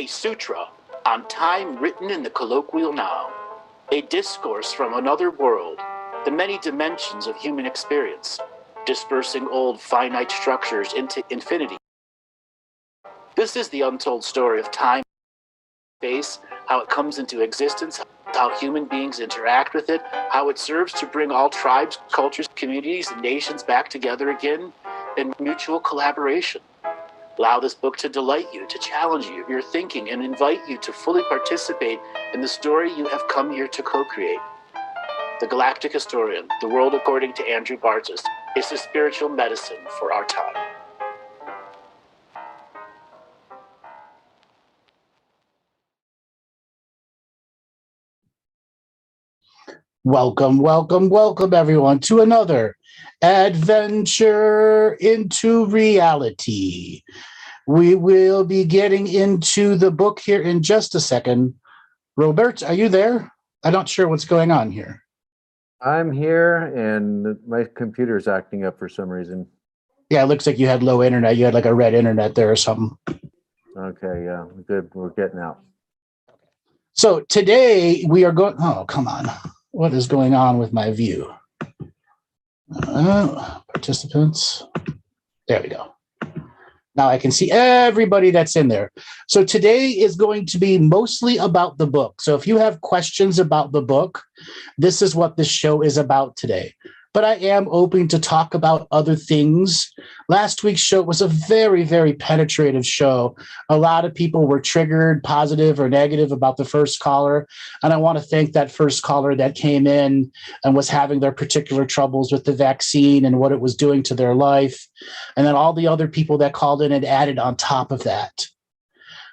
A sutra on time written in the colloquial now. A discourse from another world, the many dimensions of human experience, dispersing old finite structures into infinity. This is the untold story of time, space, how it comes into existence, how human beings interact with it, how it serves to bring all tribes, cultures, communities, and nations back together again in mutual collaboration. Allow this book to delight you, to challenge you, your thinking, and invite you to fully participate in the story you have come here to co-create. The Galactic Historian, The World According to Andrew Bartzis, is the spiritual medicine for our time. Welcome, welcome, welcome, everyone, to another adventure into reality. We will be getting into the book here in just a second. Robert, are you there? I'm not sure what's going on here. I'm here, and my computer's acting up for some reason. Yeah, it looks like you had low internet. You had like a red internet there or something. Okay, yeah, good. We're getting out. So today we are going... Oh, come on. What is going on with my view? Participants. There we go. Now I can see everybody that's in there. So today is going to be mostly about the book. So if you have questions about the book, this is what this show is about today. But I am open to talk about other things. Last week's show was a very, very penetrative show. A lot of people were triggered, positive or negative, about the first caller. And I want to thank that first caller that came in and was having their particular troubles with the vaccine and what it was doing to their life. And then all the other people that called in and added on top of that.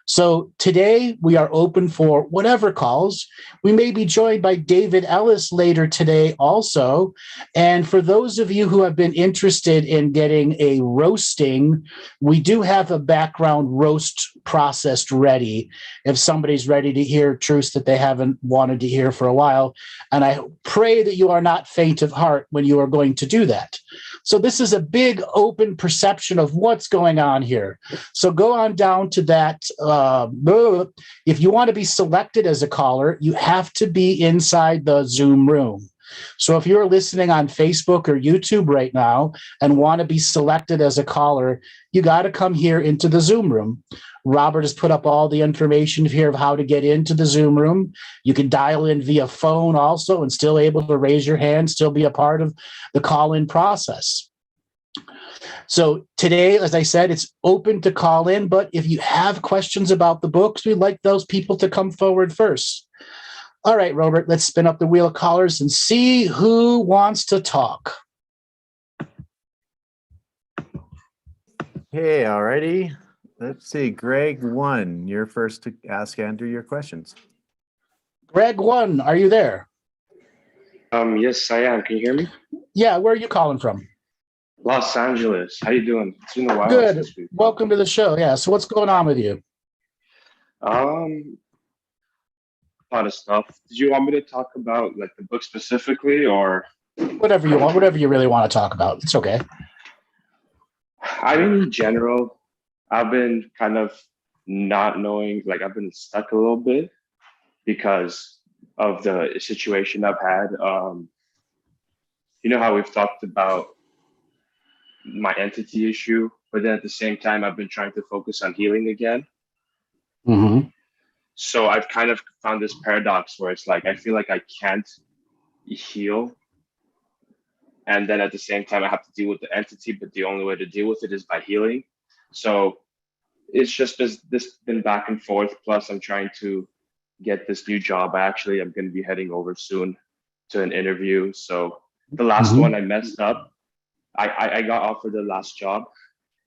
So today we are open for whatever calls. We may be joined by David Ellis later today also. And for those of you who have been interested in getting a roasting, we do have a background roast processed ready if somebody's ready to hear truths that they haven't wanted to hear for a while. And I pray that you are not faint of heart when you are going to do that. So this is a big open perception of what's going on here. So go on down to that. If you want to be selected as a caller, you have to be inside the Zoom room. So if you're listening on Facebook or YouTube right now and want to be selected as a caller, you got to come here into the Zoom room. Robert has put up all the information here of how to get into the Zoom room. You can dial in via phone also and still able to raise your hand, still be a part of the call-in process. So today, as I said, it's open to call in, but if you have questions about the books, we'd like those people to come forward first. All right, Robert, let's spin up the wheel of callers and see who wants to talk. Okay, alrighty. Let's see, Greg 1, you're first to ask Andrew your questions. Greg 1, are you there? Yes, I am. Can you hear me? Yeah, where are you calling from? Los Angeles. How you doing? It's been a while. Good. Welcome to the show. Yeah. So what's going on with you? A lot of stuff. Did you want me to talk about like the book specifically, or whatever you want? Whatever you really want to talk about. It's okay. I mean, in general, I've been kind of not knowing. Like I've been stuck a little bit because of the situation I've had. You know how we've talked about my entity issue, but then at the same time, I've been trying to focus on healing again. Mm-hmm. So I've kind of found this paradox where it's like, I feel like I can't heal. And then at the same time, I have to deal with the entity, but the only way to deal with it is by healing. So it's just this been back and forth. Plus I'm trying to get this new job. I'm going to be heading over soon to an interview. So the last one I messed up. I got offered the last job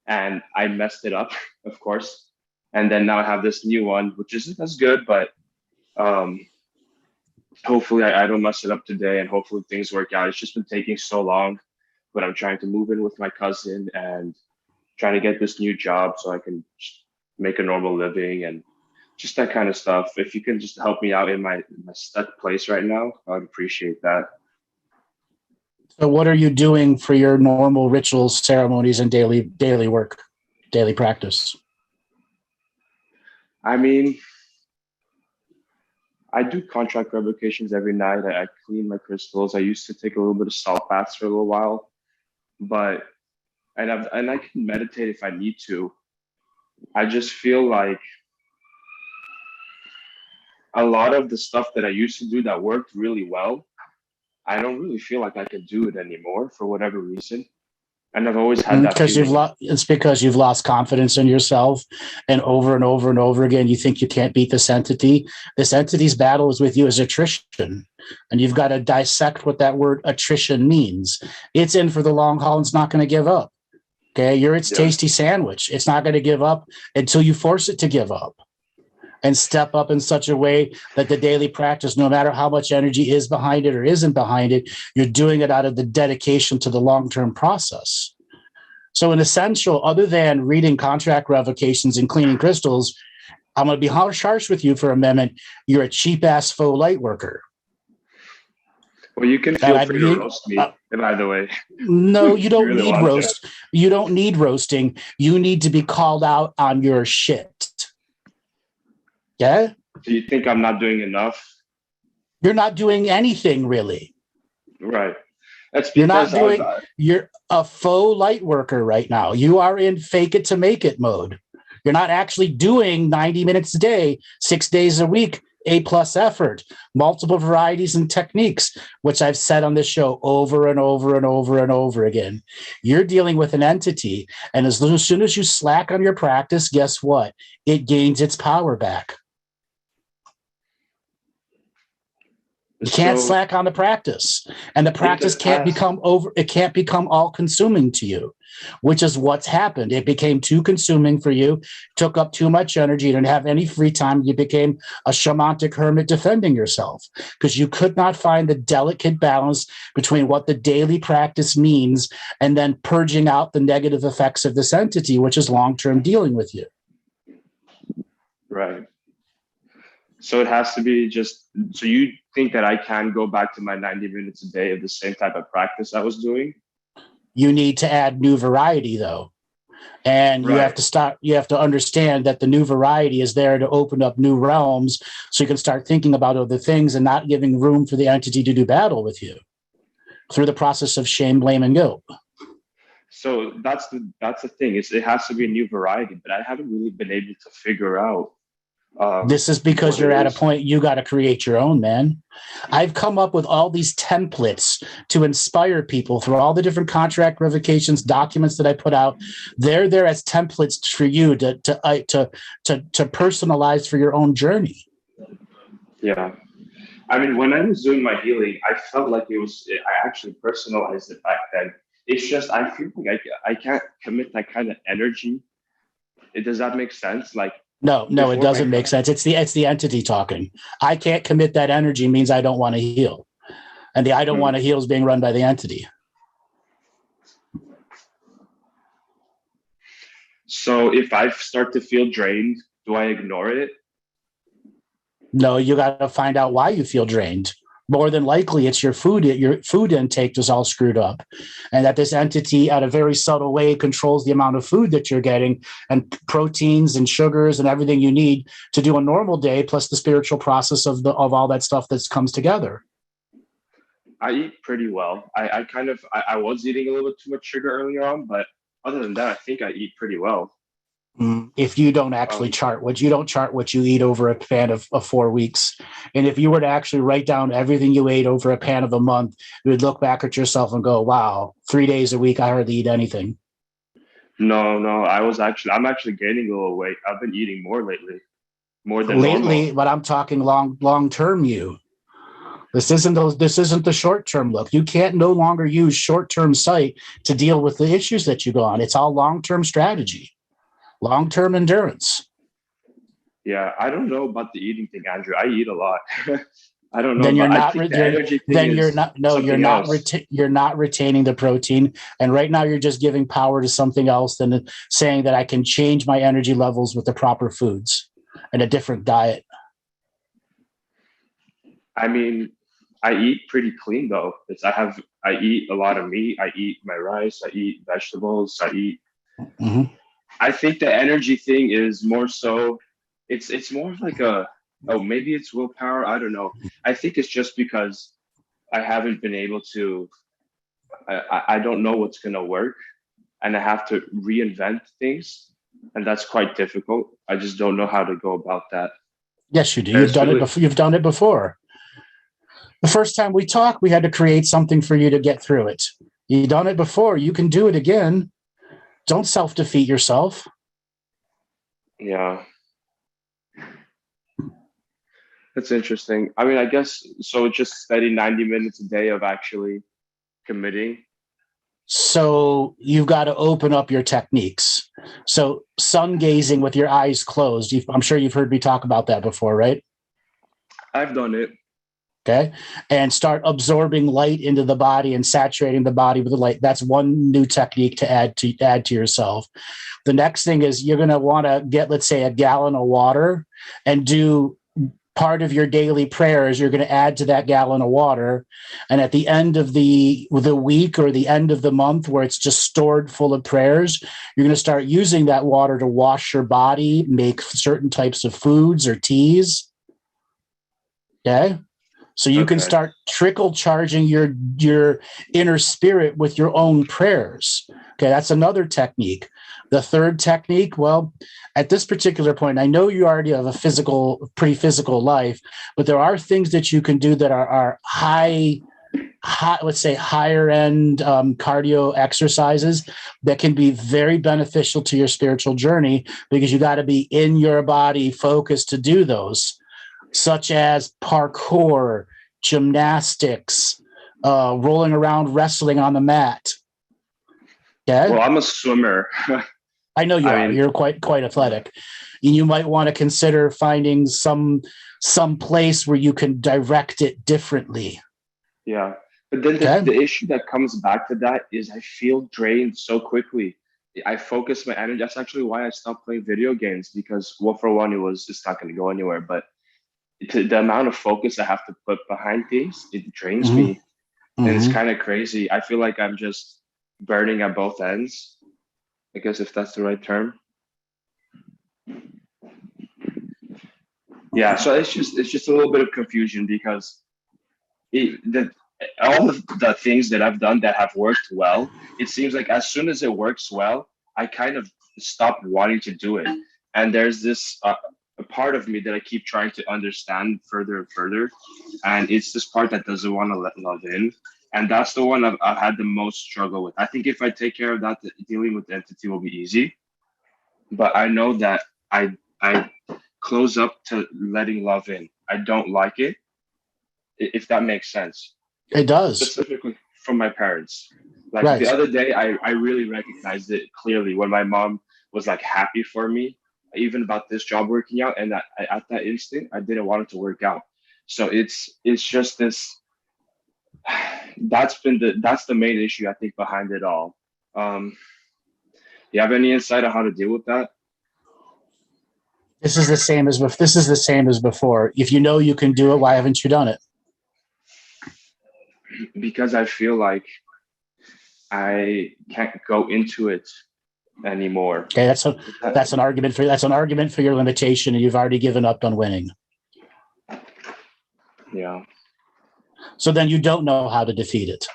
and I messed it up, of course. And then now I have this new one, which isn't as good, but hopefully I don't mess it up today and hopefully things work out. It's just been taking so long, but I'm trying to move in with my cousin and trying to get this new job so I can make a normal living and just that kind of stuff. If you can just help me out in my stuck place right now, I'd appreciate that. So what are you doing for your normal rituals, ceremonies, and daily work, daily practice? I mean, I do contract revocations every night. I clean my crystals. I used to take a little bit of salt baths for a little while, but and I can meditate if I need to. I just feel like a lot of the stuff that I used to do that worked really well, I don't really feel like I can do it anymore for whatever reason. And I've always had that Because feeling. it's because you've lost confidence in yourself, and over and over again, you think you can't beat this entity. This entity's battle is with you as attrition, and you've got to dissect what that word attrition means. It's in for the long haul and it's not going to give up. Okay, you're its Yeah. tasty sandwich. It's not going to give up until you force it to give up and step up in such a way that the daily practice, no matter how much energy is behind it or isn't behind it, you're doing it out of the dedication to the long-term process. So in essential, other than reading contract revocations and cleaning crystals, I'm going to be harsh with you for a minute. You're a cheap-ass faux light worker. Well, you can feel free to roast me, by the way. No, you don't really need roast. You don't need roasting. You need to be called out on your shit. Yeah? Do you think I'm not doing enough? You're not doing anything, really. Right. That's because you're a faux light worker right now. You are in fake it to make it mode. You're not actually doing 90 minutes a day, 6 days a week, A+ effort, multiple varieties and techniques, which I've said on this show over and over and over and over again. You're dealing with an entity, and as soon as you slack on your practice, guess what? It gains its power back. You can't slack on the practice, and the practice can't become all consuming to you, which is what's happened. It became too consuming for you, took up too much energy, you didn't have any free time. You became a shamanic hermit defending yourself because you could not find the delicate balance between what the daily practice means and then purging out the negative effects of this entity, which is long-term dealing with you. Right. So it has to be so you think that I can go back to my 90 minutes a day of the same type of practice I was doing? You need to add new variety, though. And you have to understand that the new variety is there to open up new realms so you can start thinking about other things and not giving room for the entity to do battle with you through the process of shame, blame, and guilt. So that's the thing. It has to be a new variety, but I haven't really been able to figure out. This is because you're at a point you got to create your own, man. I've come up with all these templates to inspire people through all the different contract revocations documents that I put out. They're there as templates for you to personalize for your own journey. Yeah. I mean, when I was doing my healing, I felt like I actually personalized it back then. It's just, I feel like I can't commit that kind of energy. Does that make sense? Like, No, it doesn't make sense. It's the entity talking. I can't commit that energy means I don't want to heal. And the I don't want to heal is being run by the entity. So if I start to feel drained, do I ignore it? No, you got to find out why you feel drained. More than likely, it's your food intake is all screwed up, and that this entity, at a very subtle way, controls the amount of food that you're getting and proteins and sugars and everything you need to do a normal day, plus the spiritual process of all that stuff that comes together. I eat pretty well. I was eating a little bit too much sugar earlier on, but other than that, I think I eat pretty well. If you don't actually chart what you eat over a span of 4 weeks, and if you were to actually write down everything you ate over a span of a month, you would look back at yourself and go, wow, 3 days a week I hardly eat anything. No, I'm actually gaining a little weight. I've been eating more lately, more than normal. But I'm talking long term. This isn't the short term look. You can't no longer use short term sight to deal with the issues that you go on. It's all long term strategy. Long-term endurance. Yeah, I don't know about the eating thing, Andrew. I eat a lot. I don't know. Then you're not. You're not retaining the protein, and right now you're just giving power to something else than saying that I can change my energy levels with the proper foods and a different diet. I mean, I eat pretty clean though. I eat a lot of meat. I eat my rice. I eat vegetables. I eat. Mm-hmm. I think the energy thing is more so it's more of like a, oh, maybe it's willpower. I don't know. I think it's just because I haven't been able to. I don't know what's gonna work, and I have to reinvent things, and that's quite difficult. I just don't know how to go about that. Yes, you do. And You've it's done it really, before. You've done it before. The first time we talked, we had to create something for you to get through it. You've done it before. You can do it again. Don't self-defeat yourself. yeah, that's interesting. I mean, I guess so. It's just steady 90 minutes a day of actually committing. So you've got to open up your techniques. So sun gazing with your eyes closed. I'm sure you've heard me talk about that before, right? I've done it. Okay. And start absorbing light into the body and saturating the body with the light. That's one new technique to add to yourself. The next thing is you're going to want to get, let's say, a gallon of water and do part of your daily prayers. You're going to add to that gallon of water. And at the end of the week or the end of the month where it's just stored full of prayers, you're going to start using that water to wash your body, make certain types of foods or teas. Okay. So you can start trickle charging your inner spirit with your own prayers. Okay, that's another technique. The third technique, well, at this particular point, I know you already have a pretty physical life, but there are things that you can do that are high, let's say higher end cardio exercises that can be very beneficial to your spiritual journey, because you got to be in your body focused to do those, such as parkour, gymnastics, rolling around, wrestling on the mat. Okay. Well, I'm a swimmer. I know you are. You're quite athletic. And you might want to consider finding some place where you can direct it differently. Yeah. But then the issue that comes back to that is I feel drained so quickly. I focus my energy. That's actually why I stopped playing video games, because, well, for one, it's not going to go anywhere. But the amount of focus I have to put behind things, it drains me. And it's kind of crazy. I feel like I'm just burning at both ends, I guess, if that's the right term. Yeah, so it's just a little bit of confusion, because all of the things that I've done that have worked well, it seems like as soon as it works well, I kind of stop wanting to do it. And there's this a part of me that I keep trying to understand further and further, and it's this part that doesn't want to let love in, and that's the one I've had the most struggle with. I think if I take care of that, dealing with the entity will be easy, but I know that I close up to letting love in. I don't like it, if that makes sense. It does. Specifically from my parents. Like right. The other day, I really recognized it clearly when my mom was like happy for me, even about this job working out. And at that instant, I didn't want it to work out. So it's just this, that's the main issue, I think, behind it all. You have any insight on how to deal with that? This is the same as before. If you know you can do it, why haven't you done it? Because I feel like I can't go into it anymore. Okay, that's an argument for your limitation, and you've already given up on winning. Yeah. So then you don't know how to defeat it.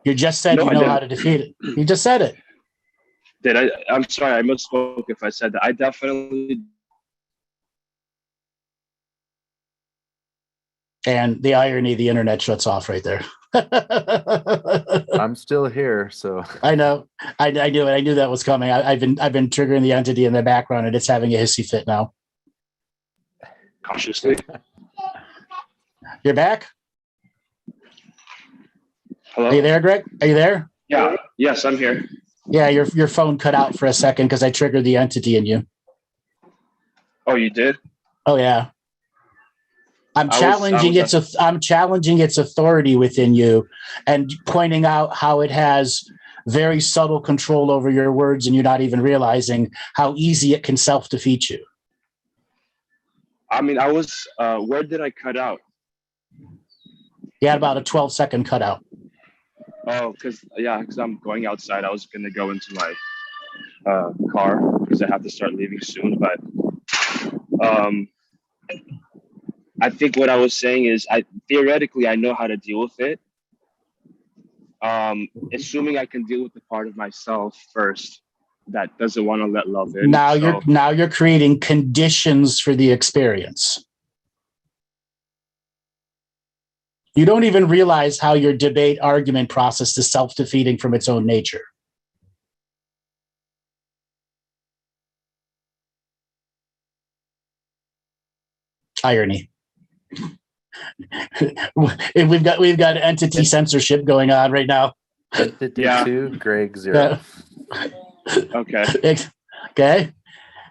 You just said you know how to defeat it. You just said it. Did I? I'm sorry, I misspoke if I said that. I definitely. And the irony, the internet shuts off right there. I'm still here, so I know. I knew it. I knew that was coming. I've been triggering the entity in the background, and it's having a hissy fit now. Cautiously. You're back? Hello? Are you there, Greg? Are you there? Yeah. Yes, I'm here. Yeah, your phone cut out for a second because I triggered the entity in you. Oh, you did? Oh yeah. I'm challenging its authority within you, and pointing out how it has very subtle control over your words, and you're not even realizing how easy it can self-defeat you. I mean, I was. Where did I cut out? You had about a 12-second cutout. Oh, because I'm going outside. I was gonna go into my car because I have to start leaving soon. But I think what I was saying is, theoretically I know how to deal with it. Assuming I can deal with the part of myself first that doesn't want to let love in. Now you're creating conditions for the experience. You don't even realize how your debate argument process is self-defeating from its own nature. Irony. We've got entity censorship going on right now. Entity Yeah. 2, Greg 0. Okay. Okay.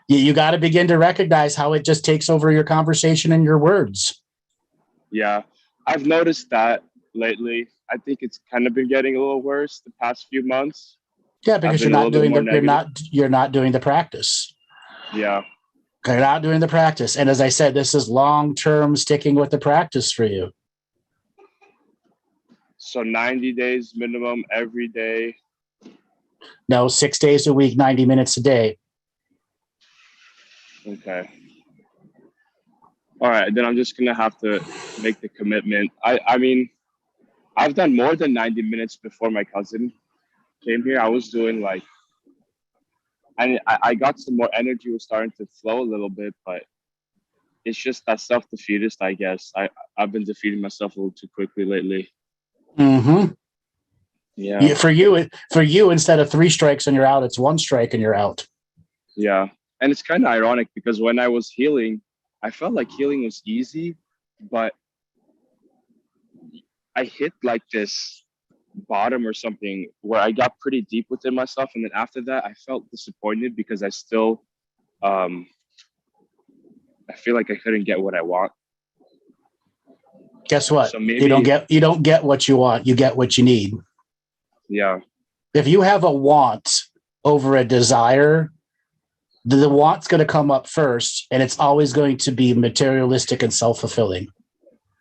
You got to begin to recognize how it just takes over your conversation and your words. Yeah. I've noticed that lately. I think it's kind of been getting a little worse the past few months. Yeah, because you're not doing the practice. Yeah. You're not doing the practice. And as I said, this is long-term sticking with the practice for you. So 90 days minimum every day. No, 6 days a week, 90 minutes a day. Okay. All right, then I'm just gonna have to make the commitment. I mean, I've done more than 90 minutes before my cousin came here. I was doing like, I got some more energy, was starting to flow a little bit, but it's just that self-defeatist, I guess. I've been defeating myself a little too quickly lately. Mm-hmm. Yeah. For you, instead of 3 strikes and you're out, it's 1 strike and you're out. Yeah. And it's kind of ironic because when I was healing, I felt like healing was easy, but I hit like this bottom or something where I got pretty deep within myself. And then after that, I felt disappointed because I still, I feel like I couldn't get what I want. Guess what? So maybe, you don't get what you want. You get what you need. Yeah. If you have a want over a desire, the want's going to come up first, and it's always going to be materialistic and self-fulfilling.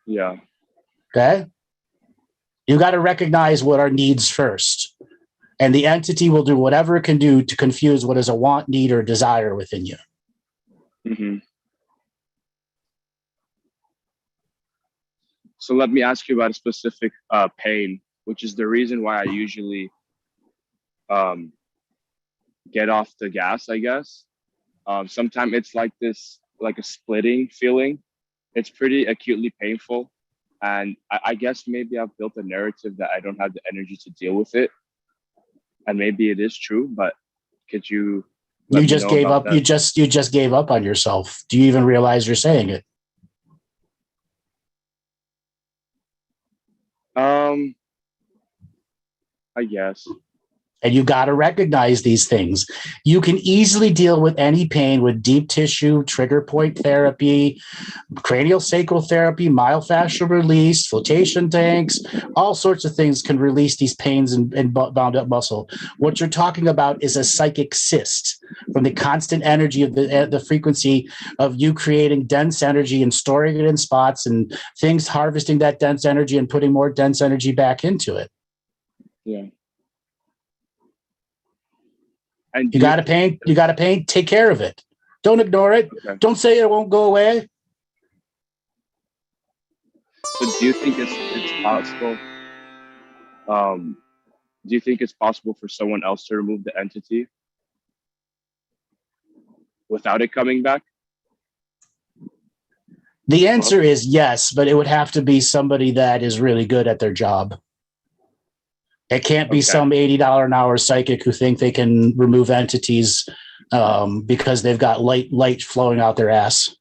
Yeah. Okay? You got to recognize what are needs first. And the entity will do whatever it can do to confuse what is a want, need, or desire within you. Mm-hmm. So let me ask you about a specific pain, which is the reason why I usually get off the gas, I guess. Sometimes it's like this, like a splitting feeling. It's pretty acutely painful. And I guess maybe I've built a narrative that I don't have the energy to deal with it. And maybe it is true, but could you You just gave up. You just gave up on yourself. Do you even realize you're saying it? I guess. And you got to recognize these things. You can easily deal with any pain with deep tissue, trigger point therapy, cranial sacral therapy, myofascial release, flotation tanks, all sorts of things can release these pains and bound up muscle. What you're talking about is a psychic cyst from the constant energy of the frequency of you creating dense energy and storing it in spots and things harvesting that dense energy and putting more dense energy back into it. Yeah. And you got a pain, take care of it. Don't ignore it. Okay. Don't say it won't go away. So do you think it's possible? Do you think it's possible for someone else to remove the entity without it coming back? The answer is yes, but it would have to be somebody that is really good at their job. It can't be some $80 an hour psychic who think they can remove entities because they've got light flowing out their ass.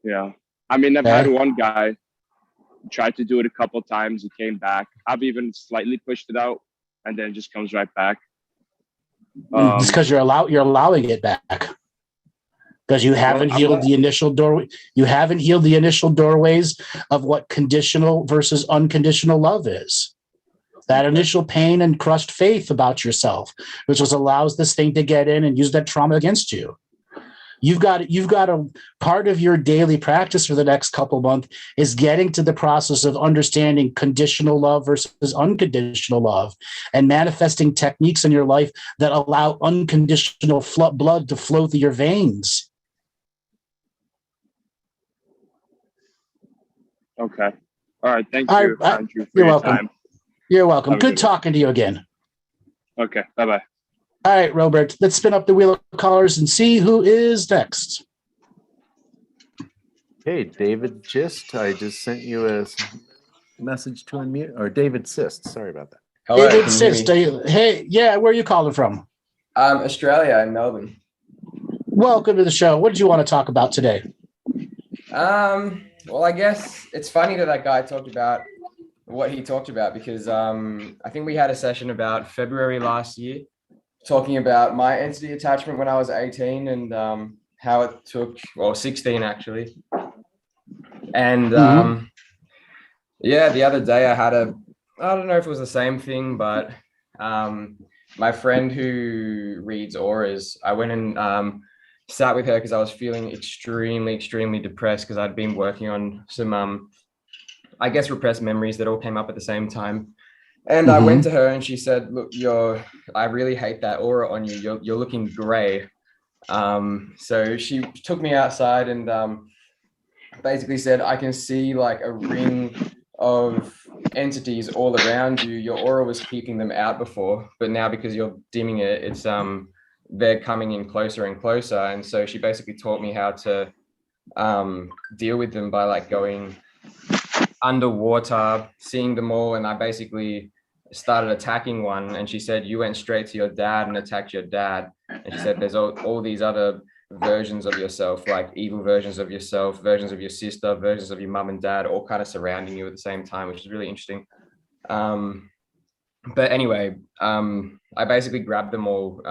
Yeah. I mean, I've had one guy tried to do it a couple of times. He came back. I've even slightly pushed it out and then it just comes right back. It's because you're allowing it back. Because you haven't healed the initial doorway. You haven't healed the initial doorways of what conditional versus unconditional love is. That initial pain and crushed faith about yourself, which just allows this thing to get in and use that trauma against you. You've got a part of your daily practice for the next couple of months is getting to the process of understanding conditional love versus unconditional love and manifesting techniques in your life that allow unconditional blood to flow through your veins. Okay. All right. Thank All you, right, Andrew, for you're your welcome. time. You're welcome. Have a Good good one. talking to you again. Okay. Bye-bye. All right, Robert, let's spin up the wheel of callers and see who is next. Hey, David Gist. I just sent you a message to unmute, or David Sist. Sorry about that. Hello, David can you hear Sist, me? hey, yeah, where are you calling from? Australia, in Melbourne. Welcome to the show. What did you want to talk about today? Well, I guess it's funny that guy talked about what he talked about because I think we had a session about February last year talking about my entity attachment when I was 18 and how it took, well, 16 actually. And yeah, the other day I don't know if it was the same thing, but my friend who reads auras, I went and sat with her because I was feeling extremely depressed because I'd been working on some, I guess, repressed memories that all came up at the same time. And I went to her and she said, look, I really hate that aura on you. You're looking gray. So she took me outside and basically said, I can see like a ring of entities all around you. Your aura was keeping them out before, but now because you're dimming it, it's they're coming in closer and closer. And so she basically taught me how to deal with them by like going underwater, seeing them all, and I basically started attacking one. And she said, you went straight to your dad and attacked your dad. And she said, there's all these other versions of yourself, like evil versions of yourself, versions of your sister, versions of your mum and dad, all kind of surrounding you at the same time, which is really interesting. But anyway, I basically grabbed them all.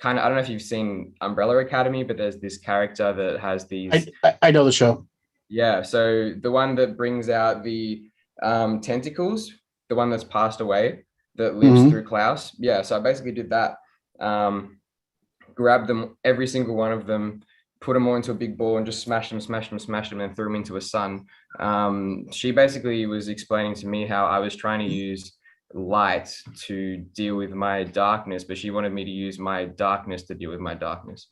I don't know if you've seen Umbrella Academy, but there's this character that has these. I know the show. Yeah, so the one that brings out the tentacles, the one that's passed away, that lives through Klaus. Yeah, so I basically did that. Grabbed them, every single one of them, put them all into a big ball and just smashed them, and threw them into a sun. She basically was explaining to me how I was trying to use light to deal with my darkness, but she wanted me to use my darkness to deal with my darkness.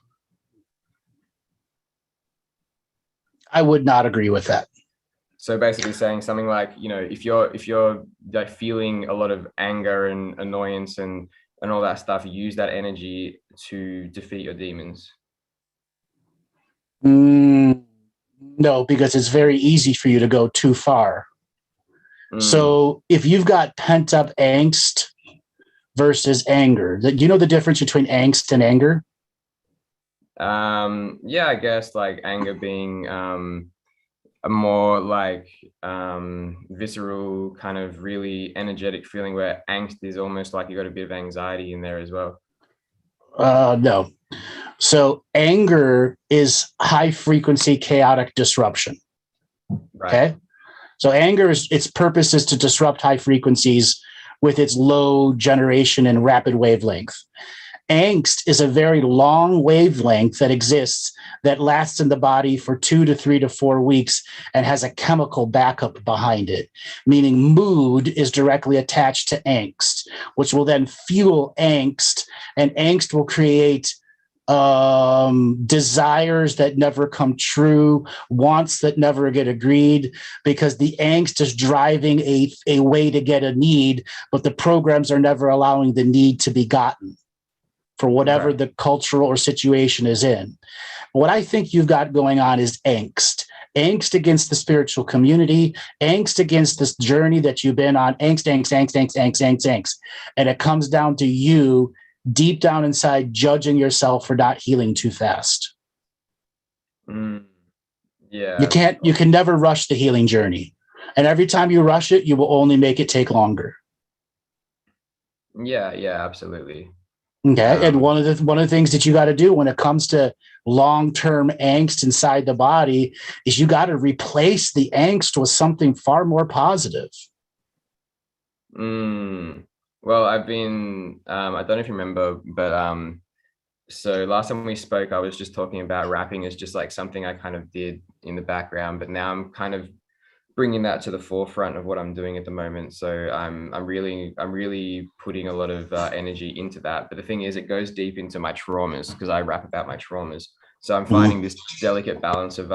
I would not agree with that. So basically saying something like, if you're like feeling a lot of anger and annoyance and all that stuff, use that energy to defeat your demons. No, because it's very easy for you to go too far. So if you've got pent up angst versus anger, you know the difference between angst and anger? Yeah, I guess like anger being a more like visceral kind of really energetic feeling, where angst is almost like you got a bit of anxiety in there as well. No. So anger is high frequency chaotic disruption. Right. Okay. So anger its purpose is to disrupt high frequencies with its low generation and rapid wavelength. Angst is a very long wavelength that exists that lasts in the body for 2 to 3 to 4 weeks and has a chemical backup behind it, meaning mood is directly attached to angst, which will then fuel angst, and angst will create desires that never come true, wants that never get agreed, because the angst is driving a way to get a need, but the programs are never allowing the need to be gotten for whatever the cultural or situation is in. What I think you've got going on is angst against the spiritual community, angst against this journey that you've been on, angst. And it comes down to you deep down inside judging yourself for not healing too fast. Yeah. You can never rush the healing journey. And every time you rush it, you will only make it take longer. Yeah, absolutely. Okay. And one of the things that you got to do when it comes to long-term angst inside the body is you got to replace the angst with something far more positive. Well, I've been, I don't know if you remember, but so last time we spoke, I was just talking about rapping as just like something I kind of did in the background, but now I'm kind of bringing that to the forefront of what I'm doing at the moment. So I'm really putting a lot of energy into that. But the thing is, it goes deep into my traumas because I rap about my traumas. So I'm finding this delicate balance of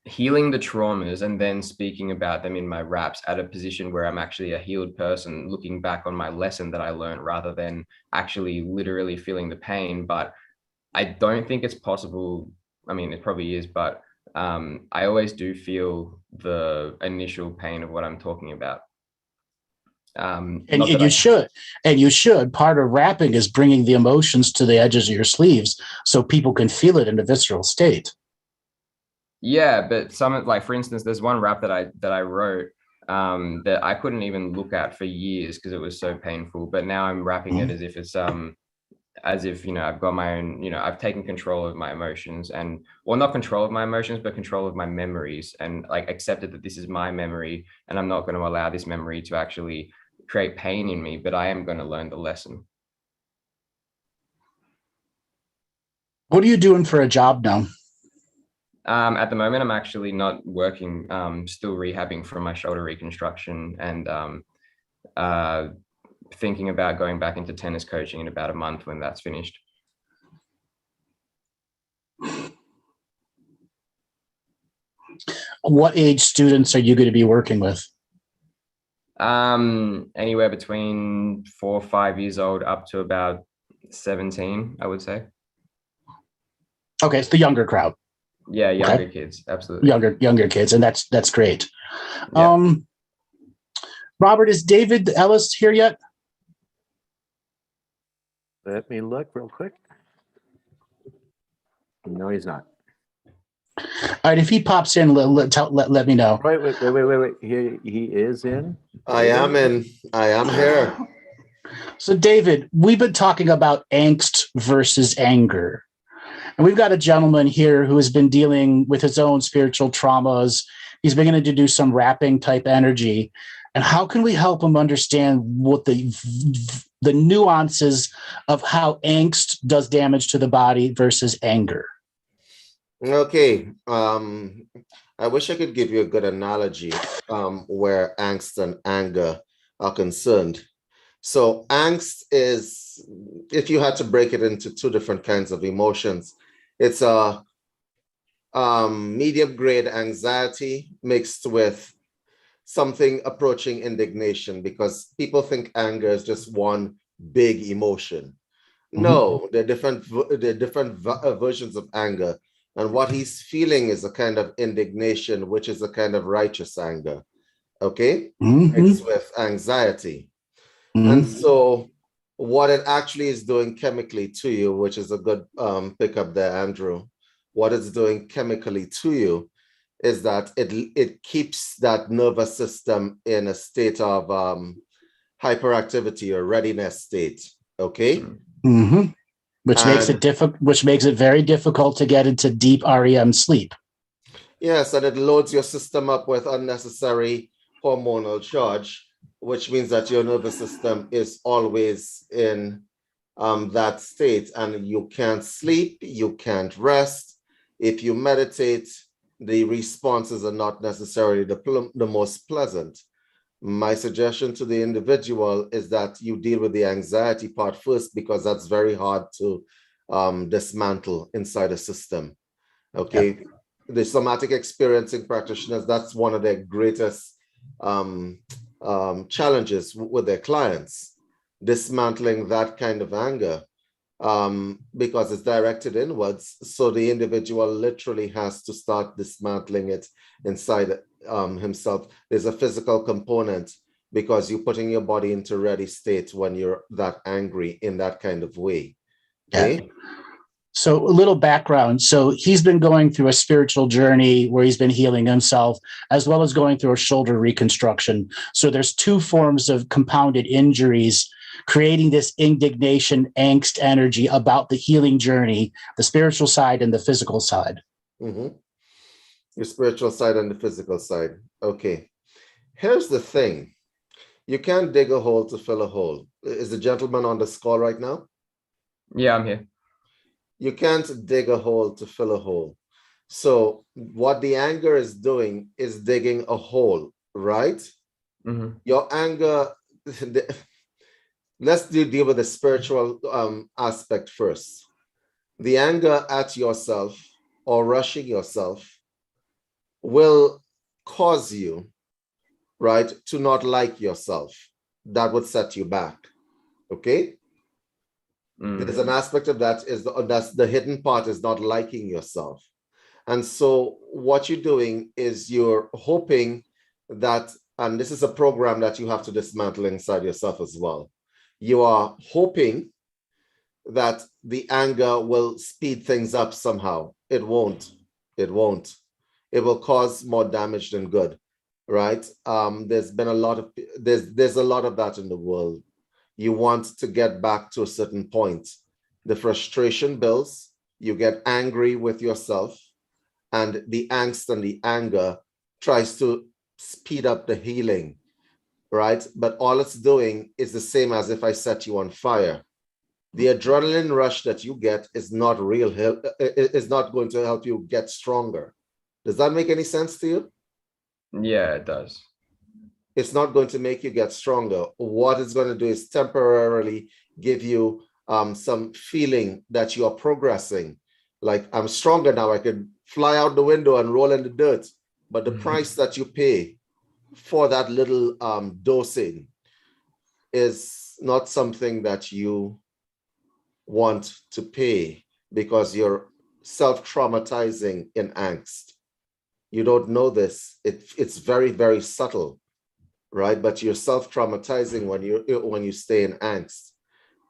healing the traumas and then speaking about them in my raps at a position where I'm actually a healed person, looking back on my lesson that I learned rather than actually literally feeling the pain. But I don't think it's possible. I mean, it probably is, but I always do feel the initial pain of what I'm talking about. And you should. And you should. Part of rapping is bringing the emotions to the edges of your sleeves so people can feel it in a visceral state. Yeah, but some, like, for instance, there's one rap that I wrote that I couldn't even look at for years because it was so painful. But now I'm rapping it as if it's as if, you know, I've got my own, you know, I've taken control of my emotions and, well, not control of my emotions, but control of my memories, and like accepted that this is my memory and I'm not going to allow this memory to actually create pain in me, but I am going to learn the lesson. What are you doing for a job now? At the moment, I'm actually not working, still rehabbing from my shoulder reconstruction, and thinking about going back into tennis coaching in about a month when that's finished. What age students are you going to be working with? Anywhere between 4 or 5 years old up to about 17, I would say. Okay, it's the younger crowd. Yeah, younger kids, absolutely. Younger kids, and that's great. Yeah. Robert, is David Ellis here yet? Let me look real quick. No, he's not. All right, if he pops in, let me know. Wait. He is in? I am here. So, David, we've been talking about angst versus anger. And we've got a gentleman here who has been dealing with his own spiritual traumas. He's beginning to do some rapping type energy. And how can we help him understand what the nuances of how angst does damage to the body versus anger? Okay. I wish I could give you a good analogy where angst and anger are concerned. So angst is, if you had to break it into two different kinds of emotions, it's a medium grade anxiety mixed with something approaching indignation, because people think anger is just one big emotion. No, there are different versions of anger. And what he's feeling is a kind of indignation, which is a kind of righteous anger, okay? Mixed with anxiety. And so what it actually is doing chemically to you, which is a good pickup there, Andrew, what it's doing chemically to you is that it keeps that nervous system in a state of hyperactivity or readiness state, okay? Which makes it very difficult to get into deep REM sleep. Yes, and it loads your system up with unnecessary hormonal charge, which means that your nervous system is always in that state, and you can't sleep, you can't rest. If you meditate, the responses are not necessarily the most pleasant. My suggestion to the individual is that you deal with the anxiety part first, because that's very hard to dismantle inside a system. Okay. Yep. The somatic experiencing practitioners, that's one of their greatest challenges with their clients, dismantling that kind of anger, because it's directed inwards. So the individual literally has to start dismantling it inside himself. There's a physical component, because you're putting your body into ready state when you're that angry in that kind of way. Okay. Yeah. So a little background. So he's been going through a spiritual journey where he's been healing himself, as well as going through a shoulder reconstruction. So there's two forms of compounded injuries, creating this indignation, angst energy about the healing journey, the spiritual side and the physical side. Your spiritual side and the physical side. Okay. Here's the thing. You can't dig a hole to fill a hole. Is the gentleman on the call right now? Yeah, I'm here. You can't dig a hole to fill a hole. So what the anger is doing is digging a hole, right? Your anger, let's deal with the spiritual aspect first. The anger at yourself or rushing yourself will cause you, right, to not like yourself. That would set you back. Okay? There's an aspect of that that's the hidden part, is not liking yourself. And so what you're doing is you're hoping that, and this is a program that you have to dismantle inside yourself as well. You are hoping that the anger will speed things up somehow. It won't. It won't. It will cause more damage than good, right? There's been a lot of there's a lot of that in the world. You want to get back to a certain point. The frustration builds. You get angry with yourself, and the angst and the anger tries to speed up the healing, right? But all it's doing is the same as if I set you on fire. The adrenaline rush that you get is not real, is not going to help you get stronger. Does that make any sense to you? Yeah, it does. It's not going to make you get stronger. What it's going to do is temporarily give you some feeling that you are progressing. Like, I'm stronger now. I can fly out the window and roll in the dirt. But the price that you pay for that little dosing is not something that you want to pay, because you're self-traumatizing in angst. You don't know this. It's very, very subtle, right? But you're self-traumatizing when you stay in angst,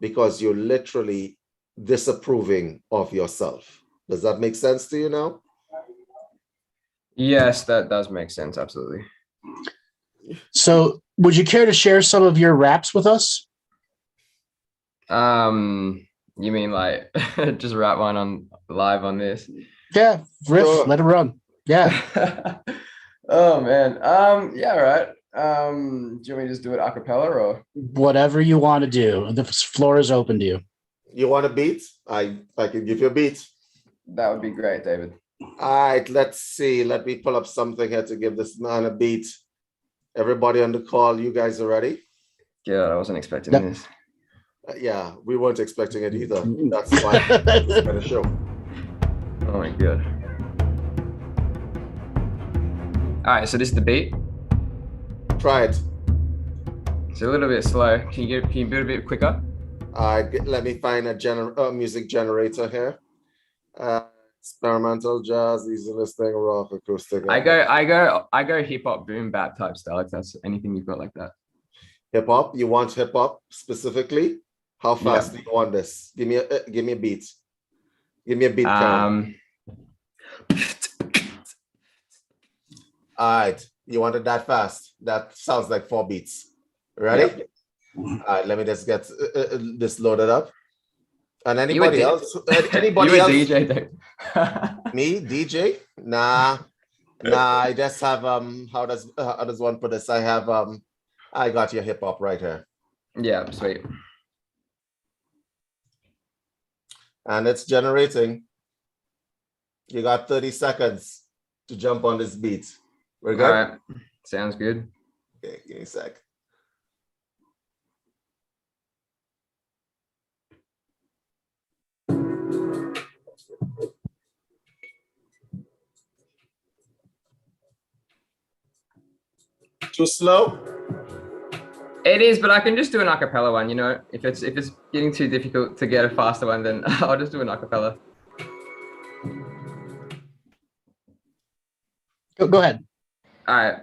because you're literally disapproving of yourself. Does that make sense to you now? Yes, that does make sense. Absolutely. So would you care to share some of your raps with us? You mean like just rap one on live on this? Yeah, riff, Sure. let it run. Yeah. Oh man. Yeah, right. Do you want me to just do it a cappella or? Whatever you want to do. The floor is open to you. You want a beat? I can give you a beat. That would be great, David. All right, let's see. Let me pull up something here to give this man a beat. Everybody on the call, you guys are ready? Yeah, I wasn't expecting Yep. this. Yeah, we weren't expecting it either. That's why it's kind of show. Oh my god. All right, so this is the beat. Try it. It's a little bit slow. Can you do it a bit quicker? All right, let me find a music generator here. Experimental, jazz, easy listening, rock, acoustic. I go hip hop, boom bap type style. If that's anything you've got like that. Hip hop. You want hip hop specifically? How fast do you want this? Give me a beat. Give me a beat count. All right, you want it that fast? That sounds like 4 beats. Ready? Yep. All right, let me just get this loaded up. And You anybody a else? Anybody You a else? DJ, Dave. Me, DJ? Nah. I just have how does one put this? I have I got your hip hop right here. Yeah, sweet. And it's generating. You got 30 seconds to jump on this beat. We're good? All right. Sounds good. Okay, give me a sec. Too slow? It is, but I can just do an a cappella one, you know. If it's getting too difficult to get a faster one, then I'll just do an a cappella. Go ahead. All right.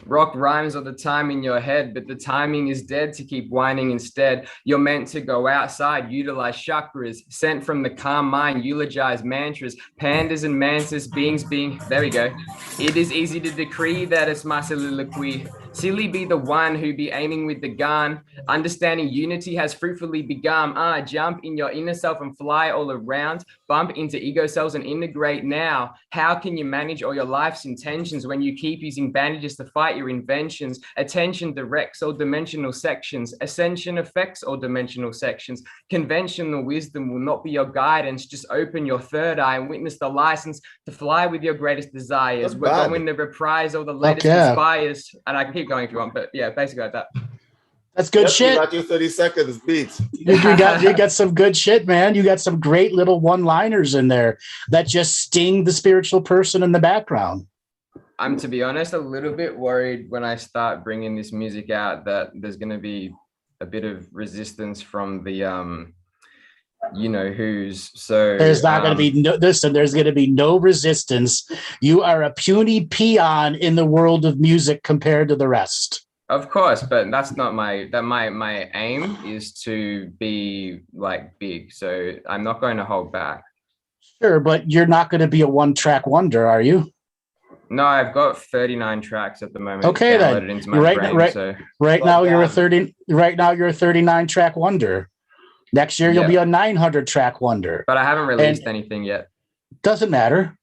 Rock rhymes all the time in your head, but the timing is dead to keep whining instead. You're meant to go outside, utilize chakras, sent from the calm mind, eulogize mantras, pandas and mantis, beings being, there we go. It is easy to decree that it's my soliloquy. Silly be the one who be aiming with the gun. Understanding unity has fruitfully begun. Jump in your inner self and fly all around. Bump into ego cells and integrate now. How can you manage all your life's intentions when you keep using bandages to fight your inventions? Attention directs all dimensional sections. Ascension affects all dimensional sections. Conventional wisdom will not be your guidance. Just open your third eye and witness the license to fly with your greatest desires. We're going to reprise all the latest inspires. And I can keep going if you want, but yeah, basically like that. That's good shit. You got your 30 seconds beat. You got some good shit, man. You got some great little one-liners in there that just sting the spiritual person in the background. I'm, to be honest, a little bit worried when I start bringing this music out that there's going to be a bit of resistance from the you know who's. So there's not going to be no listen, there's going to be no resistance. You are a puny peon in the world of music compared to the rest. Of course, but that's not my aim is to be like big. So I'm not going to hold back. Sure, but you're not going to be a one-track wonder, are you? No, I've got 39 tracks at the moment. Okay, downloaded then. into my brain. So Right now you're a 39-track wonder. Next year you'll be a 900-track wonder. But I haven't released anything yet. Doesn't matter.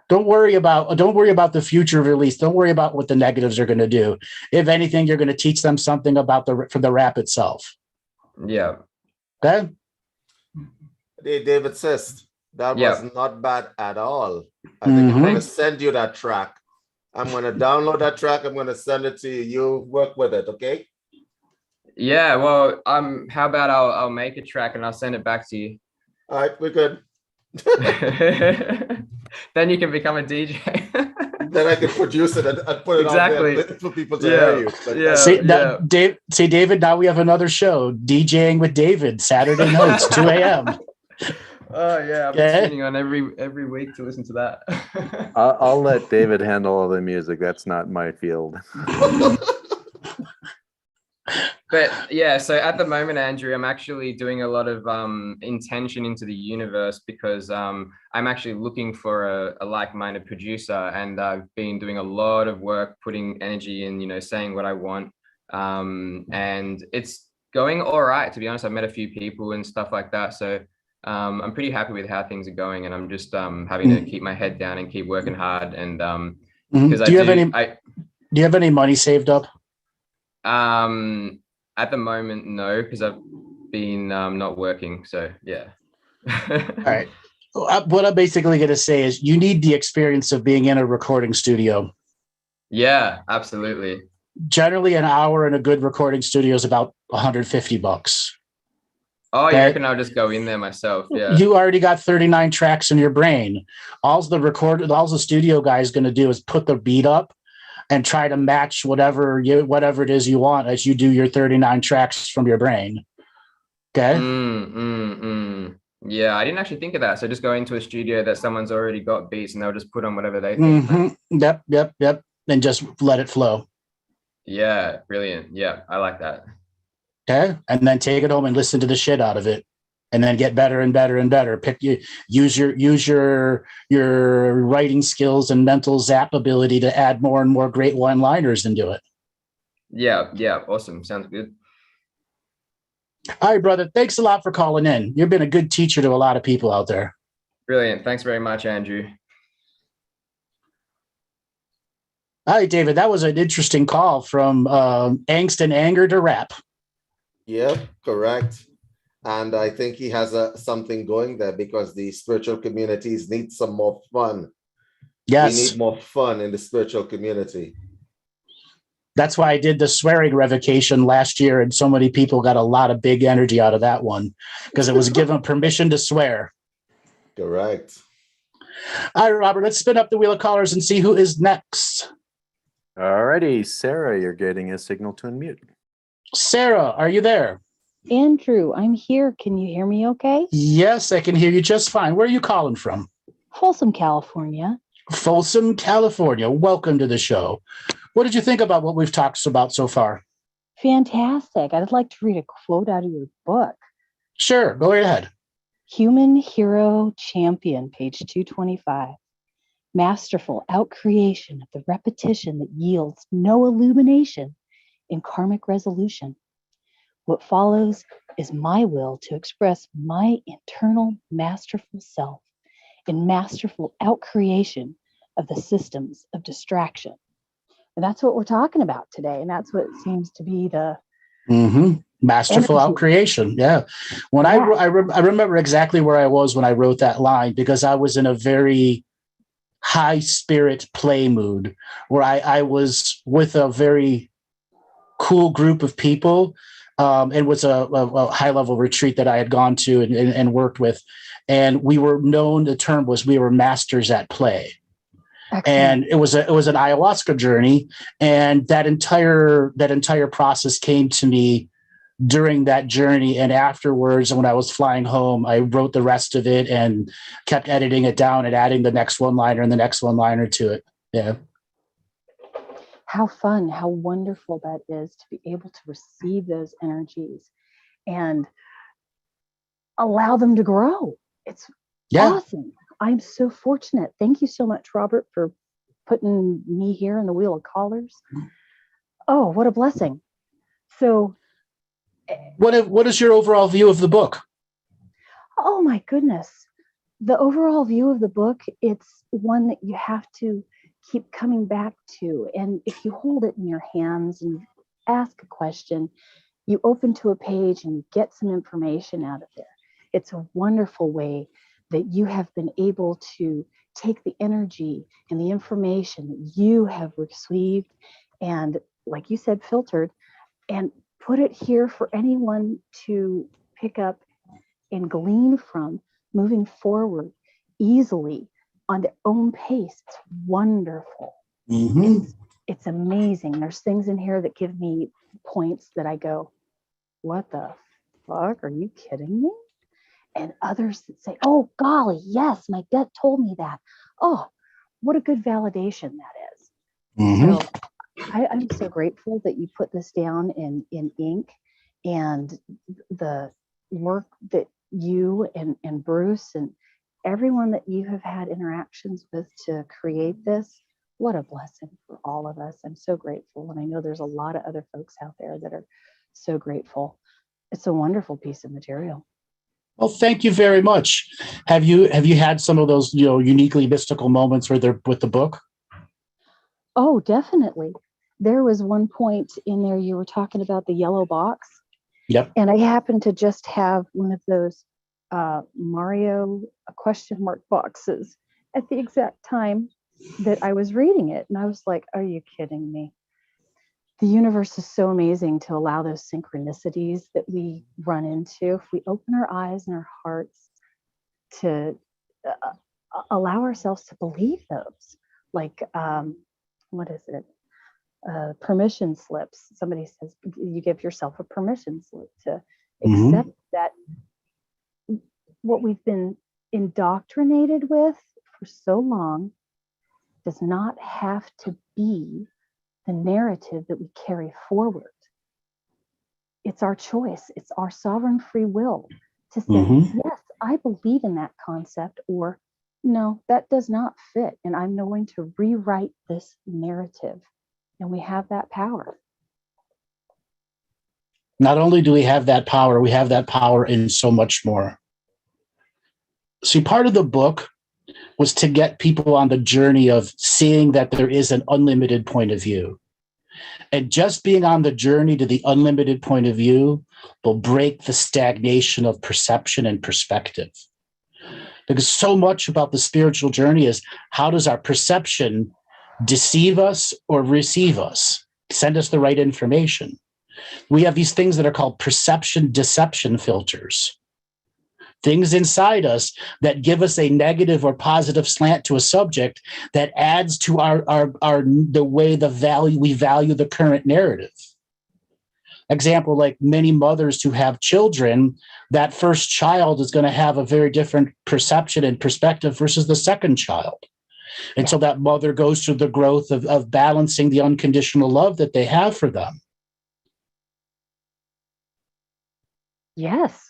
Don't worry about the future release. Don't worry about what the negatives are going to do. If anything, you're going to teach them something about the rap itself. Yeah. Okay. Hey, David says that was not bad at all. I think I'm going to send you that track. I'm going to download that track. I'm going to send it to you. You work with it, okay? Yeah. Well, how about I'll make a track and I'll send it back to you. All right, we're good. Then you can become a DJ. Then I can produce it and put it out there for people to hear you. See, David, now we have another show, DJing with David, Saturday nights, 2 a.m. Oh yeah, I've been tuning on every week to listen to that. I'll let David handle all the music. That's not my field. But yeah, so at the moment, Andrew, I'm actually doing a lot of intention into the universe because I'm actually looking for a like-minded producer, and I've been doing a lot of work, putting energy in, saying what I want, and it's going all right. To be honest, I've met a few people and stuff like that, so I'm pretty happy with how things are going, and I'm just having to keep my head down and keep working hard. And because do you have any money saved up? At the moment, no, because I've been not working. So yeah. All right. What I'm basically going to say is you need the experience of being in a recording studio. Yeah, absolutely. Generally, an hour in a good recording studio is about $150. Oh, you reckon I'll just go in there myself? Yeah. You already got 39 tracks in your brain. All the studio guy is going to do is put the beat up and try to match whatever it is you want as you do your 39 tracks from your brain. Okay. Yeah, I didn't actually think of that. So just go into a studio that someone's already got beats and they'll just put on whatever they think. Yep. And just let it flow. Yeah, brilliant. Yeah, I like that. Okay. And then take it home and listen to the shit out of it. And then get better and better and better. Use your writing skills and mental zap ability to add more and more great one-liners into it. Yeah, awesome. Sounds good. All right, brother. Thanks a lot for calling in. You've been a good teacher to a lot of people out there. Brilliant. Thanks very much, Andrew. All right, David. That was an interesting call from angst and anger to rap. Yep, correct. And I think he has something going there because the spiritual communities need some more fun. Yes. We need more fun in the spiritual community. That's why I did the swearing revocation last year, and so many people got a lot of big energy out of that one because it was given permission to swear. Correct. All right, Robert, let's spin up the wheel of callers and see who is next. All righty, Sarah, you're getting a signal to unmute. Sarah, are you there? Andrew, I'm here. Can you hear me okay? Yes, I can hear you just fine. Where are you calling from? Folsom, California. Folsom, California. Welcome to the show. What did you think about what we've talked about so far? Fantastic. I'd like to read a quote out of your book. Sure, go ahead. Human Hero Champion, page 225. Masterful outcreation of the repetition that yields no illumination in karmic resolution. What follows is my will to express my internal masterful self in masterful outcreation of the systems of distraction. And that's what we're talking about today. And that's what seems to be the masterful outcreation. Yeah. When I remember exactly where I was when I wrote that line, because I was in a very high spirit play mood where I was with a very cool group of people. It was a high level retreat that I had gone to and worked with. And we were known, the term was we were masters at play. Excellent. And it was an ayahuasca journey, and that entire process came to me during that journey. And afterwards, when I was flying home, I wrote the rest of it and kept editing it down and adding the next one liner and the next one liner to it. Yeah. How fun, how wonderful that is to be able to receive those energies and allow them to grow. It's awesome. I'm so fortunate. Thank you so much, Robert, for putting me here in the wheel of callers. Oh, what a blessing. So what is your overall view of the book? oh my goodness. The overall view of the book, it's one that you have to keep coming back to. And if you hold it in your hands and you ask a question, you open to a page and you get some information out of there. It's a wonderful way that you have been able to take the energy and the information that you have received and, like you said, filtered, and put it here for anyone to pick up and glean from, moving forward easily on their own pace. It's wonderful. Mm-hmm. It's amazing. There's things in here that give me points that I go, what the fuck? Are you kidding me? And others that say, oh, golly, yes, my gut told me that. Oh, what a good validation that is. Mm-hmm. So I'm so grateful that you put this down in ink, and the work that you and Bruce and everyone that you have had interactions with to create this. What a blessing for all of us. I'm so grateful. And I know there's a lot of other folks out there that are so grateful. It's a wonderful piece of material. Well, thank you very much. Have you had some of those, uniquely mystical moments with the book? Oh, definitely. There was one point in there you were talking about the yellow box. Yep. And I happened to just have one of those Mario question mark boxes at the exact time that I was reading it. And I was like, are you kidding me? The universe is so amazing to allow those synchronicities that we run into. If we open our eyes and our hearts to allow ourselves to believe those, like, what is it? Permission slips. Somebody says you give yourself a permission slip to accept that what we've been indoctrinated with for so long does not have to be the narrative that we carry forward. It's our choice. It's our sovereign free will to say, yes, I believe in that concept, or no, that does not fit. And I'm going to rewrite this narrative. And we have that power. Not only do we have that power in so much more. See, part of the book was to get people on the journey of seeing that there is an unlimited point of view. And just being on the journey to the unlimited point of view will break the stagnation of perception and perspective. Because so much about the spiritual journey is, how does our perception deceive us or receive us, send us the right information? We have these things that are called perception deception filters. Things inside us that give us a negative or positive slant to a subject that adds to the way we value the current narrative. Example, like many mothers who have children, that first child is going to have a very different perception and perspective versus the second child. And so that mother goes through the growth of balancing the unconditional love that they have for them. Yes.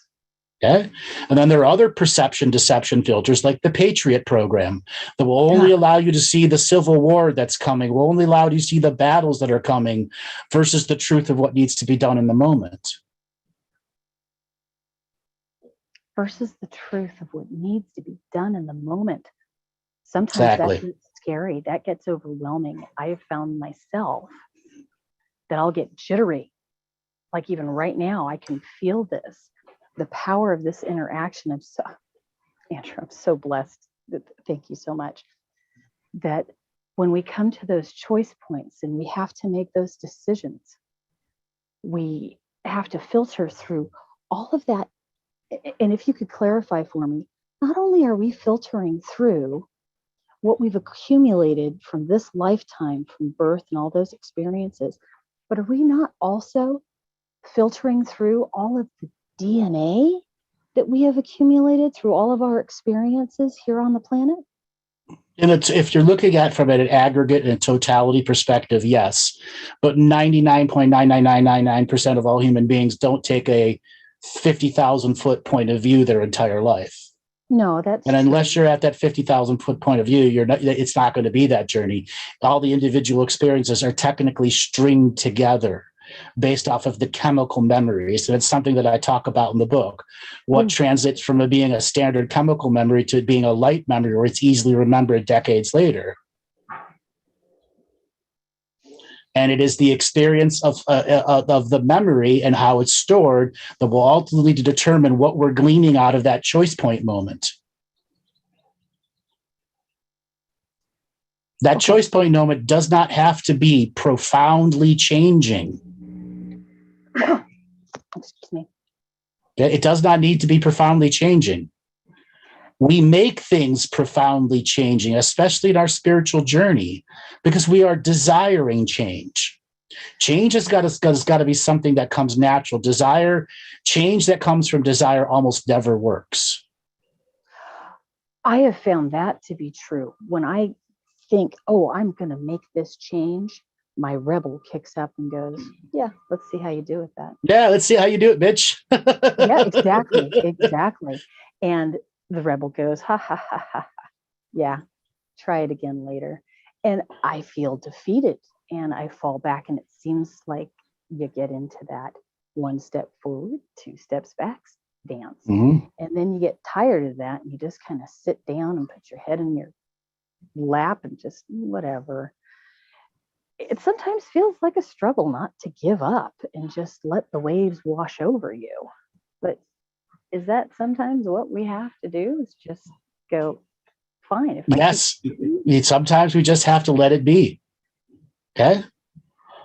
Okay. And then there are other perception deception filters, like the Patriot program, that will only allow you to see the civil war that's coming, will only allow you to see the battles that are coming versus the truth of what needs to be done in the moment. Versus the truth of what needs to be done in the moment. Sometimes that gets scary. That gets overwhelming. I have found myself that I'll get jittery. Like even right now, I can feel this. The power of this interaction. Andrew, I'm so blessed. Thank you so much. That when we come to those choice points and we have to make those decisions, we have to filter through all of that. And if you could clarify for me, not only are we filtering through what we've accumulated from this lifetime, from birth and all those experiences. But are we not also filtering through all of the DNA that we have accumulated through all of our experiences here on the planet? And if you're looking at from an aggregate and totality perspective, yes. But 99.99999% of all human beings don't take a 50,000 foot point of view their entire life. No, that's And unless true. you're at that 50,000 foot point of view, it's not going to be that journey. All the individual experiences are technically stringed together based off of the chemical memories. And it's something that I talk about in the book. What transits from being a standard chemical memory to being a light memory where it's easily remembered decades later. And it is the experience of the memory and how it's stored that will ultimately determine what we're gleaning out of that choice point moment. That choice point moment does not have to be profoundly changing. Excuse me. It does not need to be profoundly changing. We make things profoundly changing, especially in our spiritual journey, because we are desiring change. Change has got to be something that comes natural. Change that comes from desire almost never works. I have found that to be true. When I think, oh, I'm going to make this change, my rebel kicks up and goes, yeah, let's see how you do with that. Yeah, let's see how you do it, bitch. Yeah, exactly. And the rebel goes, ha, ha, ha, ha. Yeah, try it again later. And I feel defeated and I fall back, and it seems like you get into that 1 step forward, 2 steps back dance. Mm-hmm. And then you get tired of that and you just kind of sit down and put your head in your lap and just whatever. It sometimes feels like a struggle not to give up and just let the waves wash over you. But is that sometimes what we have to do, is just go, fine. Yes. Sometimes we just have to let it be. Okay.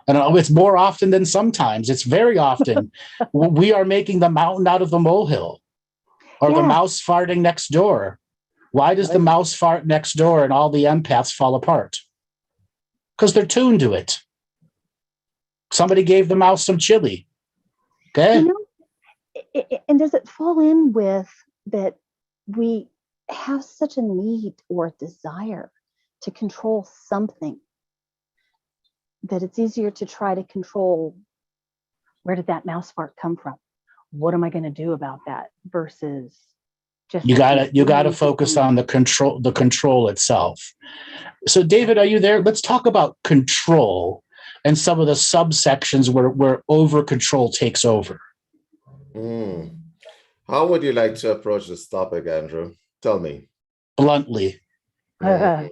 And it's more often than sometimes. It's very often. We are making the mountain out of the molehill, or the mouse farting next door. Why does the mouse fart next door and all the empaths fall apart? Because they're tuned to it. Somebody gave the mouse some chili. Okay. And does it fall in with that we have such a need or a desire to control something, that it's easier to try to control, where did that mouse fart come from? What am I going to do about that? Versus just you gotta focus on the control itself. So David, are you there? Let's talk about control and some of the subsections where over control takes over. How would you like to approach this topic, Andrew? Tell me. Bluntly. I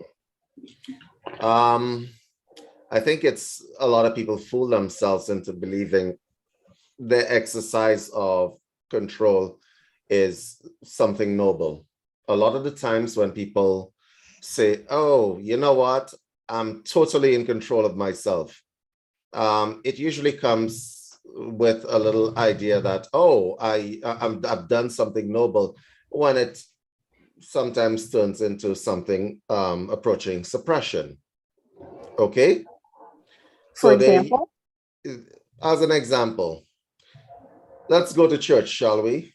think it's a lot of people fool themselves into believing the exercise of control is something noble. A lot of the times when people say, oh, you know what, I'm totally in control of myself, it usually comes with a little idea that, oh, I've done something noble, when it sometimes turns into something approaching suppression. Okay? For example? As an example, let's go to church, shall we?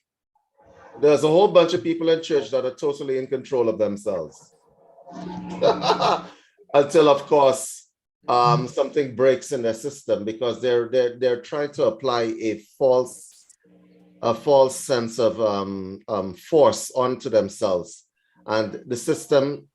There's a whole bunch of people in church that are totally in control of themselves. Until, of course, something breaks in their system, because they're trying to apply a false sense of force onto themselves, and the system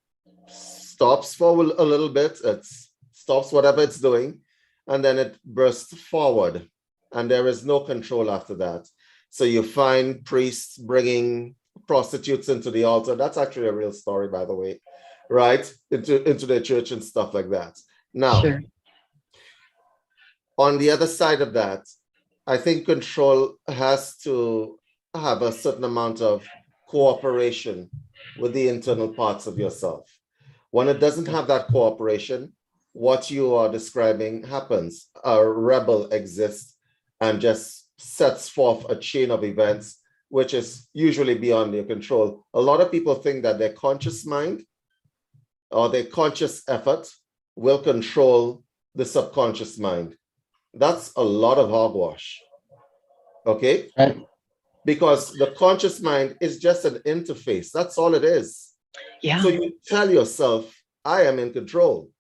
stops for a little bit. It stops whatever it's doing, and then it bursts forward, and there is no control after that. So you find priests bringing prostitutes into the altar. That's actually a real story, by the way, right? Into their church and stuff like that. Now, sure. On the other side of that, I think control has to have a certain amount of cooperation with the internal parts of yourself. When it doesn't have that cooperation, what you are describing happens. A rebel exists and just sets forth a chain of events, which is usually beyond your control. A lot of people think that their conscious mind or their conscious effort will control the subconscious mind. That's a lot of hogwash. Okay? Right. Because the conscious mind is just an interface. That's all it is. Yeah. So you tell yourself, I am in control.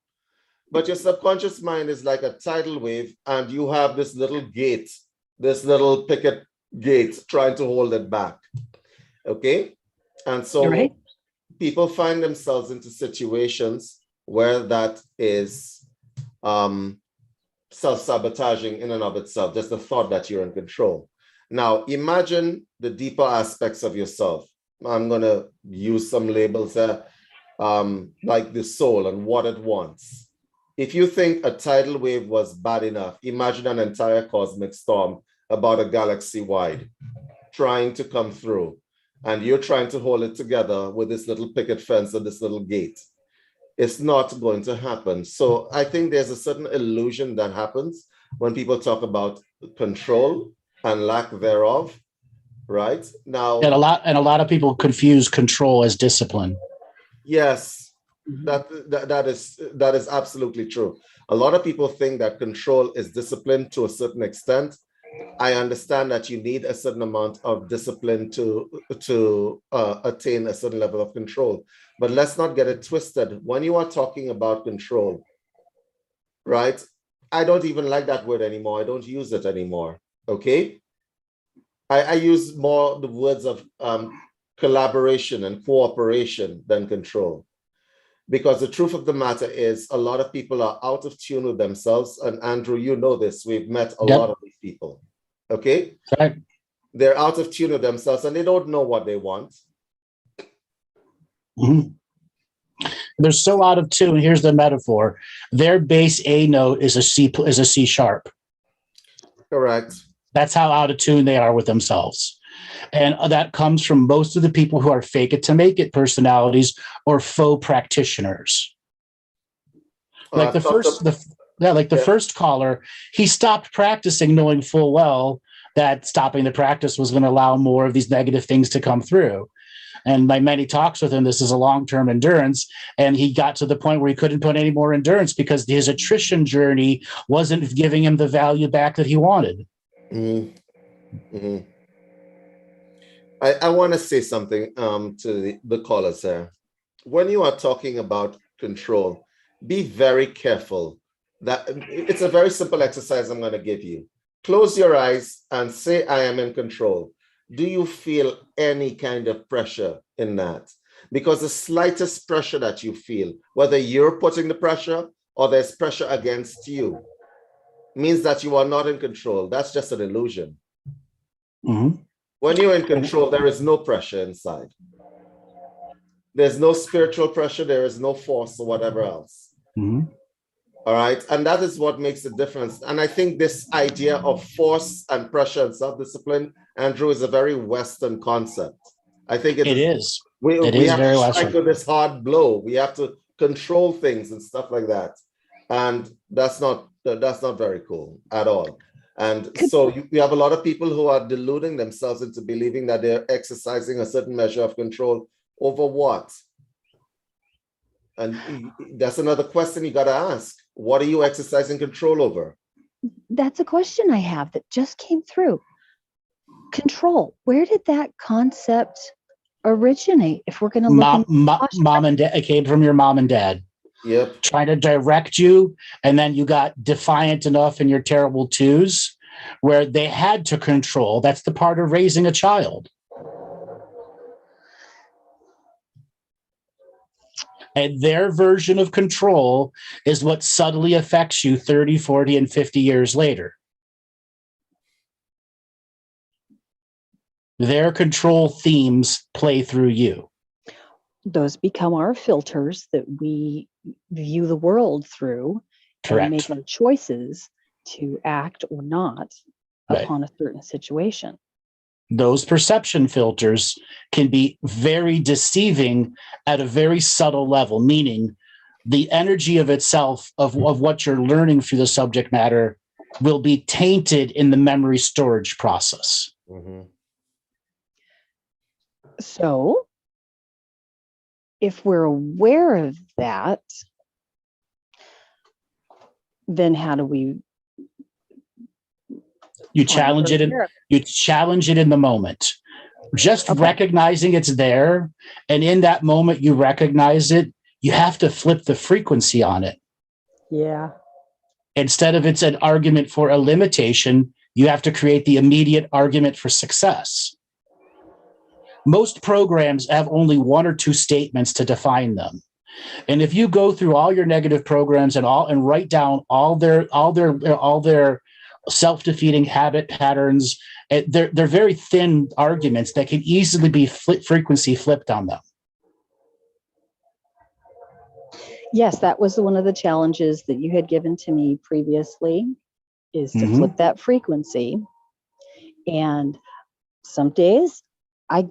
But your subconscious mind is like a tidal wave, and you have this little gate, this little picket gate trying to hold it back. Okay? And so You're right. people find themselves into situations where that is self-sabotaging in and of itself, just the thought that you're in control. Now, imagine the deeper aspects of yourself. I'm going to use some labels there, like the soul and what it wants. If you think a tidal wave was bad enough, imagine an entire cosmic storm about a galaxy wide trying to come through, and you're trying to hold it together with this little picket fence and this little gate. It's not going to happen. So I think there's a certain illusion that happens when people talk about control and lack thereof, right? Now, And a lot of people confuse control as discipline. yes, that is absolutely true. A lot of people think that control is discipline to a certain extent. I understand that you need a certain amount of discipline to attain a certain level of control, but let's not get it twisted. When you are talking about control, right? I don't even like that word anymore. I don't use it anymore. Okay. I use more the words of collaboration and cooperation than control. Because the truth of the matter is a lot of people are out of tune with themselves. And Andrew, you know this, we've met a lot of these people. Okay. Right. They're out of tune with themselves and they don't know what they want. Mm-hmm. They're so out of tune. Here's the metaphor. Their bass A note is a C sharp. Correct. That's how out of tune they are with themselves. And that comes from most of the people who are fake it to make it personalities or faux practitioners. Like the first caller, he stopped practicing knowing full well that stopping the practice was going to allow more of these negative things to come through. And by many talks with him, this is a long-term endurance. And he got to the point where he couldn't put any more endurance because his attrition journey wasn't giving him the value back that he wanted. Mm-hmm. Mm-hmm. I want to say something to the callers there. When you are talking about control, be very careful. That it's a very simple exercise I'm going to give you. Close your eyes and say, I am in control. Do you feel any kind of pressure in that? Because the slightest pressure that you feel, whether you're putting the pressure or there's pressure against you, means that you are not in control. That's just an illusion. Mm-hmm. When you're in control, there is no pressure inside. There's no spiritual pressure. There is no force or whatever else. Mm-hmm. All right. And that is what makes the difference. And I think this idea of force and pressure and self-discipline, Andrew, is a very Western concept. I think it is. We have to strike with this hard blow. We have to control things and stuff like that. And that's not very cool at all. And so you have a lot of people who are deluding themselves into believing that they're exercising a certain measure of control over what? And that's another question you got to ask. What are you exercising control over? That's a question I have that just came through. Control. Where did that concept originate? If we're going to look mom and dad, it came from your mom and dad. Yep. Trying to direct you, and then you got defiant enough in your terrible twos where they had to control. That's the part of raising a child. And their version of control is what subtly affects you 30, 40, and 50 years later. Their control themes play through you. Those become our filters that we view the world through. Correct. And make our choices to act or not upon a certain situation. Those perception filters can be very deceiving at a very subtle level, meaning the energy of itself of what you're learning through the subject matter will be tainted in the memory storage process. Mm-hmm. So if we're aware of that, then how do we challenge it in the moment? Just recognizing it's there, and in that moment you recognize it, you have to flip the frequency on it. Yeah. Instead of it's an argument for a limitation, you have to create the immediate argument for success. Most programs have only one or two statements to define them. And if you go through all your negative programs and write down all their self-defeating habit patterns, they're very thin arguments that can easily be frequency flipped on them. Yes, that was one of the challenges that you had given to me previously, is to flip that frequency. And some days I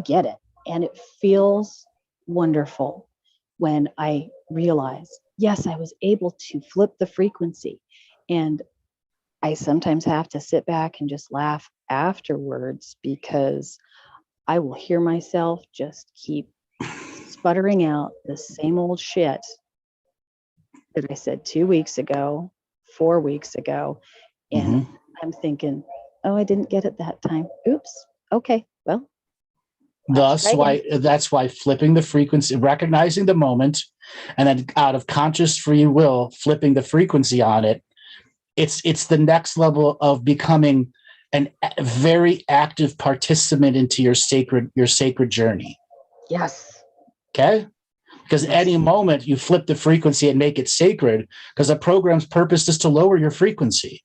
get it, and it feels wonderful when I realize, yes, I was able to flip the frequency. And I sometimes have to sit back and just laugh afterwards, because I will hear myself just keep sputtering out the same old shit that I said 2 weeks ago, 4 weeks ago. And I'm thinking, oh, I didn't get it that time. Oops. Okay. Well, that's why flipping the frequency, recognizing the moment, and then out of conscious free will, flipping the frequency on it, it's the next level of becoming a very active participant into your sacred journey. Yes. Okay? Because any moment you flip the frequency and make it sacred, because the program's purpose is to lower your frequency.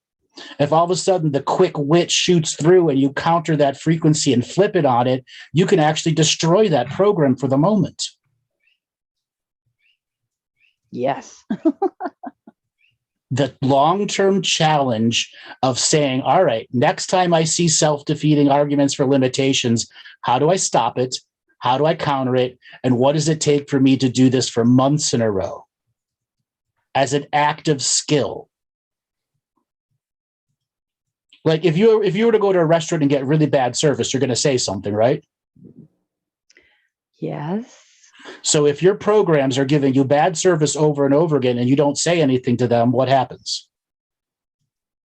If all of a sudden the quick wit shoots through and you counter that frequency and flip it on it, you can actually destroy that program for the moment. Yes. The long-term challenge of saying, all right, next time I see self-defeating arguments for limitations, how do I stop it? How do I counter it? And what does it take for me to do this for months in a row as an active skill? Like if you were to go to a restaurant and get really bad service, you're going to say something, right? Yes. So if your programs are giving you bad service over and over again and you don't say anything to them, what happens?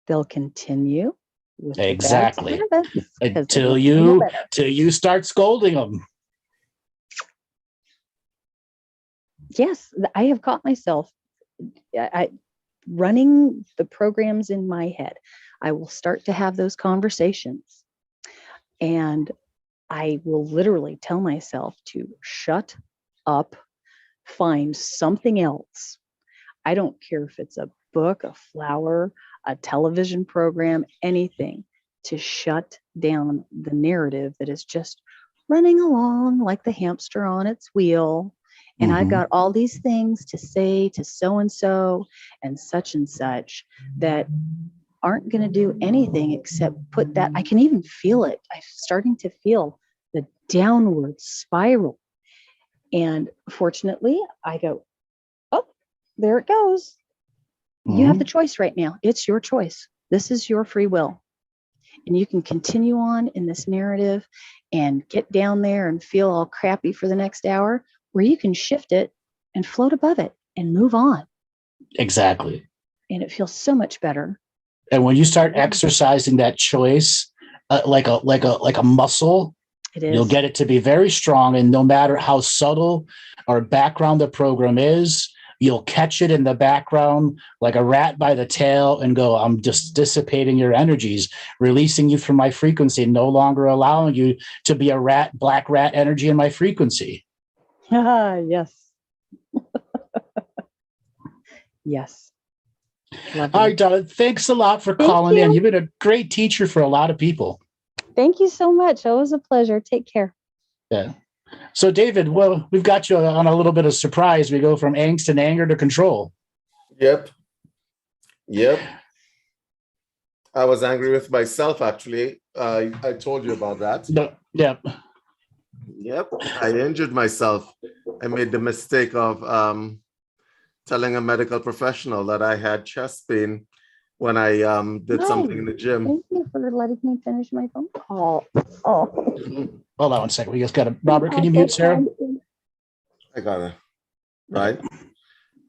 They'll continue with exactly the bad service until you start scolding them. Yes, I have caught myself running the programs in my head. I will start to have those conversations, and I will literally tell myself to shut up, find something else. I don't care if it's a book, a flower, a television program, anything, to shut down the narrative that is just running along like the hamster on its wheel. And I've got all these things to say to so and such that aren't going to do anything except put that. I can even feel it. I'm starting to feel the downward spiral. And fortunately, I go, oh, there it goes. You have the choice right now. It's your choice. This is your free will. And you can continue on in this narrative and get down there and feel all crappy for the next hour, where you can shift it and float above it and move on. Exactly. And it feels so much better. And when you start exercising that choice, like a muscle, you'll get it to be very strong. And no matter how subtle or background the program is, you'll catch it in the background like a rat by the tail and go, I'm just dissipating your energies, releasing you from my frequency, no longer allowing you to be a rat, black rat energy in my frequency. Yes. Yes. All right, Donna, thanks a lot for calling in. You've been a great teacher for a lot of people. Thank you so much. It was a pleasure. Take care. Yeah. So, David, well, we've got you on a little bit of surprise. We go from angst and anger to control. Yep. I was angry with myself, actually. I told you about that. Yep. I injured myself. I made the mistake of telling a medical professional that I had chest pain when I did something in the gym. Thank you for letting me finish my phone call. Oh. Hold on one second. We just got to, Robert, can you mute Sarah? I got it. Right.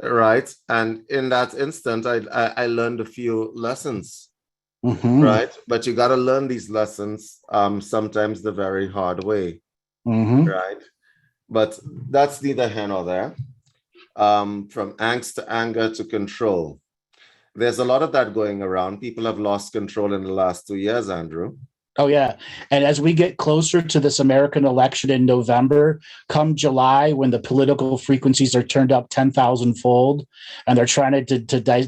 Right. And in that instant, I learned a few lessons. Mhm. Right. But you got to learn these lessons sometimes the very hard way. Mhm. Right. But that's neither here nor there. From angst to anger to control. There's a lot of that going around. People have lost control in the last 2 years, Andrew. Oh, yeah. And as we get closer to this American election in November, come July, when the political frequencies are turned up 10,000 fold and they're trying to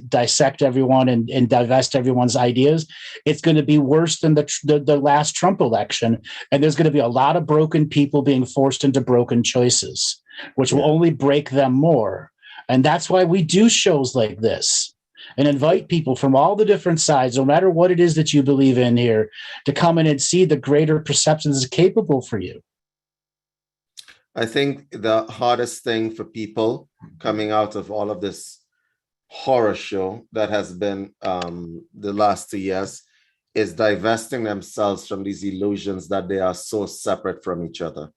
dissect everyone and divest everyone's ideas, it's going to be worse than the last Trump election. And there's going to be a lot of broken people being forced into broken choices, which will only break them more. And that's why we do shows like this and invite people from all the different sides, no matter what it is that you believe in here, to come in and see the greater perceptions is capable for you. I think the hardest thing for people coming out of all of this horror show that has been the last 2 years is divesting themselves from these illusions that they are so separate from each other.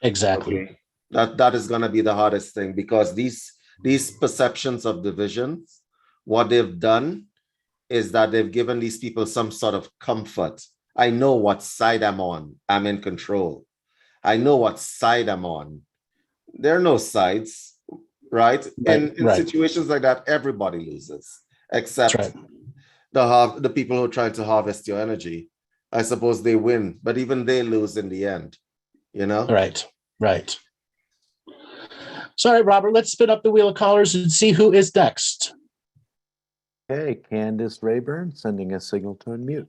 Exactly. Okay. That is going to be the hardest thing, because these perceptions of division, what they've done is that they've given these people some sort of comfort. I know what side I'm on. I'm in control. I know what side I'm on. There are no sides, right? In situations like that, everybody loses, except the people who are trying to harvest your energy. I suppose they win, but even they lose in the end, you know? Right. So, all right, Robert, let's spin up the wheel of callers and see who is next. Okay, Candace Rayburn sending a signal to unmute.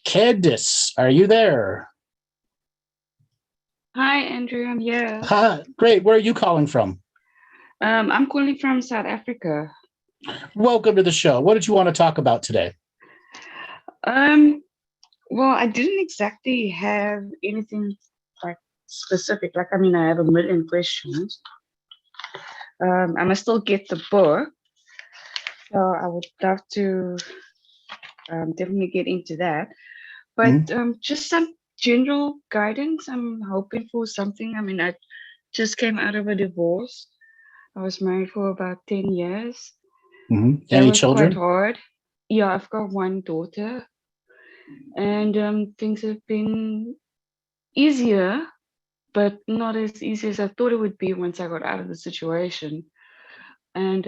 Candace, are you there? Hi, Andrew. I'm here. Hi, great. Where are you calling from? I'm calling from South Africa. Welcome to the show. What did you want to talk about today? Well, I didn't exactly have anything like specific. Like, I mean, I have a million questions. I must still get the book. So I would love to definitely get into that. But just some general guidance. I'm hoping for something. I mean, I just came out of a divorce. I was married for about 10 years. Any children? Quite hard. Yeah, I've got one daughter. And things have been easier, but not as easy as I thought it would be once I got out of the situation. And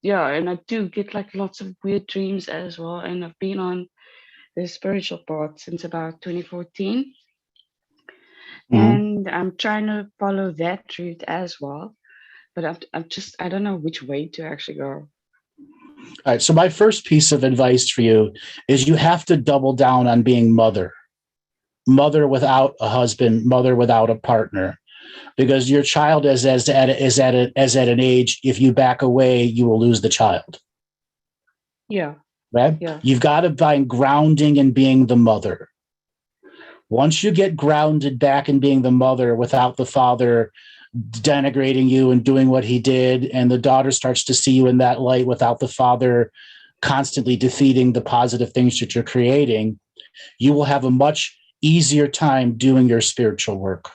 and I do get like lots of weird dreams as well. And I've been on the spiritual path since about 2014. And I'm trying to follow that route as well. But I don't know which way to actually go. All right. So my first piece of advice for you is you have to double down on being mother without a husband, mother without a partner, because your child is at an age. If you back away, you will lose the child. Yeah. Right. Yeah. You've got to find grounding in being the mother. Once you get grounded back in being the mother without the father denigrating you and doing what he did, and the daughter starts to see you in that light without the father constantly defeating the positive things that you're creating, you will have a much easier time doing your spiritual work.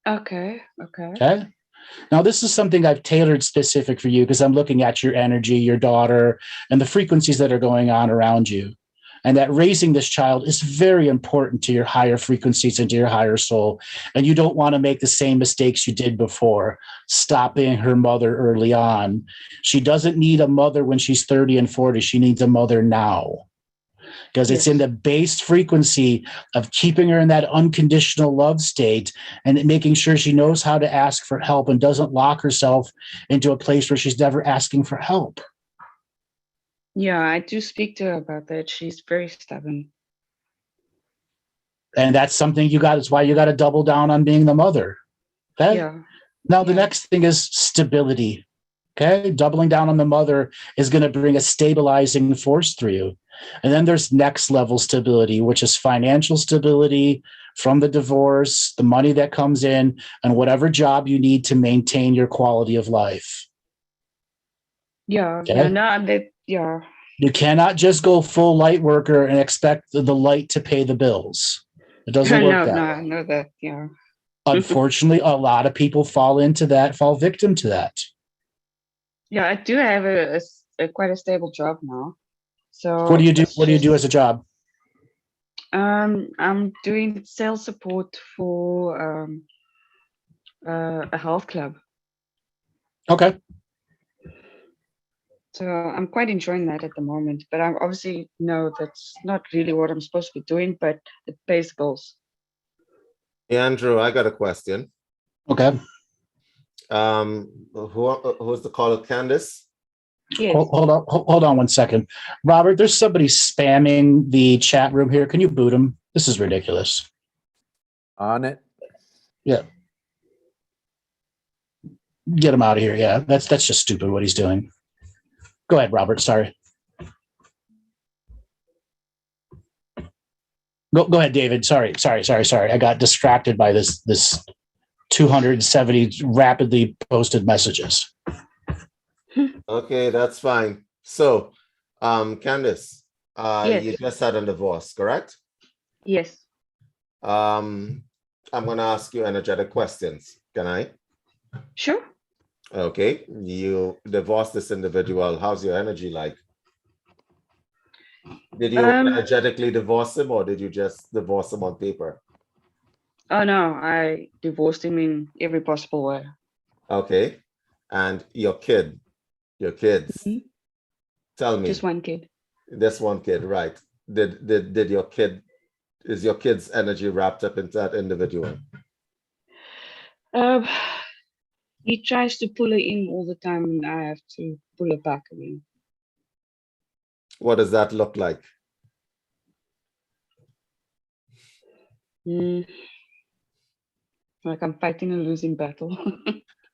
Okay. Now, this is something I've tailored specific for you because I'm looking at your energy, your daughter, and the frequencies that are going on around you. And that raising this child is very important to your higher frequencies and to your higher soul. And you don't want to make the same mistakes you did before, stopping her mother early on. She doesn't need a mother when she's 30 and 40. She needs a mother now, because it's in the base frequency of keeping her in that unconditional love state and making sure she knows how to ask for help and doesn't lock herself into a place where she's never asking for help. Yeah, I do speak to her about that. She's very stubborn. And that's something it's why you got to double down on being the mother. Okay? Yeah. Now, the next thing is stability. Okay? Doubling down on the mother is going to bring a stabilizing force through you. And then there's next level stability, which is financial stability from the divorce, the money that comes in, and whatever job you need to maintain your quality of life. Yeah. Okay? You cannot just go full light worker and expect the light to pay the bills. It doesn't work that way. No, I know that. Yeah. Unfortunately, a lot of people fall victim to that. Yeah, I do have a quite a stable job now. So What do you do? it's What do you do just- as a job? I'm doing sales support for a health club. Okay. So I'm quite enjoying that at the moment. But I obviously know that's not really what I'm supposed to be doing, but it pays the bills. Hey, Andrew, I got a question. Okay. Who's the caller? Candace? Yes. Hold on 1 second. Robert, there's somebody spamming the chat room here. Can you boot him? This is ridiculous. On it. Yeah. Get him out of here. Yeah, that's just stupid what he's doing. Go ahead, Robert. Sorry. Go ahead, David. Sorry. I got distracted by this 270 rapidly posted messages. Okay, that's fine. So, Candace, Yes. you just had a divorce, correct? Yes. I'm going to ask you energetic questions. Can I? Sure. Okay, you divorced this individual. How's your energy like? Did you energetically divorce him, or did you just divorce him on paper? Oh no, I divorced him in every possible way. Okay, and your kids, Mhm. tell me. Just one kid. This one kid, right? Did your kid, is your kid's energy wrapped up into that individual? He tries to pull it in all the time, and I have to pull it back again. What does that look like? Like I'm fighting a losing battle.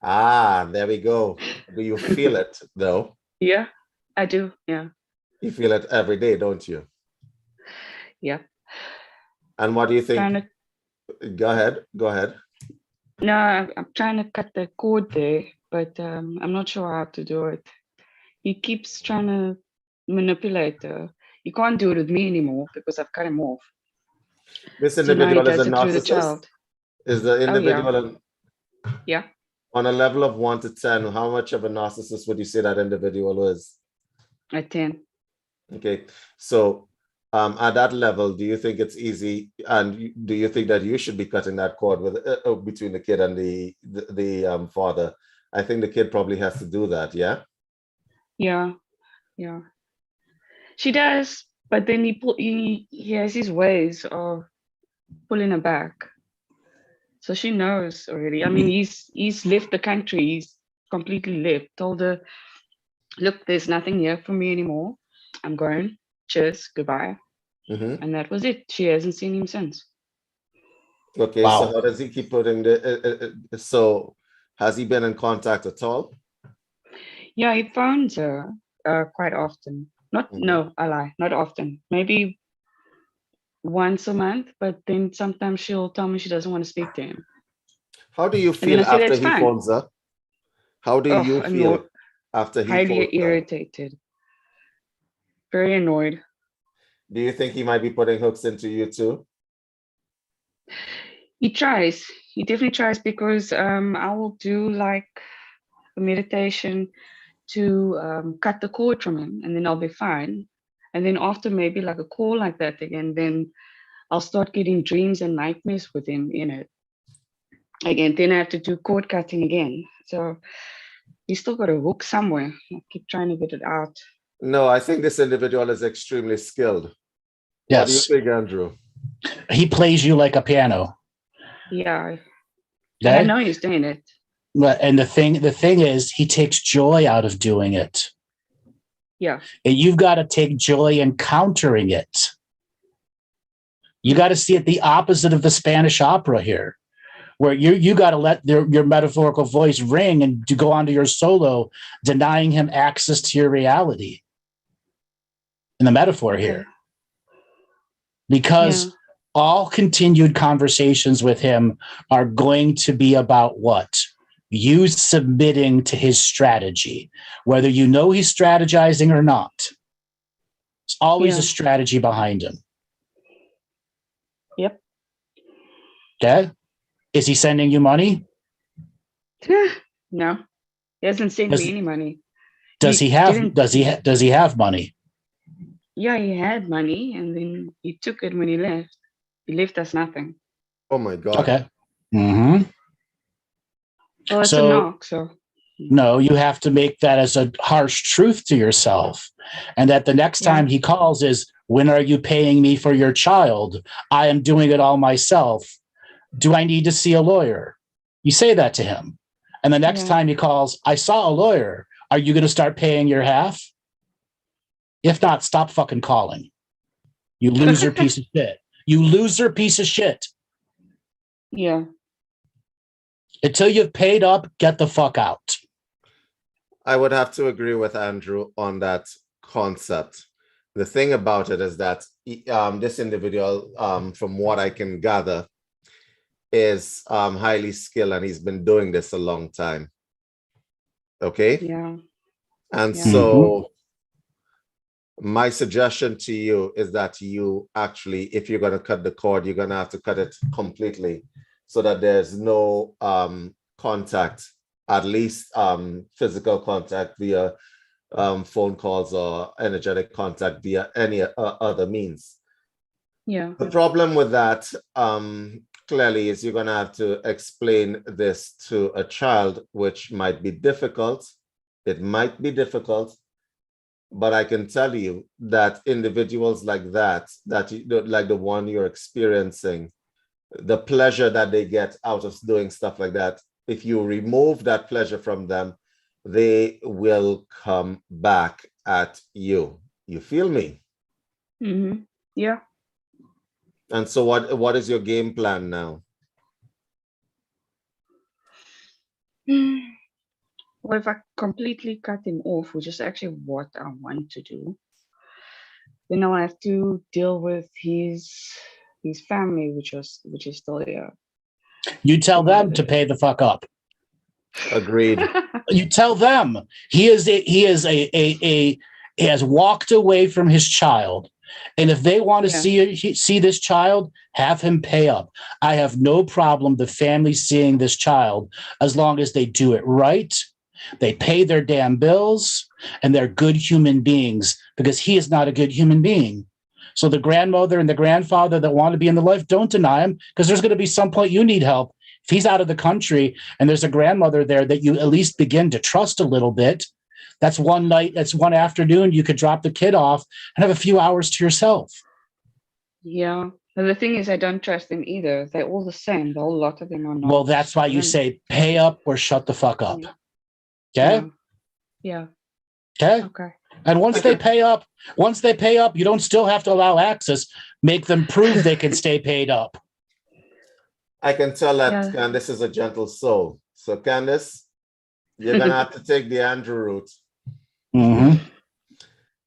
Ah, there we go. Do you feel it though? Yeah, I do. Yeah. You feel it every day, don't you? Yeah. And what do you think? Go ahead. No, I'm trying to cut the cord there, but I'm not sure how to do it. He keeps trying to manipulate. He can't do it with me anymore because I've cut him off. This So now he individual is does a it through the narcissist? child. Is the individual Yeah. on a level of 1 to 10, how much of a narcissist would you say that individual is? A 10. Okay, so at that level, do you think it's easy, and do you think that you should be cutting that cord with between the kid and the father? I think the kid probably has to do that. Yeah. Yeah. She does, but then he has his ways of pulling her back. So she knows already. I mean, he's left the country. He's completely left. Told her, look, there's nothing here for me anymore. I'm going. Cheers. Goodbye. Mm-hmm. And that was it. She hasn't seen him since. Okay. Wow. So how does he keep putting so has he been in contact at all? Yeah, he phones her quite often. No, I lie. Not often. Maybe once a month, but then sometimes she'll tell me she doesn't want to speak to him. How do you And then feel I say, after "That's he fine." phones her? How do you feel after he highly phones her? irritated, very annoyed. Do you think he might be putting hooks into you too? He tries. He definitely tries because I will do like a meditation to cut the cord from him, and then I'll be fine. And then after maybe like a call like that again, then I'll start getting dreams and nightmares with him in it. Again, then I have to do cord cutting again. So he's still got a hook somewhere. I keep trying to get it out. No, I think this individual is extremely skilled. Yes. What do you think, Andrew? He plays you like a piano. Yeah. Okay? I know he's doing it. And the thing is, he takes joy out of doing it. Yeah. And you've got to take joy in countering it. You got to see it the opposite of the Spanish opera here, where you got to let your metaphorical voice ring and to go onto your solo, denying him access to your reality. In the metaphor here. Because all continued conversations with him are going to be about what? You submitting to his strategy, whether you know he's strategizing or not. It's always a strategy behind him. Yep. Okay? Is he sending you money? No, he hasn't sent Does- me any money. Does He he have didn't- does he have money? Yeah, he had money, and then he took it when he left. He left us nothing. Oh my God. Okay. Mm-hmm. Well, it's So- a knock, so No, you have to make that as a harsh truth to yourself. And that the next Yeah. time he calls is, when are you paying me for your child? I am doing it all myself. Do I need to see a lawyer? You say that to him. And the next Yeah. time he calls, I saw a lawyer. Are you going to start paying your half? If not, stop fucking calling. You loser piece of shit. You loser piece of shit. yeah. Until you've paid up, get the fuck out. I would have to agree with Andrew on that concept. The thing about it is that this individual, from what I can gather, is highly skilled and he's been doing this a long time. Okay? Yeah. And Yeah. so my suggestion to you is that you actually, if you're going to cut the cord, you're going to have to cut it completely so that there's no contact, at least physical contact via phone calls or energetic contact via any other means. Yeah. The problem with that clearly is you're going to have to explain this to a child, which might be difficult. It might be difficult, but I can tell you that individuals like that like the one you're experiencing, the pleasure that they get out of doing stuff like that, if you remove that pleasure from them, they will come back at you. You feel me? Mm-hmm. Yeah. And so what is your game plan now? Well, if I completely cut him off, which is actually what I want to do, then I'll have to deal with his family, which is still here. You tell them to pay the fuck up. Agreed. You tell them he has walked away from his child, and if they want to Yeah. see this child, have him pay up. I have no problem the family seeing this child as long as they do it right. They pay their damn bills, and they're good human beings, because he is not a good human being. So the grandmother and the grandfather that want to be in the life, don't deny him, because there's going to be some point you need help. If he's out of the country and there's a grandmother there that you at least begin to trust a little bit, that's one night, that's one afternoon you could drop the kid off and have a few hours to yourself. Yeah. But the thing is, I don't trust them either. They're all the same. The whole lot of them are not. Well, that's why you say pay up or shut the fuck up. Okay? Yeah. Okay? Okay. And once they pay up, you don't still have to allow access. Make them prove they can stay paid up. I can tell that Yeah. Candace is a gentle soul. So Candace, you're gonna have to take the Andrew route. Mm-hmm.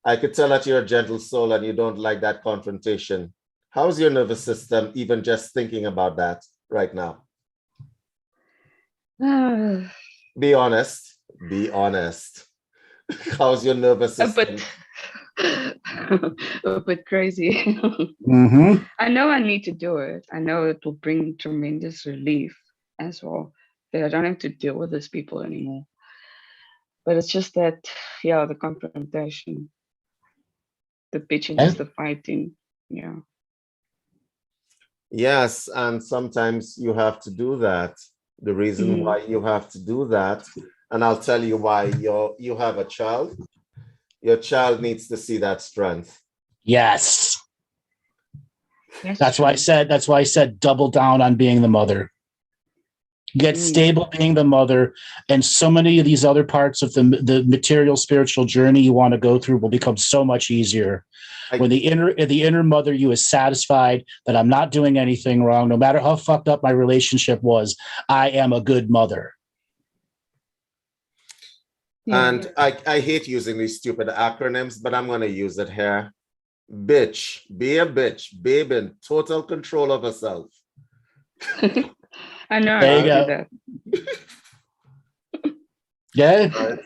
I could tell that you're a gentle soul and you don't like that confrontation. How's your nervous system even just thinking about that right now? Be honest. Be honest. How's your nervous system? A bit crazy. Mm-hmm. I know I need to do it. I know it will bring tremendous relief as well, that I don't have to deal with these people anymore. But it's just that, yeah, the confrontation, the bitching, Yeah. the fighting. Yeah. Yes, and sometimes you have to do that. The reason why you have to do that, and I'll tell you why. You have a child. Your child needs to see that strength. Yes. That's why I said double down on being the mother. Get stable being the mother, and so many of these other parts of the material spiritual journey you want to go through will become so much easier. When the inner mother you is satisfied that I'm not doing anything wrong, no matter how fucked up my relationship was, I am a good mother. And I hate using these stupid acronyms, but I'm going to use it here. Bitch, be a bitch, babe in total control of herself. I know. There you I go. do that. Yeah.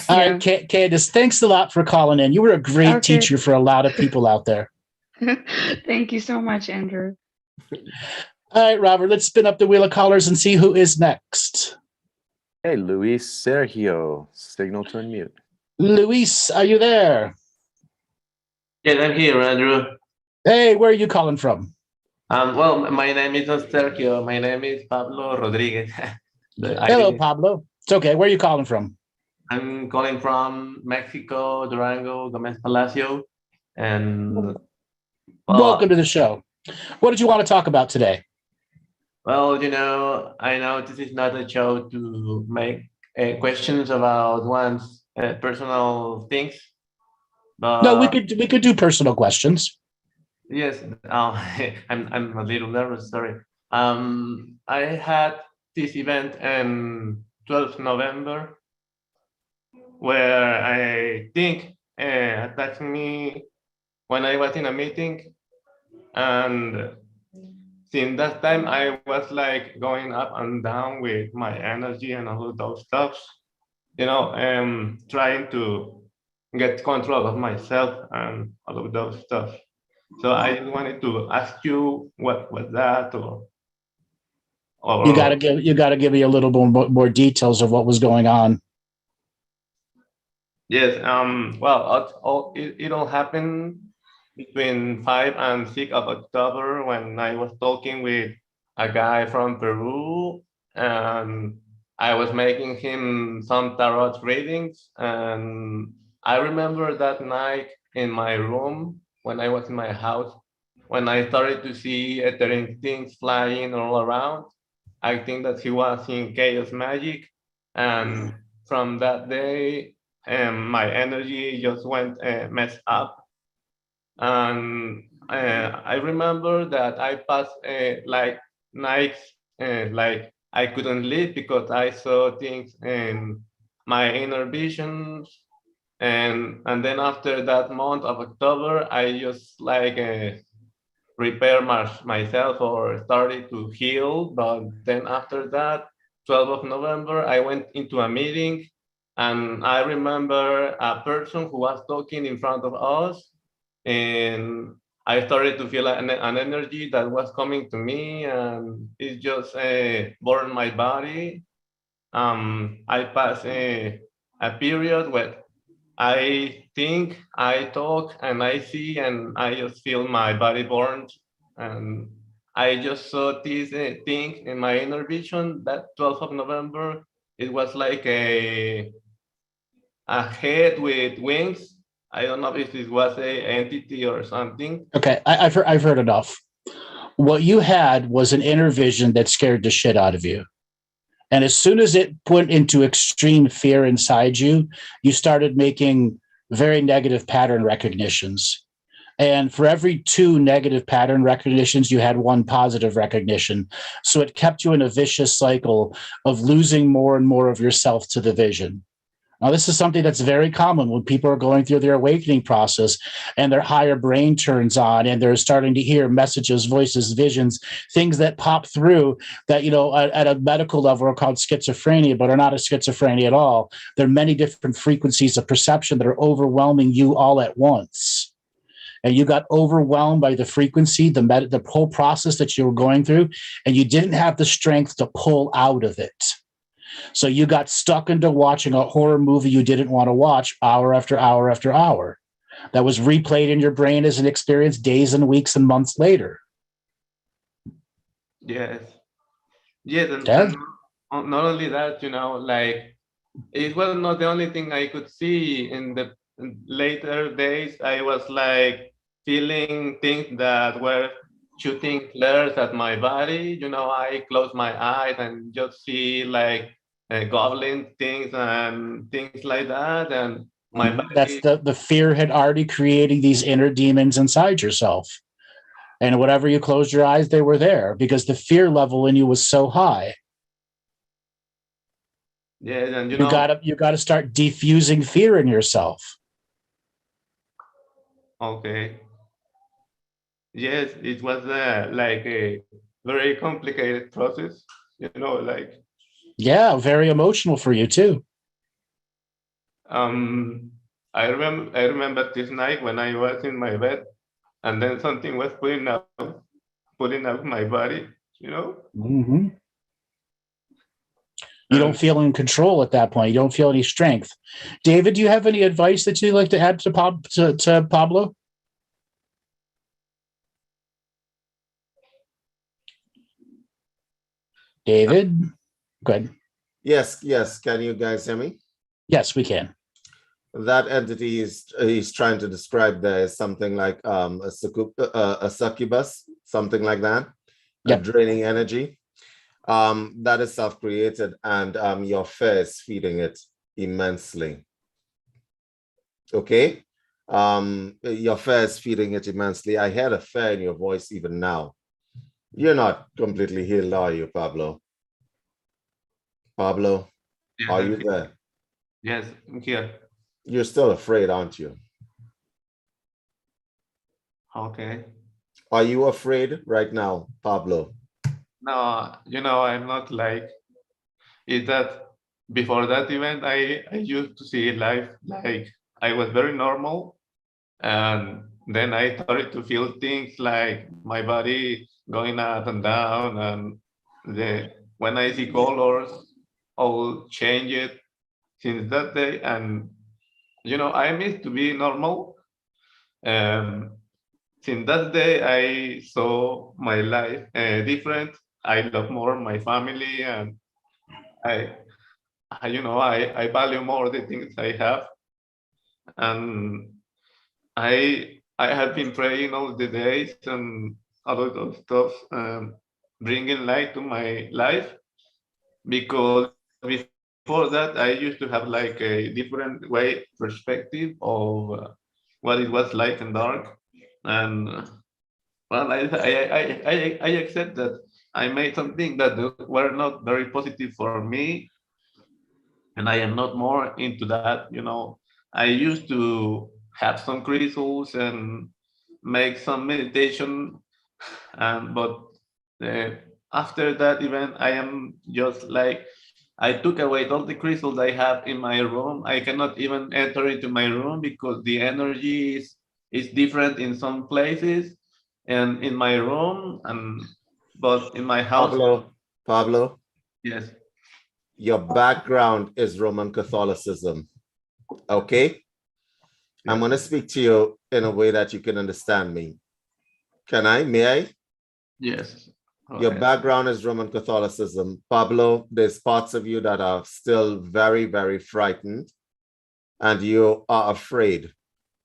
All right, Candace, thanks a lot for calling in. You were a great teacher for a lot of people out there. Thank you so much, Andrew. All right, Robert, let's spin up the wheel of callers and see who is next. Hey, Luis Sergio, signal to unmute. Luis, are you there? Yes, I'm here, Andrew. Hey, where are you calling from? Well, my name is not Sergio. My name is Pablo Rodriguez. Hello, Pablo. It's okay. Where are you calling from? I'm calling from Mexico, Durango, Gomez Palacio. And well, Welcome to the show. What did you want to talk about today? well, I know this is not a show to make questions about one's personal things. But No, we could do personal questions. yes, I'm a little nervous. Sorry. I had this event in 12th November where I think attacked me when I was in a meeting, and since that time I was like going up and down with my energy and all of those stuff. Trying to get control of myself and all of those stuff. So I just wanted to ask you what was that, or You got to give me a little more details of what was going on. yes. Well, it all happened between 5 and 6 of October when I was talking with a guy from Peru, and I was making him some tarot readings. And I remember that night in my room when I was in my house, when I started to see etheric things flying all around. I think that he was in chaos magic, and from that day, my energy just went messed up. And I remember that I passed like nights like I couldn't sleep because I saw things in my inner visions. And then after that month of October, I just like repair myself or started to heal. But then after that, 12th of November, I went into a meeting, and I remember a person who was talking in front of us, and I started to feel an energy that was coming to me, and it just burned my body. I passed a period where I think, I talk, and I see, and I just feel my body burned. And I just saw this thing in my inner vision that 12th of November. It was like a head with wings. I don't know if it was a entity or something. Okay, I've heard enough. What you had was an inner vision that scared the shit out of you. And as soon as it put into extreme fear inside you, you started making very negative pattern recognitions. And for every 2 negative pattern recognitions, you had 1 positive recognition. So it kept you in a vicious cycle of losing more and more of yourself to the vision. Now, this is something that's very common when people are going through their awakening process and their higher brain turns on and they're starting to hear messages, voices, visions, things that pop through that, at a medical level are called schizophrenia, but are not a schizophrenia at all. There are many different frequencies of perception that are overwhelming you all at once. And you got overwhelmed by the frequency, the whole process that you were going through, and you didn't have the strength to pull out of it. So you got stuck into watching a horror movie you didn't want to watch hour after hour after hour. That was replayed in your brain as an experience days and weeks and months later. Yes. Yes, and not only that, like it was not the only thing I could see. In the later days, I was like feeling things that were shooting flares at my body. I close my eyes and just see like goblin things and things like that. And my body. That's the fear had already created these inner demons inside yourself. And whatever you closed your eyes, they were there because the fear level in you was so high. Yeah, and you gotta start defusing fear in yourself. Okay. Yes, it was like a very complicated process, like. Yeah, very emotional for you too. I remember this night when I was in my bed, and then something was pulling out my body, you know. Mm-hmm. You don't feel in control at that point. You don't feel any strength. David, do you have any advice that you'd like to add to Pablo? David, go ahead. Yes, yes. Can you guys hear me? Yes, we can. That entity he's trying to describe there is something like a succubus, something like that, Yep. draining energy. That is self-created, and your fear is feeding it immensely. Okay? Your fear is feeding it immensely. I heard a fear in your voice even now. You're not completely healed, are you, Pablo? Pablo, Yes, are you there? Yes, I'm here. You're still afraid, aren't you? Okay. Are you afraid right now, Pablo? No, I'm not like is that before that event I used to see life like I was very normal, and then I started to feel things like my body going up and down, and when I see colors I'll change it since that day. And I miss to be normal. Since that day I saw my life different. I love more my family, and I value more the things I have, and I have been praying all the days and a lot of stuff, bringing light to my life, because before that I used to have like a different way perspective of what it was like in dark, and well, I accept that I made something that were not very positive for me, and I am not more into that. I used to have some crystals and make some meditation, but uh, after that event, I am just like I took away all the crystals I have in my room. I cannot even enter into my room because the energy is different in some places, and in my room, but in my house, Pablo, yes. your background is Roman Catholicism. Okay? I'm going to speak to you in a way that you can understand me. Can I? May I? Yes. Your background is Roman Catholicism. Pablo, there's parts of you that are still very, very frightened, and you are afraid.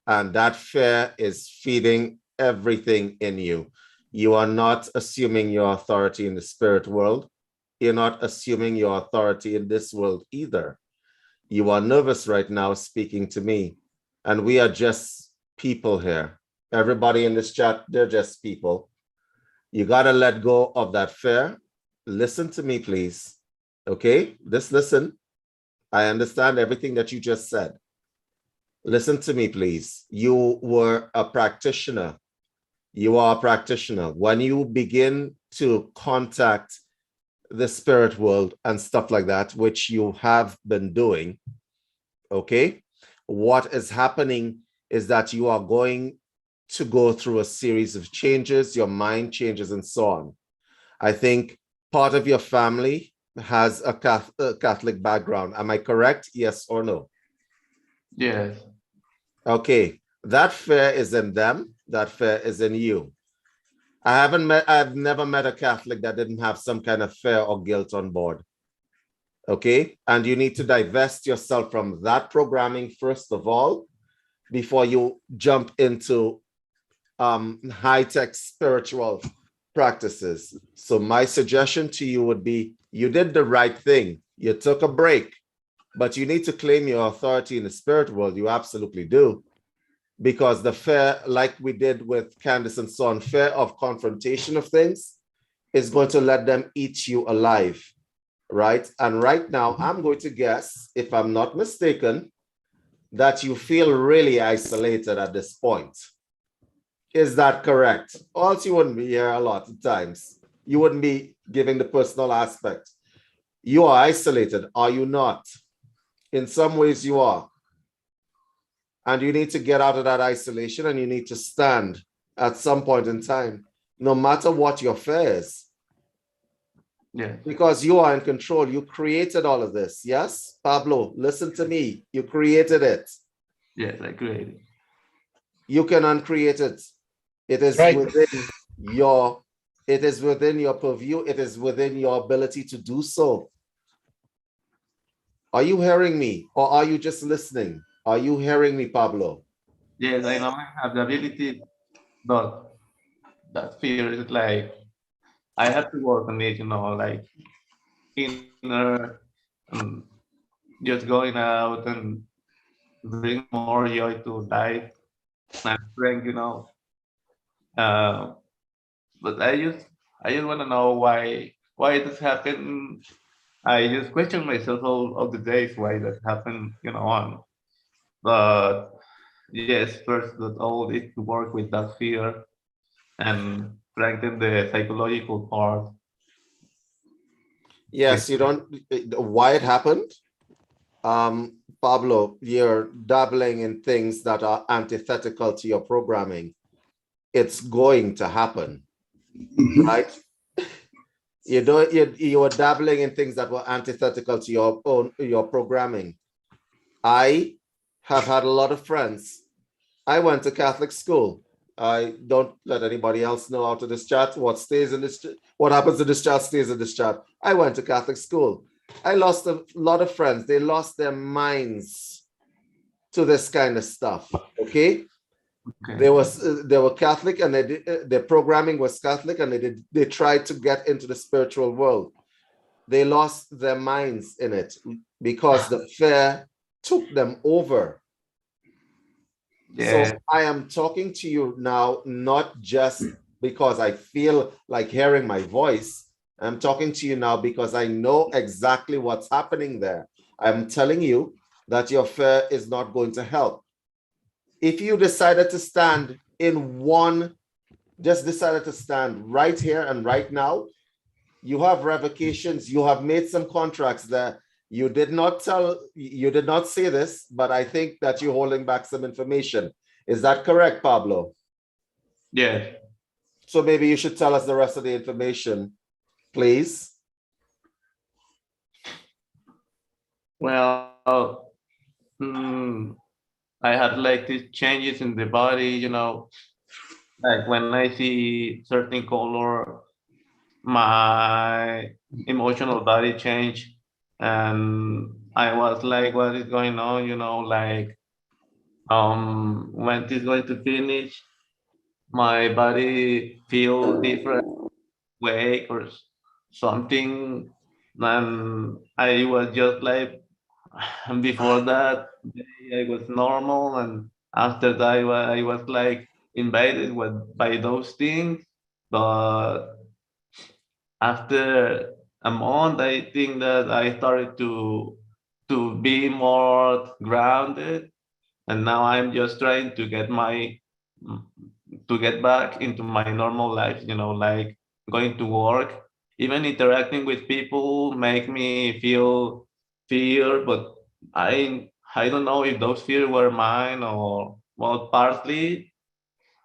And that fear is feeding everything in you. You are not assuming your authority in the spirit world. You're not assuming your authority in this world either. You are nervous right now speaking to me, and we are just people here. Everybody in this chat, they're just people. You got to let go of that fear. Listen to me, please. Okay? Just listen. I understand everything that you just said. Listen to me, please. You were a practitioner. You are a practitioner. When you begin to contact the spirit world and stuff like that, which you have been doing, okay, what is happening is that you are going to go through a series of changes, your mind changes and so on. I think part of your family has a Catholic background. Am I correct? Yes or no? Yes. Okay, that fear is in them, that fear is in you. I've never met a Catholic that didn't have some kind of fear or guilt on board. Okay, and you need to divest yourself from that programming first of all, before you jump into high-tech spiritual practices. So my suggestion to you would be, you did the right thing. You took a break, but you need to claim your authority in the spirit world. You absolutely do. Because the fear, like we did with Candace and so on, fear of confrontation of things is going to let them eat you alive, right? And right now, I'm going to guess, if I'm not mistaken, that you feel really isolated at this point. Is that correct? Or else you wouldn't be here a lot of times. You wouldn't be giving the personal aspect. You are isolated, are you not? In some ways you are. And you need to get out of that isolation, and you need to stand at some point in time, no matter what your fear is. Yeah. Because you are in control. You created all of this. Yes, Pablo, listen to me. You created it. Yes, I agree. You can uncreate it. It is Right. within your, it is within your purview. It is within your ability to do so. Are you hearing me, or are you just listening? Are you hearing me, Pablo? Yes, I know I have the ability, but that fear is like I have to work on it, like inner, um, just going out and bring more joy to life and strength. Uh, but I just want to know why it has happened. I just question myself all the days why that happened. But yes, first that all is to work with that fear and strengthen the psychological part. With Yes, you don't, why it happened? Pablo, you're dabbling in things that are antithetical to your programming. It's going to happen, right? You were dabbling in things that were antithetical to your programming. I have had a lot of friends. I went to Catholic school. I don't let anybody else know out of this chat. What stays in this, what happens in this chat stays in this chat. I went to Catholic school. I lost a lot of friends. They lost their minds to this kind of stuff. Okay, okay. they were Catholic, and their programming was Catholic, and they tried to get into the spiritual world. They lost their minds in it because the fear took them over. So Yeah, I am talking to you now, not just because I feel like hearing my voice. I'm talking to you now because I know exactly what's happening there. I'm telling you that your fear is not going to help. If you decided to stand in one, just decided to stand right here and right now, you have revocations, you have made some contracts that you did not say this, but I think that you're holding back some information. Is that correct, Pablo? yeah. So maybe you should tell us the rest of the information, please. Well, I had like these changes in the body. Like when I see certain color, my emotional body change, and I was like, what is going on? Like, when it is going to finish, my body feel different way or something, and I was just like, before that I was normal, and after that I was like invaded by those things. But after a month, I think that I started to be more grounded, and now I'm just trying to get back into my normal life. Like going to work, even interacting with people make me feel fear, but I don't know if those fears were mine or, well, partly,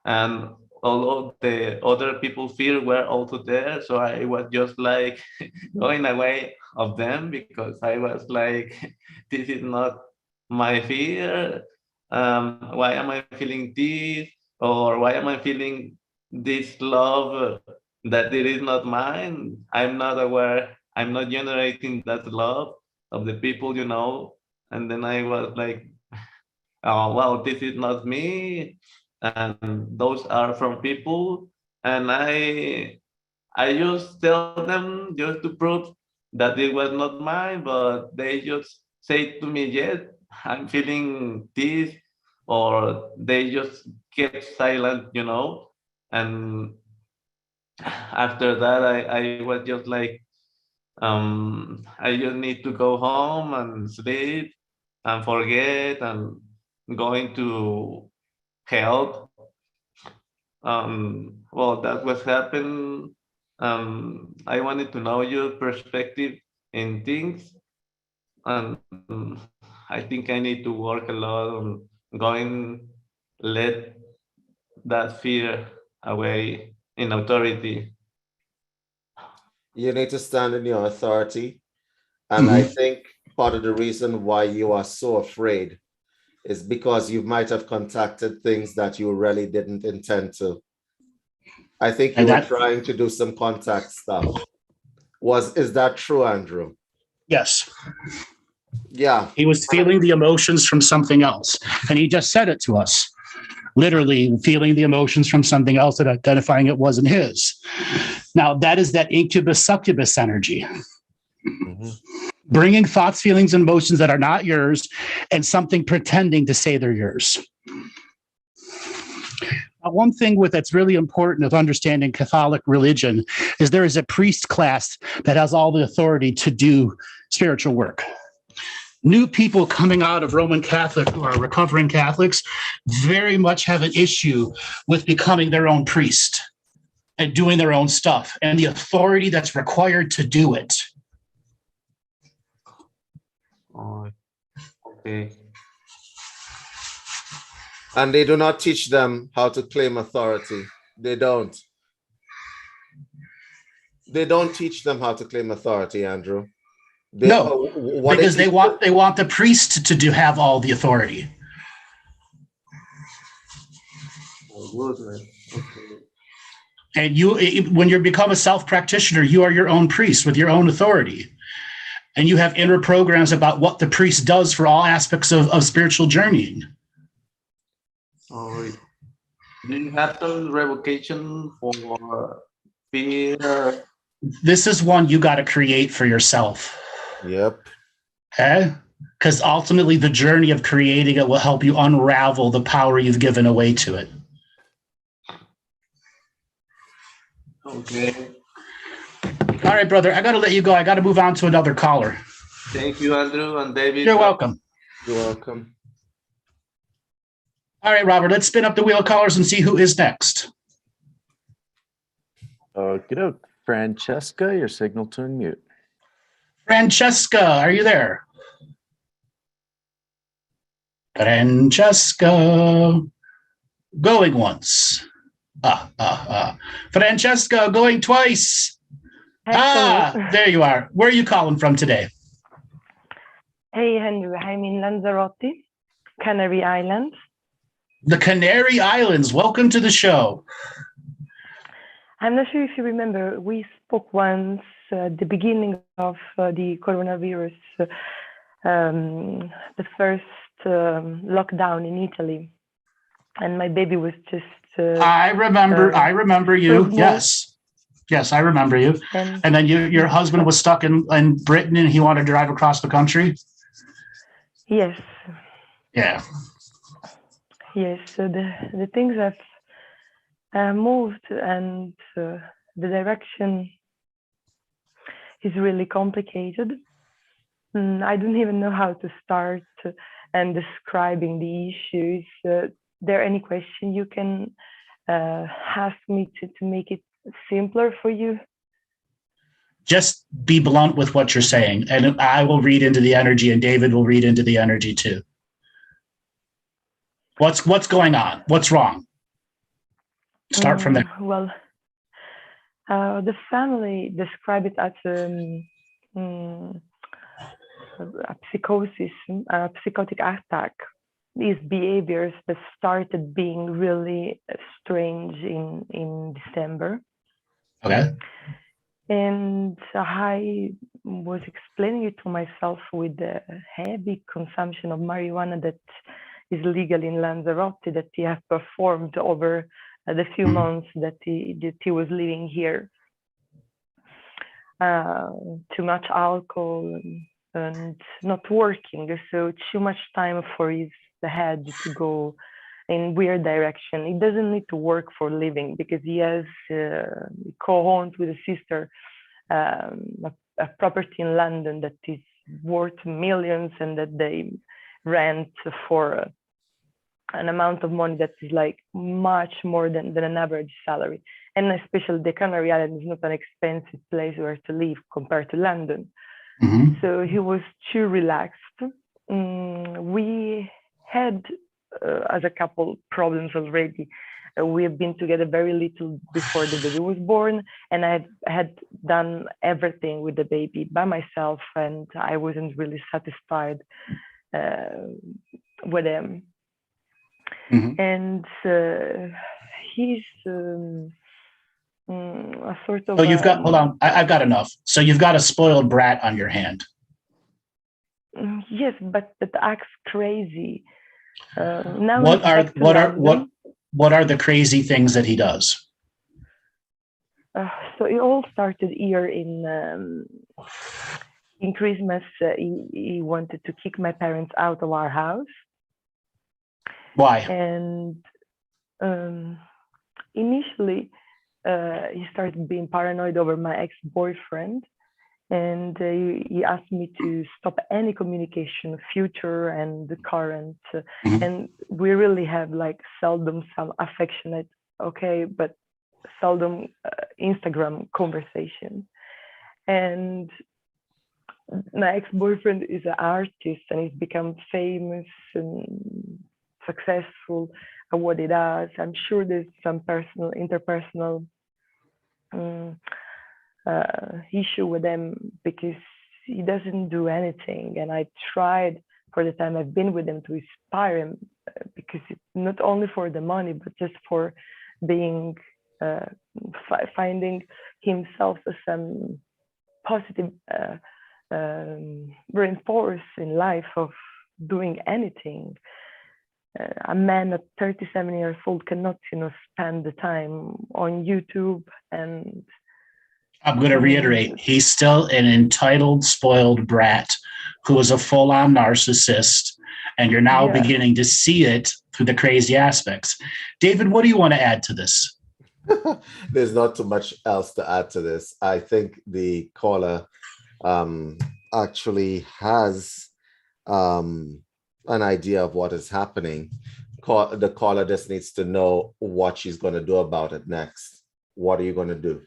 and all of the other people fear were also there, so I was just like going away of them because I was like, this is not my fear. Why am I feeling this, or why am I feeling this love that it is not mine? I'm not aware, I'm not generating that love of the people. And then I was like, oh well, this is not me, and those are from people, and I just tell them just to prove that it was not mine, but they just say to me, yes, I'm feeling this, or they just get silent. And after that, I was just like, I just need to go home and sleep and forget and going to help. Well, that was happened. I wanted to know your perspective in things, and I think I need to work a lot on going, let that fear away in authority. You need to stand in your authority. And I think part of the reason why you are so afraid is because you might have contacted things that you really didn't intend to. I think you were trying to do some contact stuff. Is that true, Andrew? Yes. Yeah. He was feeling the emotions from something else. And he just said it to us. Literally feeling the emotions from something else and identifying it wasn't his. Now, that is that incubus succubus energy. Bringing thoughts, feelings, and emotions that are not yours and something pretending to say they're yours. One thing that's really important of understanding Catholic religion is there is a priest class that has all the authority to do spiritual work. New people coming out of Roman Catholic or recovering Catholics very much have an issue with becoming their own priest and doing their own stuff and the authority that's required to do it. Okay. And they do not teach them how to claim authority. They don't. They don't teach them how to claim authority, Andrew. Because they want the priest to have all the authority. Okay. And when you become a self-practitioner, you are your own priest with your own authority. And you have inner programs about what the priest does for all aspects of spiritual journeying. Do you have some revocation for fear? This is one you got to create for yourself. Yep. Okay? Because ultimately the journey of creating it will help you unravel the power you've given away to it. Okay. All right, brother, I got to let you go. I got to move on to another caller. Thank you, Andrew and David. You're welcome. You're welcome. All right, Robert, let's spin up the wheel of callers and see who is next. Okey-doke. Francesca, your signal to unmute. Francesca, are you there? Francesca, going once. Francesca, going twice. There you are. Where are you calling from today? Hey, Andrew. I'm in Lanzarote, Canary Islands. The Canary Islands. Welcome to the show. I'm not sure if you remember, we spoke once at the beginning of the coronavirus, the first lockdown in Italy. And my baby was just... I remember you. Yes. Yes, I remember you. And then your husband was stuck in Britain and he wanted to drive across the country? Yes. Yeah. Yes, so the things have moved and the direction is really complicated. I don't even know how to start and describing the issues. There any question you can ask me to make it simpler for you? Just be blunt with what you're saying, and I will read into the energy, and David will read into the energy too. What's going on? What's wrong? Start from there. Well, the family describe it as a psychosis, a psychotic attack. These behaviors that started being really strange in December. Okay. And I was explaining it to myself with the heavy consumption of marijuana that is legal in Lanzarote that he has performed over the few months that he was living here. Too much alcohol and not working, so too much time for his head to go in weird direction. It doesn't need to work for living because he has co-owned with a sister a property in London that is worth millions and that they rent for an amount of money that is like much more than an average salary. And especially the Canary Islands is not an expensive place where to live compared to London. Mm-hmm. So he was too relaxed. We had, as a couple, problems already we have been together very little before the baby was born, and I had done everything with the baby by myself, and I wasn't really satisfied with him. And he's a sort of. Oh, you've got. Hold on, I've got enough. So you've got a spoiled brat on your hand. Yes, but that acts crazy. Now What are the crazy things that he does? So it all started here in Christmas. He wanted to kick my parents out of our house. Why? And initially, he started being paranoid over my ex-boyfriend. And he asked me to stop any communication, future and the current. And we really have like seldom some affectionate, but seldom Instagram conversation. And my ex-boyfriend is an artist, and he's become famous and successful at what he does. I'm sure there's some interpersonal issue with him, because he doesn't do anything. And I tried for the time I've been with him to inspire him, because it's not only for the money, but just for being finding himself as some positive reinforce in life of doing anything. A man at 37 years old cannot, spend the time on YouTube. And I'm going to reiterate, he's still an entitled, spoiled brat who is a full-on narcissist, and you're now beginning to see it through the crazy aspects. David, what do you want to add to this? There's not too much else to add to this. I think the caller actually has an idea of what is happening. The caller just needs to know what she's going to do about it next. What are you going to do?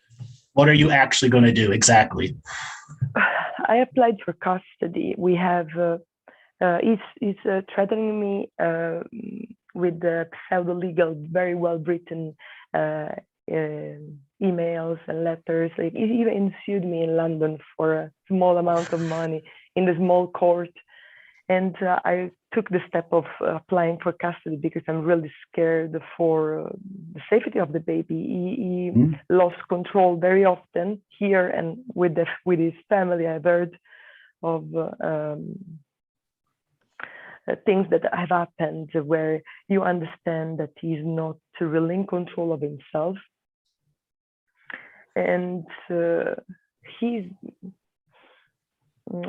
What are you actually going to do exactly? I applied for custody. We have, he's threatening me with the pseudo-legal, very well-written emails and letters. Like, he even sued me in London for a small amount of money in the small court. And I took the step of applying for custody because I'm really scared for the safety of the baby. He lost control very often here, and with his family. I've heard of things that have happened where you understand that he's not really in control of himself. And he's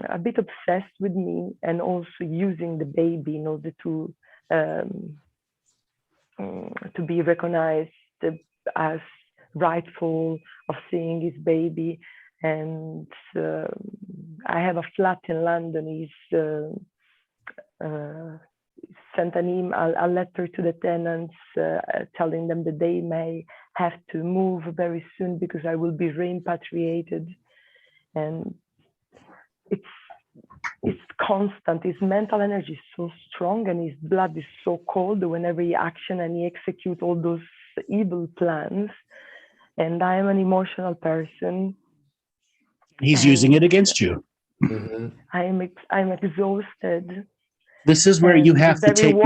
a bit obsessed with me, and also using the baby in order to be recognized as rightful of seeing his baby. And I have a flat in London. He's sent a letter to the tenants telling them that they may have to move very soon because I will be repatriated. And it's constant. His mental energy is so strong, and his blood is so cold whenever he action and he execute all those evil plans. And I am an emotional person. He's using it against you. I'm exhausted. This is where you have to take.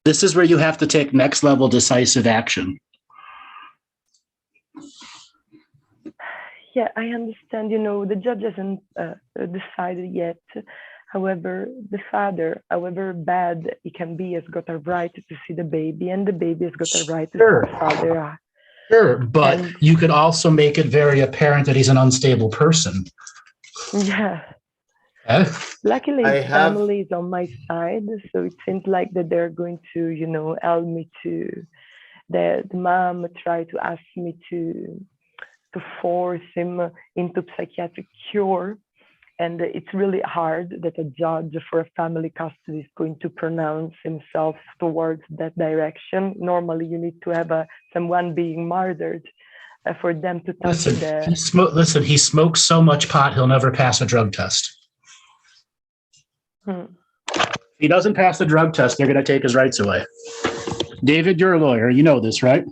This is where you have to take next level decisive action. Yeah, I understand. The judge hasn't decided yet. However, the father, however bad he can be, has got a right to see the baby, and the baby has got a right to see the father. Sure, but you could also make it very apparent that he's an unstable person. Yeah. Luckily, his family is on my side, so it seems like that they're going to, help me to. The mom tried to ask me to force him into psychiatric cure, and it's really hard that a judge for a family custody is going to pronounce himself towards that direction. Normally you need to have someone being murdered for them to touch Listen, he smokes so much pot he'll never pass a drug test. If he doesn't pass the drug test, they're going to take his rights away. David, you're a lawyer. You know this, right?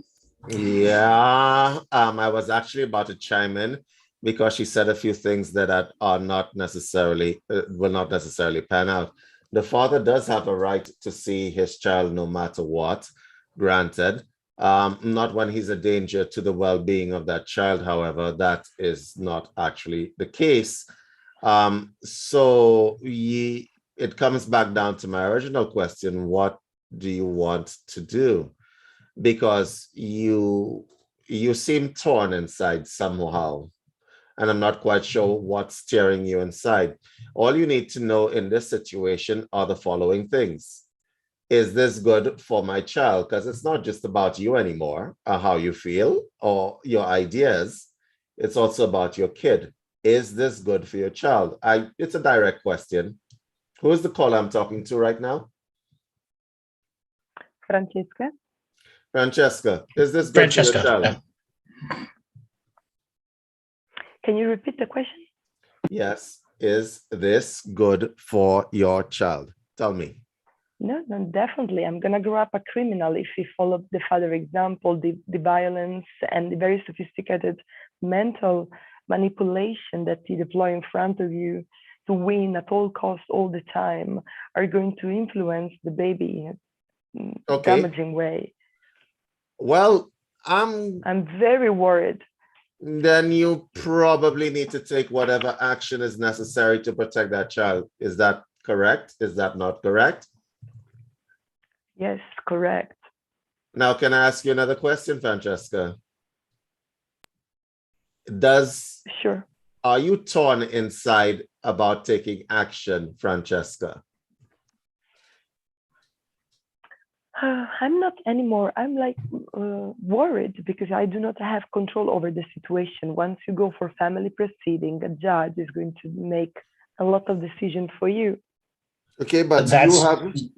Yeah, I was actually about to chime in because she said a few things that are not necessarily will not necessarily pan out. The father does have a right to see his child no matter what, granted. Not when he's a danger to the well-being of that child, however, that is not actually the case. It comes back down to my original question: what do you want to do? Because you seem torn inside somehow, and I'm not quite sure what's tearing you inside. All you need to know in this situation are the following things. Is this good for my child? Because it's not just about you anymore, or how you feel or your ideas. It's also about your kid. Is this good for your child? It's a direct question. Who is the caller I'm talking to right now? Francesca? Francesca, is this good for your child? Can you repeat the question? Yes. Is this good for your child? Tell me. No, definitely. I'm gonna grow up a criminal if we follow the father example, the violence and the very sophisticated mental manipulation that you deploy in front of you to win at all costs all the time are going to influence the baby in a damaging way. Well, I'm very worried. Then you probably need to take whatever action is necessary to protect that child. Is that correct? Is that not correct? Yes, correct. Now, can I ask you another question, Francesca? Sure. Are you torn inside about taking action, Francesca? I'm not anymore. I'm like worried because I do not have control over the situation. Once you go for family proceeding, a judge is going to make a lot of decisions for you. Okay, but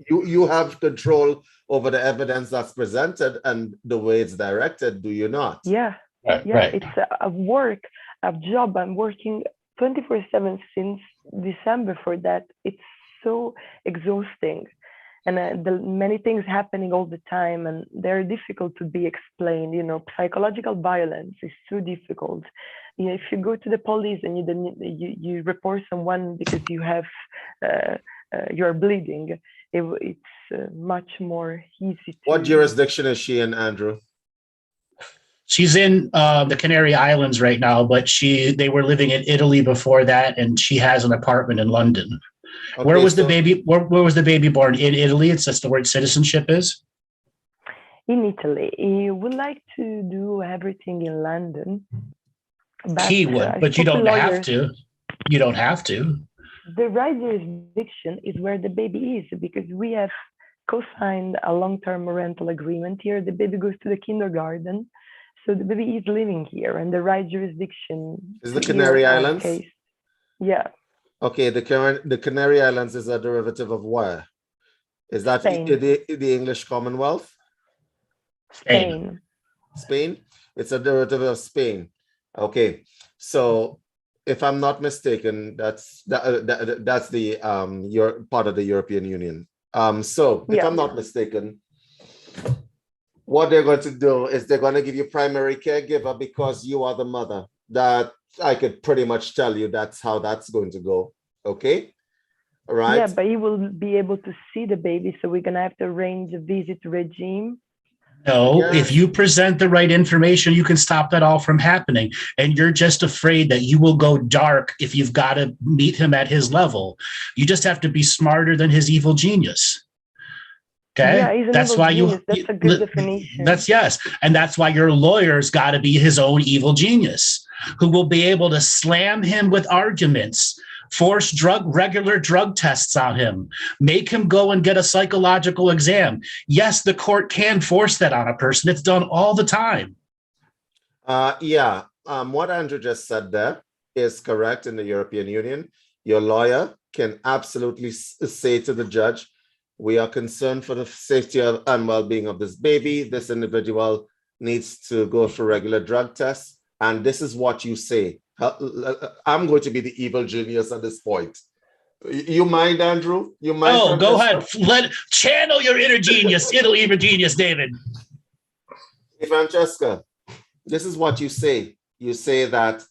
you have control over the evidence that's presented and the way it's directed, do you not? Yeah, right. It's a work, a job. I'm working 24/7 since December for that. It's so exhausting. And many things happening all the time, and they're difficult to be explained. You know, psychological violence is too difficult. You know, if you go to the police and you report someone because you have you're bleeding, it's much more easy to. What jurisdiction is she in, Andrew? She's in the Canary Islands right now, but they were living in Italy before that, and she has an apartment in London. Okay, where was the baby? Where was the baby born? In Italy. It's just the word citizenship is. In Italy, he would like to do everything in London. But, he would, but you don't have to. You don't have to. The right jurisdiction is where the baby is, because we have co-signed a long-term rental agreement here. The baby goes to the kindergarten, so the baby is living here, and the right jurisdiction is the Canary Islands. Case. Yeah. Okay, the Canary Islands is a derivative of where? Is that the English Commonwealth? Spain. Spain? It's a derivative of Spain. Okay, so if I'm not mistaken, that's the your part of the European Union. If I'm not mistaken, what they're going to do is they're going to give you primary caregiver because you are the mother. That I could pretty much tell you that's how that's going to go. Okay, all right. Yeah, but he will be able to see the baby, so we're gonna have to arrange a visit regime. No, if you present the right information, you can stop that all from happening. And you're just afraid that you will go dark if you've got to meet him at his level. You just have to be smarter than his evil genius. Okay, yeah, he's an evil genius. That's a good definition. Yes, and that's why your lawyer's got to be his own evil genius, who will be able to slam him with arguments, force regular drug tests on him, make him go and get a psychological exam. Yes, the court can force that on a person. It's done all the time. What Andrew just said there is correct in the European Union. Your lawyer can absolutely say to the judge, we are concerned for the safety and well-being of this baby. This individual needs to go for regular drug tests. And this is what you say. I'm going to be the evil genius at this point. You mind, Andrew? You mind? Oh, go Francesca? ahead. Channel your inner genius, inner genius, David. Hey, Francesca, this is what you say. You say that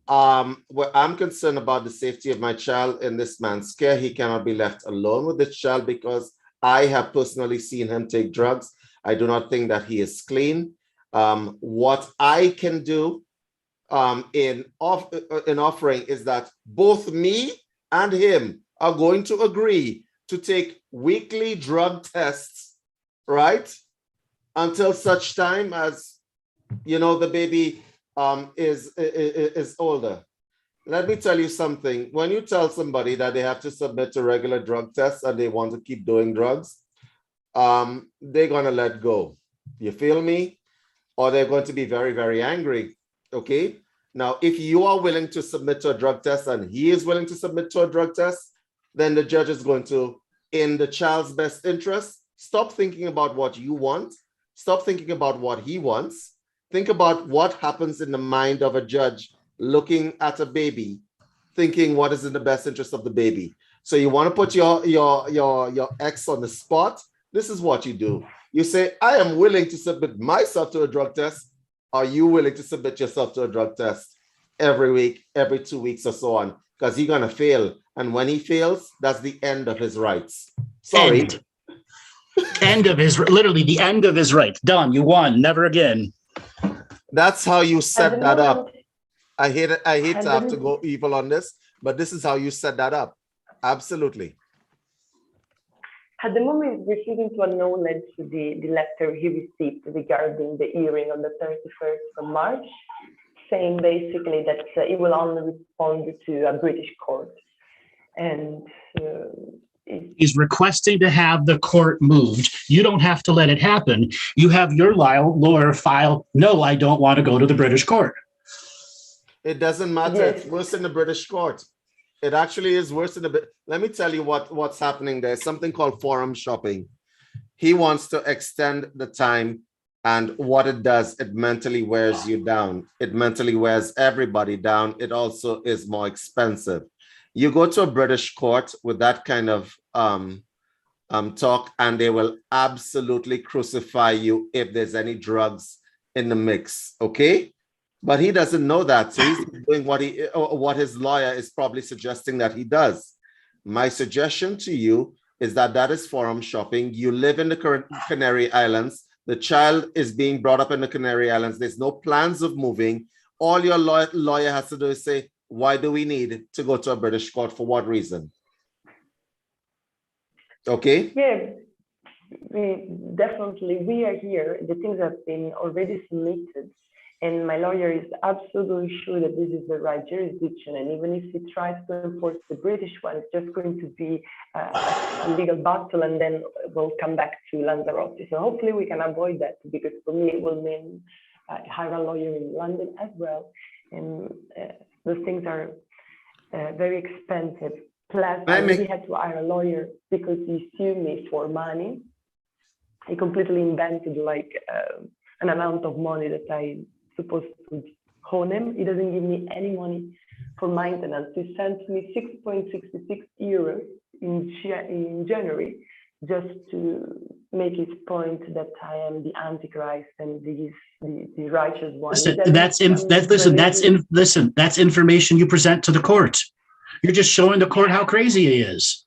well, I'm concerned about the safety of my child in this man's care. He cannot be left alone with this child because I have personally seen him take drugs. I do not think that he is clean. What I can do in offering is that both me and him are going to agree to take weekly drug tests, right? Until such time as, you know, the baby is older. Let me tell you something. When you tell somebody that they have to submit to regular drug tests and they want to keep doing drugs, they're going to let go. You feel me? Or they're going to be very, very angry. Okay? Now, if you are willing to submit to a drug test and he is willing to submit to a drug test, then the judge is going to, in the child's best interest, stop thinking about what you want. Stop thinking about what he wants. Think about what happens in the mind of a judge looking at a baby, thinking what is in the best interest of the baby. So you want to put your ex on the spot. This is what you do. You say, I am willing to submit myself to a drug test. Are you willing to submit yourself to a drug test every week, every 2 weeks or so on? Because he's going to fail. And when he fails, that's the end of his rights. Sorry. End of his, literally the end of his rights. Done. You won. Never again. That's how you set that up. I hate it. I hate to have to go evil on this, but this is how you set that up. Absolutely. At the moment, he's refusing to acknowledge the letter he received regarding the hearing on the 31st of March, saying basically that he will only respond to a British court. And he's requesting to have the court moved. You don't have to let it happen. You have your lawyer file, no, I don't want to go to the British court. It doesn't matter. Yes. It's worse in the British court. It actually is worse in the... Let me tell you what's happening there. Something called forum shopping. He wants to extend the time, and what it does, it mentally wears you down. It mentally wears everybody down. It also is more expensive. You go to a British court with that kind of talk, and they will absolutely crucify you if there's any drugs in the mix, okay? But he doesn't know that, so he's doing what his lawyer is probably suggesting that he does. My suggestion to you is that is forum shopping. You live in the Canary Islands. The child is being brought up in the Canary Islands. There's no plans of moving. All your lawyer has to do is say, why do we need to go to a British court? For what reason? Okay? Yeah, we are here. The things have been already submitted. And my lawyer is absolutely sure that this is the right jurisdiction. And even if he tries to enforce the British one, it's just going to be a legal battle, and then we'll come back to Lanzarote. So hopefully we can avoid that, because for me it will mean hire a lawyer in London as well. And those things are very expensive. Plus, I really had to hire a lawyer because he sued me for money. He completely invented like an amount of money that I supposed to own him. He doesn't give me any money for maintenance. He sent me 6.66 euros in January just to make his point that I am the Antichrist and the righteous one. Listen, that's information you present to the court. You're just showing the court how crazy he is.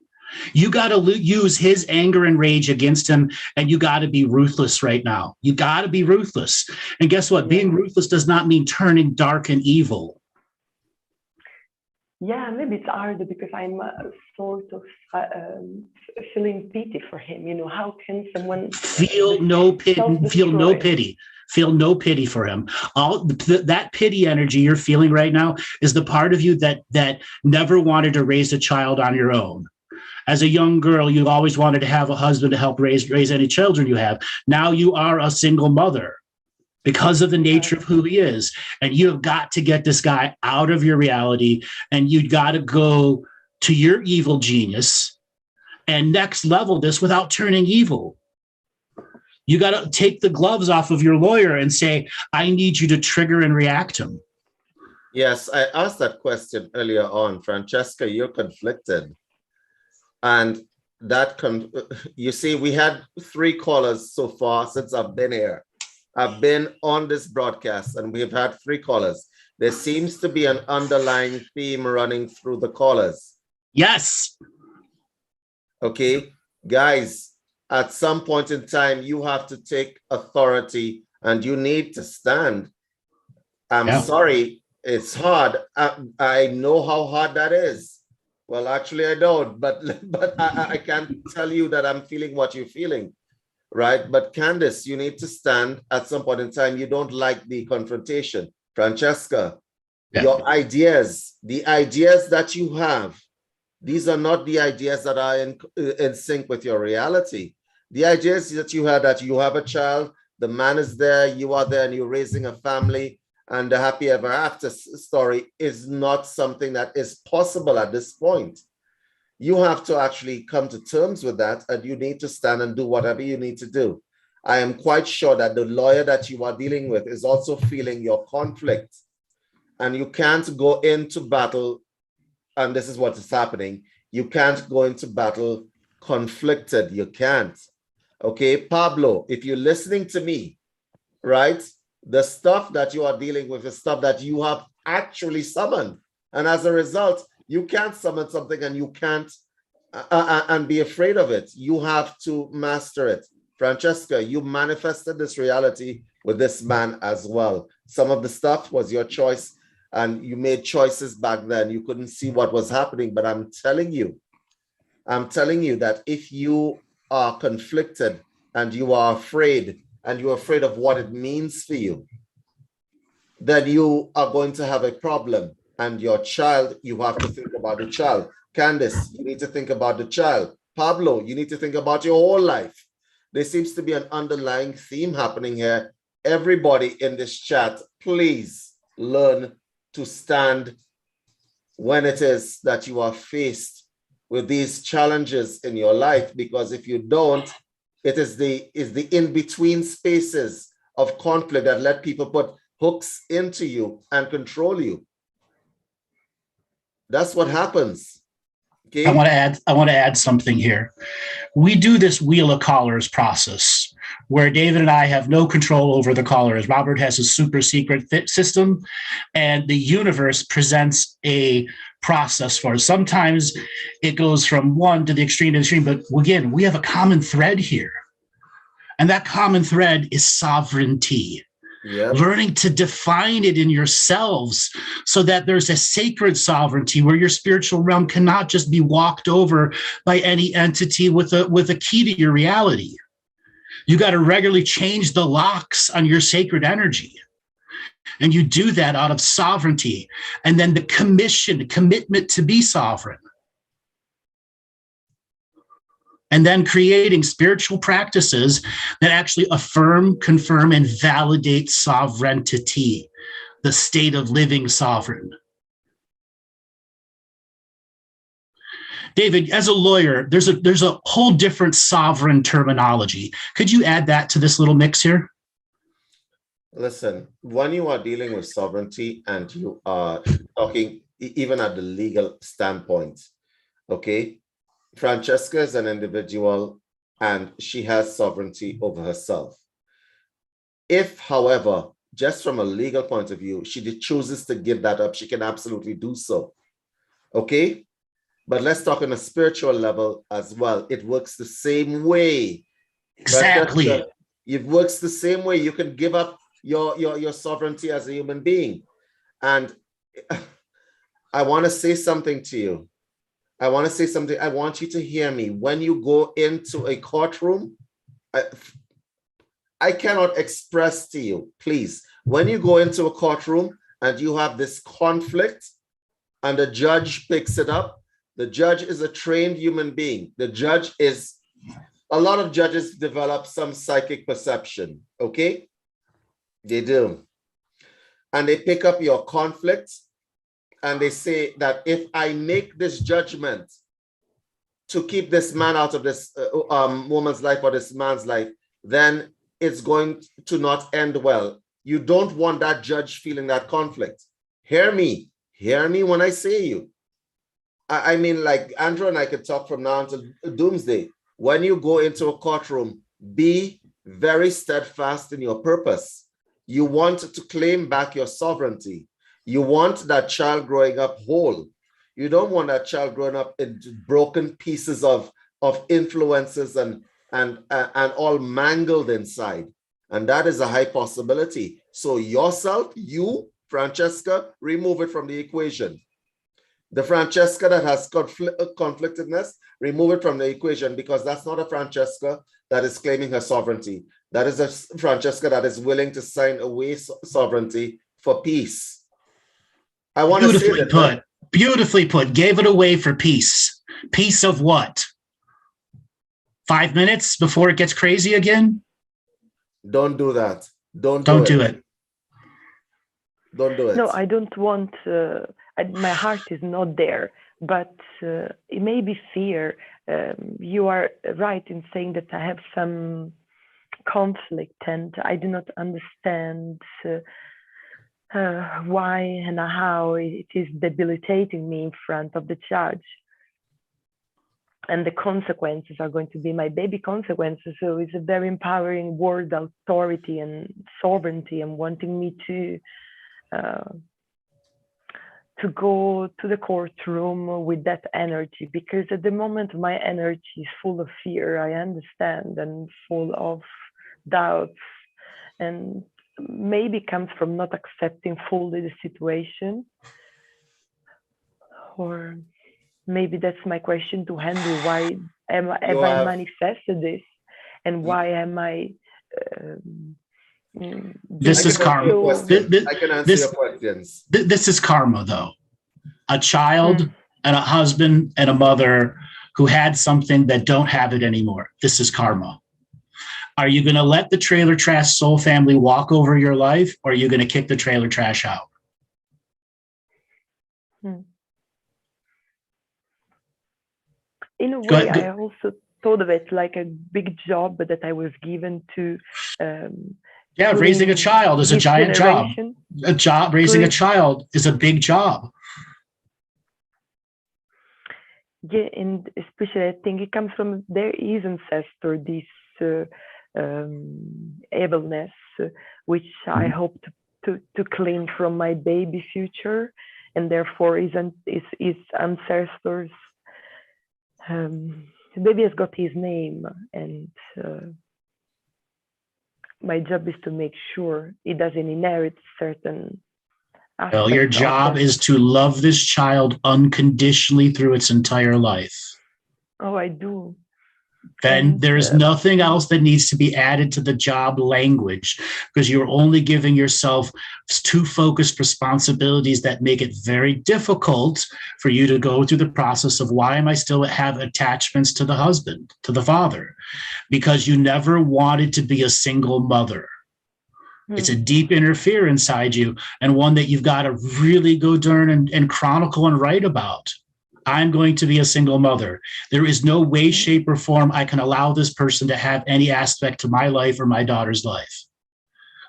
You got to use his anger and rage against him, and you got to be ruthless right now. You got to be ruthless. And guess what? Being ruthless does not mean turning dark and evil. Yeah, maybe it's hard because I'm sort of feeling pity for him. You know, how can someone feel no pity? Feel no pity for him. All that pity energy you're feeling right now is the part of you that never wanted to raise a child on your own. As a young girl, you always wanted to have a husband to help raise any children you have. Now you are a single mother because of the nature of who he is. And you've got to get this guy out of your reality, and you've got to go to your evil genius and next level this without turning evil. You got to take the gloves off of your lawyer and say, I need you to trigger and react him. Yes, I asked that question earlier on. Francesca, you're conflicted. And that, you see, we had 3 callers so far since I've been here. I've been on this broadcast and we've had 3 callers. There seems to be an underlying theme running through the callers. Yes. Okay, guys, at some point in time, you have to take authority and you need to stand. I'm sorry, it's hard. I know how hard that is. Well, actually, I don't, but I can't tell you that I'm feeling what you're feeling, right? But Candice, you need to stand at some point in time. You don't like the confrontation. Francesca, your ideas, the ideas that you have, these are not the ideas that are in sync with your reality. The ideas that you have a child, the man is there, you are there, and you're raising a family, and the happy ever after story is not something that is possible at this point. You have to actually come to terms with that, and you need to stand and do whatever you need to do. I am quite sure that the lawyer that you are dealing with is also feeling your conflict, and you can't go into battle, and this is what is happening. You can't go into battle conflicted. You can't. Okay, Pablo, if you're listening to me, right? The stuff that you are dealing with is stuff that you have actually summoned. And as a result, you can't summon something and you can't and be afraid of it. You have to master it. Francesca, you manifested this reality with this man as well. Some of the stuff was your choice and you made choices back then. You couldn't see what was happening, but I'm telling you that if you are conflicted and you are afraid, and you're afraid of what it means for you, then you are going to have a problem. And your child, you have to think about the child. Candice, you need to think about the child. Pablo, you need to think about your whole life. There seems to be an underlying theme happening here. Everybody in this chat, please learn to stand when it is that you are faced with these challenges in your life, because if you don't, it is the in-between spaces of conflict that let people put hooks into you and control you. That's what happens. Okay. I want to add something here. We do this wheel of collars process where David and I have no control over the collars. Robert has a super secret fit system, and the universe presents a process for us. Sometimes it goes from one to the extreme, but again, we have a common thread here. And that common thread is sovereignty. Yep. Learning to define it in yourselves so that there's a sacred sovereignty where your spiritual realm cannot just be walked over by any entity with a key to your reality. You got to regularly change the locks on your sacred energy. And you do that out of sovereignty. And then the commitment to be sovereign. And then creating spiritual practices that actually affirm, confirm, and validate sovereignty, the state of living sovereign. David, as a lawyer, there's a whole different sovereign terminology. Could you add that to this little mix here? Listen, when you are dealing with sovereignty and you are talking even at the legal standpoint, okay? Francesca is an individual and she has sovereignty over herself. If, however, just from a legal point of view, she chooses to give that up, she can absolutely do so. Okay? But let's talk on a spiritual level as well. It works the same way. Exactly. Francesca, it works the same way. You can give up your sovereignty as a human being. And I want to say something to you. I want you to hear me. When you go into a courtroom, I cannot express to you, please, when you go into a courtroom and you have this conflict and the judge picks it up, the judge is a trained human being. A lot of judges develop some psychic perception, okay? They do. And they pick up your conflict and they say that if I make this judgment to keep this man out of this woman's life or this man's life, then it's going to not end well. You don't want that judge feeling that conflict. Hear me when I say you. I mean, like Andrew and I could talk from now until doomsday. When you go into a courtroom, be very steadfast in your purpose. You want to claim back your sovereignty. You want that child growing up whole. You don't want that child growing up in broken pieces of influences and all mangled inside. And that is a high possibility. So yourself, you, Francesca, remove it from the equation. The Francesca that has conflictedness, remove it from the equation, because that's not a Francesca that is claiming her sovereignty. That is a Francesca that is willing to sign away sovereignty for peace. I want to say that. Beautifully put. Gave it away for peace. Peace of what? 5 minutes before it gets crazy again? Don't do that. Don't do it. Don't do it. No, I don't want, my heart is not there, but it may be fear. You are right in saying that I have some conflict and I do not understand why and how it is debilitating me in front of the judge. And the consequences are going to be my baby consequences. So it's a very empowering word, authority and sovereignty, and wanting me to go to the courtroom with that energy, because at the moment my energy is full of fear, I understand, and full of doubts, and maybe comes from not accepting fully the situation. Or maybe that's my question to Henry. Why have I manifested this? And why am I... this is karma. I can answer your questions. This is karma, though. A child and a husband and a mother who had something that don't have it anymore. This is karma. Are you going to let the trailer trash soul family walk over your life, or are you going to kick the trailer trash out? In a way, I also thought of it like a big job that I was given to. Raising a child is a giant job. Raising a child is a big job. Yeah, and especially I think it comes from their ancestor, this evilness, which I hope to clean from my baby future, and therefore his ancestors. The baby has got his name, and my job is to make sure he doesn't inherit certain aspects. Well, your job is to love this child unconditionally through its entire life. Oh, I do. Then there is nothing else that needs to be added to the job language, because you're only giving yourself too focused responsibilities that make it very difficult for you to go through the process of why am I still have attachments to the husband, to the father, because you never wanted to be a single mother. It's a deep inner fear inside you, and one that you've got to really go down and chronicle and write about. I'm going to be a single mother. There is no way, shape, or form I can allow this person to have any aspect to my life or my daughter's life.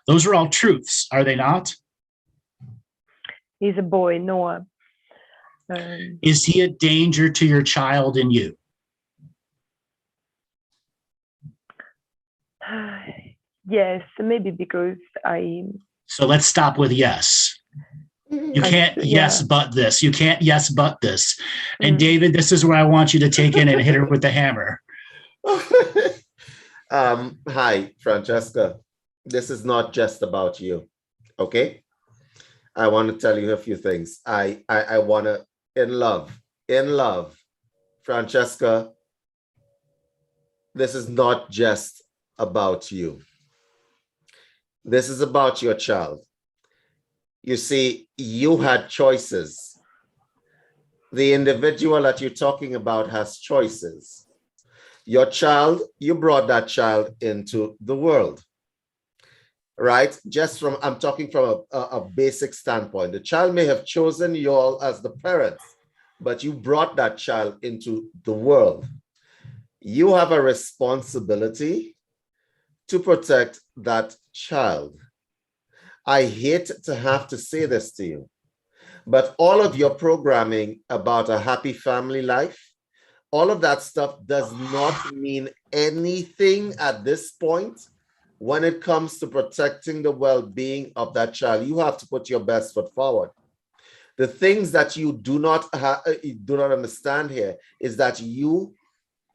Those are all truths, are they not? He's a boy, Noah. Is he a danger to your child and you? Yes, maybe because I... So let's stop with yes. You can't yes, but this. You can't yes, but this. And David, this is where I want you to take in and hit her with the hammer. Hi, Francesca. This is not just about you, okay? I want to tell you a few things. I want to, in love, Francesca, this is not just about you. This is about your child. You see, you had choices. The individual that you're talking about has choices. Your child, you brought that child into the world, right? I'm talking from a basic standpoint. The child may have chosen you all as the parents, but you brought that child into the world. You have a responsibility to protect that child. I hate to have to say this to you, But all of your programming about a happy family life, all of that stuff does not mean anything at this point when it comes to protecting the well-being of that child. You have to put your best foot forward. The things that you do not understand here is that you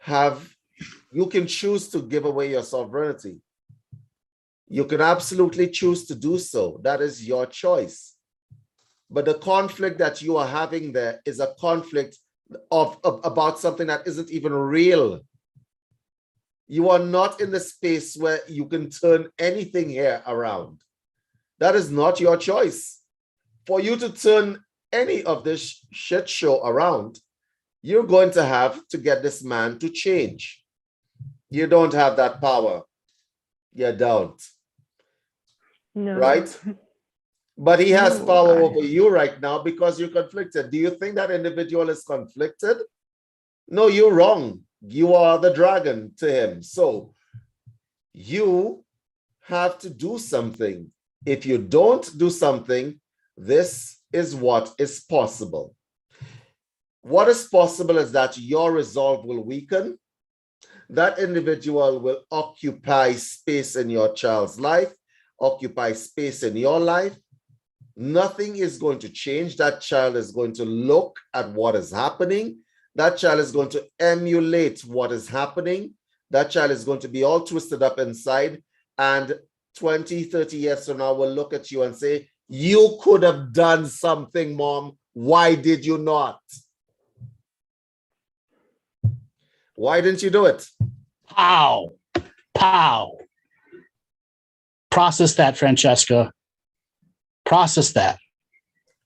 can choose to give away your sovereignty. You can absolutely choose to do so. That is your choice. But the conflict that you are having there is a conflict about something that isn't even real. You are not in the space where you can turn anything here around. That is not your choice. For you to turn any of this shit show around, you're going to have to get this man to change. You don't have that power. You don't. No. Right? But he has No, power over you right now because you're conflicted. Do you think that individual is conflicted? No, you're wrong. You are the dragon to him. So you have to do something. If you don't do something, this is what is possible. What is possible is that your resolve will weaken. That individual will occupy space in your child's life, occupy space in your life. Nothing is going to change. That child is going to look at what is happening. That child is going to emulate what is happening. That child is going to be all twisted up inside. And 20, 30 years from now, will look at you and say, you could have done something, Mom. Why did you not? Why didn't you do it? Pow. Pow. Process that, Francesca. Process that.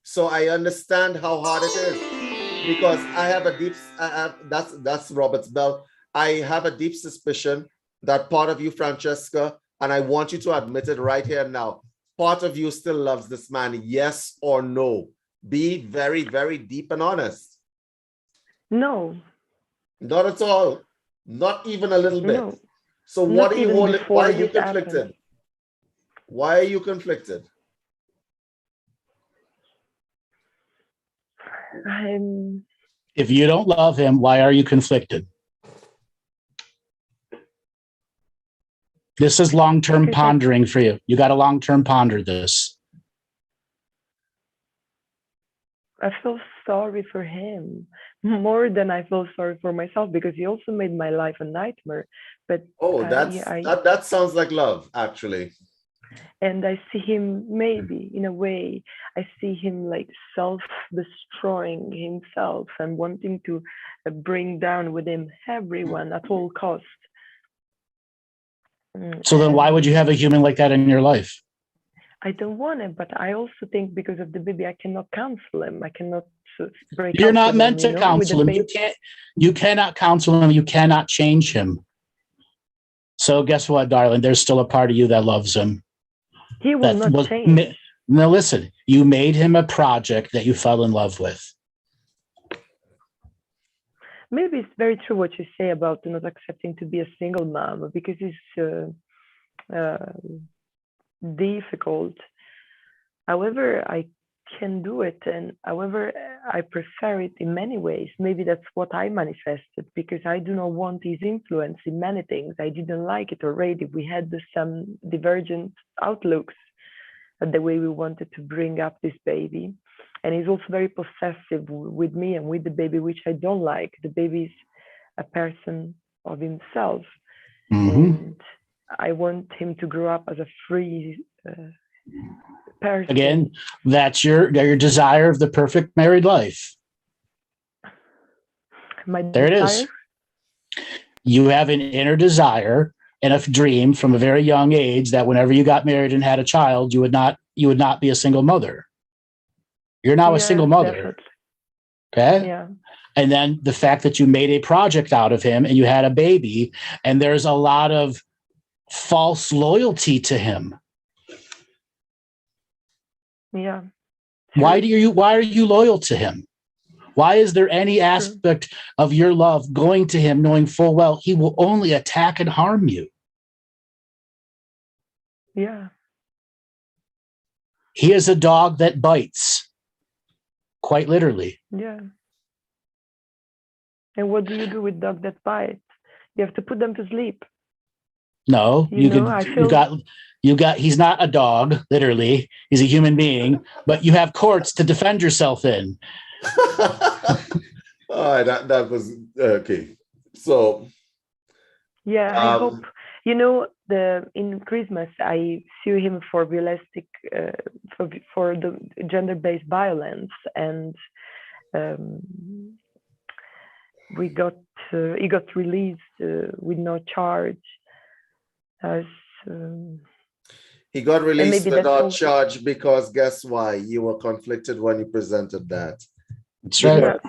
So I understand how hard it is because I have a deep, that's Robert's bell. I have a deep suspicion that part of you, Francesca, and I want you to admit it right here now, part of you still loves this man, yes or no? Be very, very deep and honest. No. Not at all. Not even a little bit. No. So what are you holding? Why are you this conflicted? happened. Why are you conflicted? If you don't love him, why are you conflicted? This is long-term pondering for you. You got to long-term ponder this. I feel sorry for him more than I feel sorry for myself because he also made my life a nightmare. But that sounds like love, actually. And I see him, maybe in a way, I see him like self-destroying himself and wanting to bring down with him everyone at all costs. So then why would you have a human like that in your life? I don't want it, but I also think because of the baby, I cannot counsel him. I cannot break. You're not meant to counsel him. You cannot counsel him. You cannot change him. So guess what, darling? There's still a part of you that loves him. He will not change. Now listen, you made him a project that you fell in love with. Maybe it's very true what you say about not accepting to be a single mom because it's difficult. However, I can do it, and however, I prefer it in many ways. Maybe that's what I manifested because I do not want his influence in many things. I didn't like it already. We had some divergent outlooks at the way we wanted to bring up this baby. And he's also very possessive with me and with the baby, which I don't like. The baby is a person of himself. Mm-hmm. And I want him to grow up as a free person. Again, that's your desire of the perfect married life. There it is. You have an inner desire and a dream from a very young age that whenever you got married and had a child, you would not be a single mother. You're now a single mother. Definitely. Okay? Yeah. And then the fact that you made a project out of him and you had a baby, and there's a lot of false loyalty to him. Yeah. Why are you loyal to him? Why is there any aspect of your love going to him knowing full well he will only attack and harm you? Yeah. He is a dog that bites. quite literally. Yeah. And what do you do with dogs that bite? You have to put them to sleep. No, he's not a dog, literally. He's a human being, but you have courts to defend yourself in. All right, that was okay. So yeah, I hope in Christmas I sue him for realistic for the gender-based violence, and he got released with no charge. He got released without charge because guess why? You were conflicted when you presented that. That's right.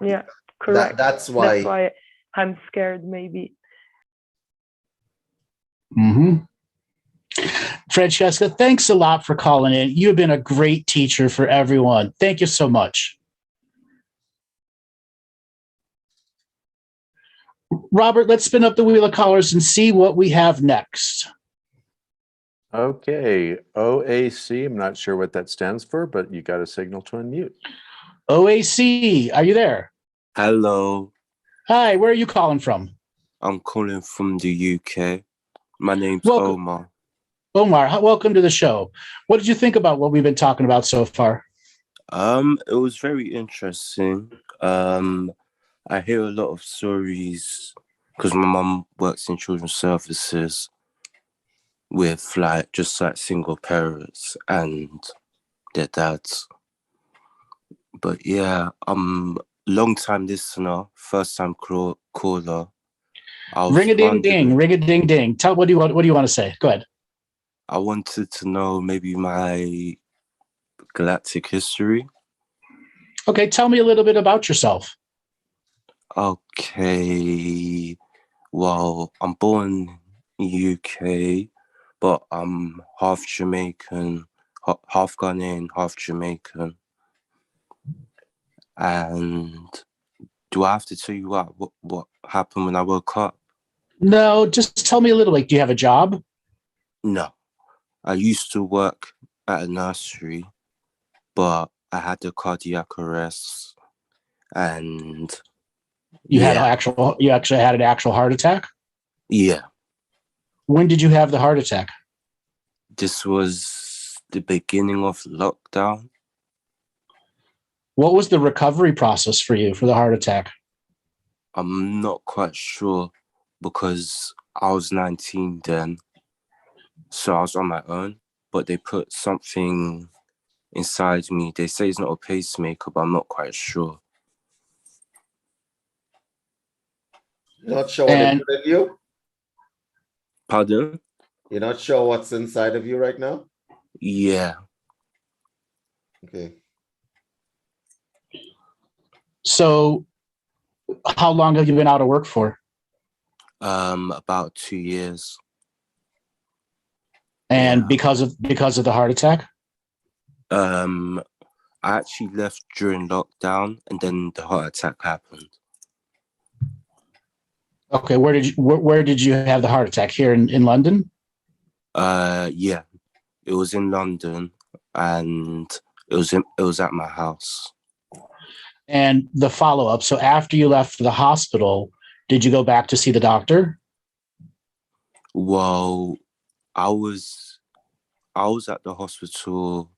Yeah, correct. That's why I'm scared, maybe. Mm-hmm. Francesca, thanks a lot for calling in. You've been a great teacher for everyone. Thank you so much. Robert, let's spin up the wheel of callers and see what we have next. Okay, OAC, I'm not sure what that stands for, but you got a signal to unmute. OAC, are you there? Hello. Hi, where are you calling from? I'm calling from the UK. My name's Welcome. Omar. Omar, welcome to the show. What did you think about what we've been talking about so far? It was very interesting. I hear a lot of stories because my mum works in children's services with just single parents and their dads. But yeah, long time listener, first time caller. Ring a ding ding, ring a ding ding. What do you want to say? Go ahead. I wanted to know maybe my galactic history. Okay, tell me a little bit about yourself. Okay, well, I'm born in the UK, but I'm half Jamaican, half Ghanaian, half Jamaican. And do I have to tell you what happened when I woke up? No, just tell me a little. Do you have a job? No, I used to work at a nursery, but I had a cardiac arrest, and you actually had an actual heart attack? Yeah. When did you have the heart attack? This was the beginning of lockdown. What was the recovery process for you for the heart attack? I'm not quite sure because I was 19 then, so I was on my own, but they put something inside me. They say it's not a pacemaker, but I'm not quite sure. You're not sure what they put in you? Pardon? You're not sure what's inside of you right now? Yeah. Okay. So how long have you been out of work for? About 2 years. And because of the heart attack? I actually left during lockdown and then the heart attack happened. Okay, where did you have the heart attack? Here in London? Yeah. It was in London and it was at my house. And the follow-up, so after you left the hospital, did you go back to see the doctor? Well, I was at the hospital.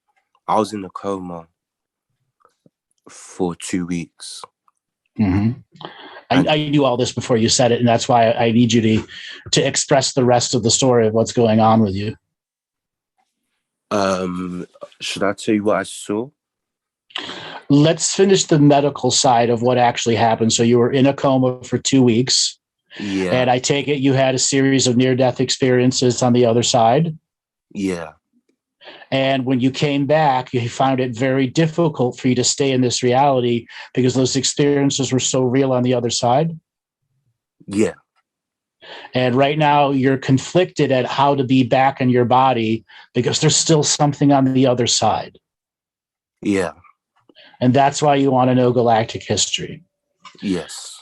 I was in a coma for 2 weeks. Mm-hmm. I knew all this before you said it, and that's why I need you to express the rest of the story of what's going on with you. Should I tell you what I saw? Let's finish the medical side of what actually happened. So you were in a coma for 2 weeks. Yeah. And I take it you had a series of near-death experiences on the other side? Yeah. And when you came back, you found it very difficult for you to stay in this reality because those experiences were so real on the other side? Yeah. And right now you're conflicted at how to be back in your body because there's still something on the other side. Yeah. And that's why you want to know galactic history. Yes.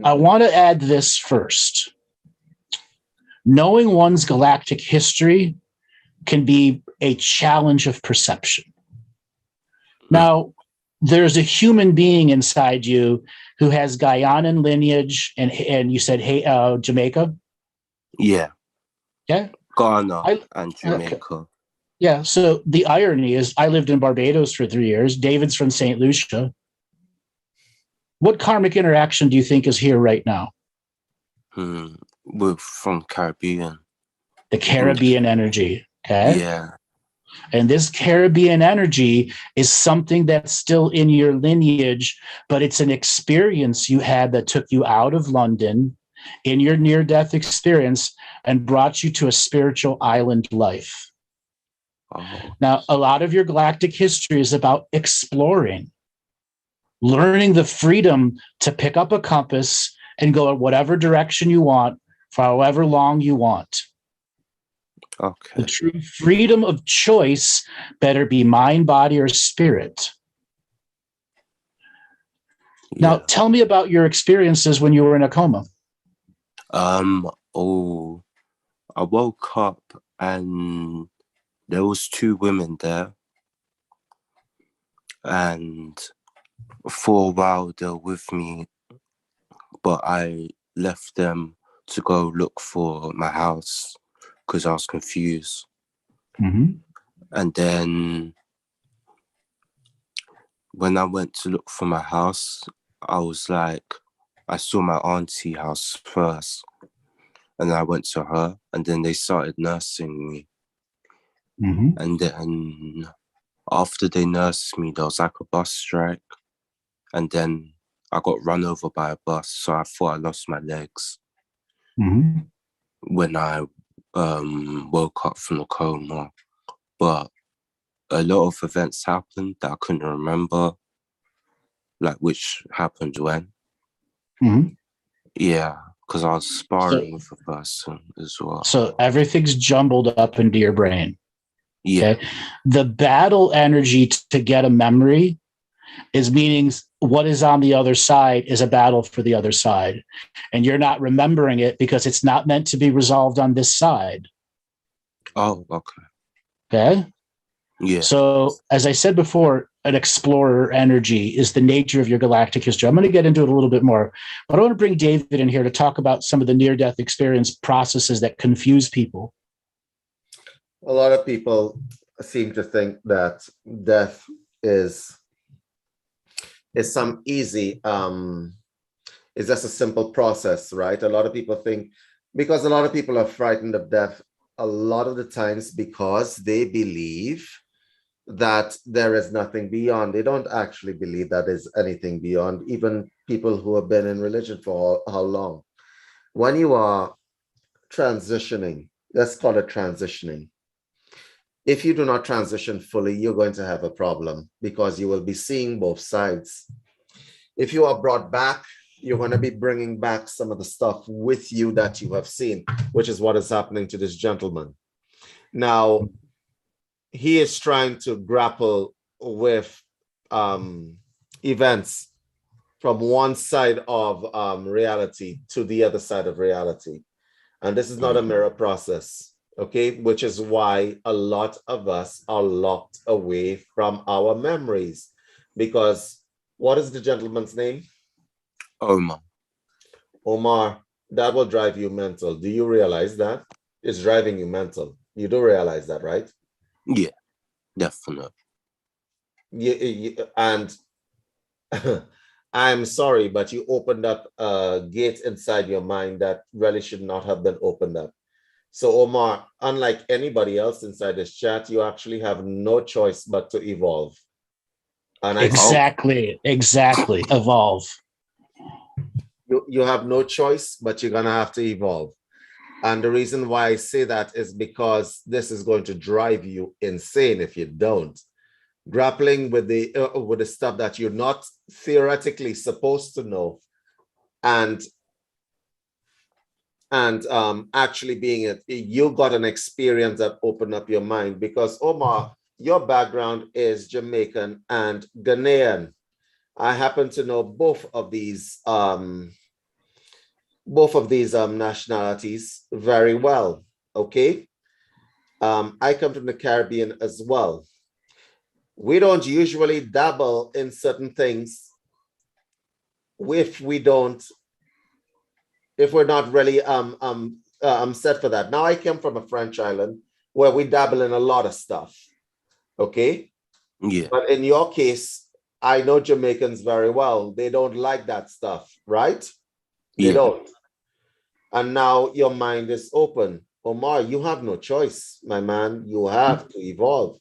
I want to add this first. Knowing one's galactic history can be a challenge of perception. Now, there's a human being inside you who has Guyanan lineage, and you said, hey, Jamaica? Yeah. Yeah. Ghana I- and Jamaica. Yeah. So the irony is I lived in Barbados for 3 years. David's from St. Lucia. What karmic interaction do you think is here right now? We're from Caribbean. The Caribbean energy. Okay. Yeah. And this Caribbean energy is something that's still in your lineage, but it's an experience you had that took you out of London in your near-death experience and brought you to a spiritual island life. Oh. Now, a lot of your galactic history is about exploring, learning the freedom to pick up a compass and go in whatever direction you want for however long you want. Okay. The true freedom of choice better be mind, body, or spirit. Now, tell me about your experiences when you were in a coma. I woke up and there was 2 women there, and for a while they were with me, but I left them to go look for my house because I was confused. Mm-hmm. And then when I went to look for my house, I was like, I saw my auntie house first, and I went to her, and then they started nursing me. Mm-hmm. And then after they nursed me, there was like a bus strike, and then I got run over by a bus, so I thought I lost my legs. Mm-hmm. When I woke up from the coma, but a lot of events happened that I couldn't remember, like which happened when. Mm-hmm. Yeah, because I was sparring with a person as well. So everything's jumbled up into your brain. Yeah. Okay. The battle energy to get a memory is meaning what is on the other side is a battle for the other side. And you're not remembering it because it's not meant to be resolved on this side. Oh, okay. Okay. Yeah. So, as I said before, an explorer energy is the nature of your galactic history. I'm going to get into it a little bit more, but I want to bring David in here to talk about some of the near-death experience processes that confuse people. A lot of people seem to think that death is some easy, it's just a simple process, right? A lot of people think, because a lot of people are frightened of death a lot of the times because they believe that there is nothing beyond. They don't actually believe that there's anything beyond, even people who have been in religion for how long. When you are transitioning, let's call it transitioning. If you do not transition fully, you're going to have a problem because you will be seeing both sides. If you are brought back, you're going to be bringing back some of the stuff with you that you have seen, which is what is happening to this gentleman. Now, he is trying to grapple with events from one side of reality to the other side of reality. And this is not a mirror process, okay? Which is why a lot of us are locked away from our memories. Because what is the gentleman's name? Omar. Omar, that will drive you mental. Do you realize that? It's driving you mental. You do realize that, right? Yeah, definitely. And I'm sorry, but you opened up a gate inside your mind that really should not have been opened up. So Omar, unlike anybody else inside this chat, you actually have no choice but to evolve. And exactly, evolve. You have no choice, but you're gonna have to evolve. And the reason why I say that is because this is going to drive you insane if you don't. Grappling with the stuff that you're not theoretically supposed to know, and actually being it, you got an experience that opened up your mind. Because Omar, your background is Jamaican and Ghanaian. I happen to know both of these nationalities very well. Okay, I come from the Caribbean as well. We don't usually dabble in certain things if we're not really set for that. Now I came from a French island where we dabble in a lot of stuff. Okay. Yeah. But in your case, I know Jamaicans very well. They don't like that stuff, right? They Yeah. don't. And now your mind is open. Omar, you have no choice, my man. You have to evolve,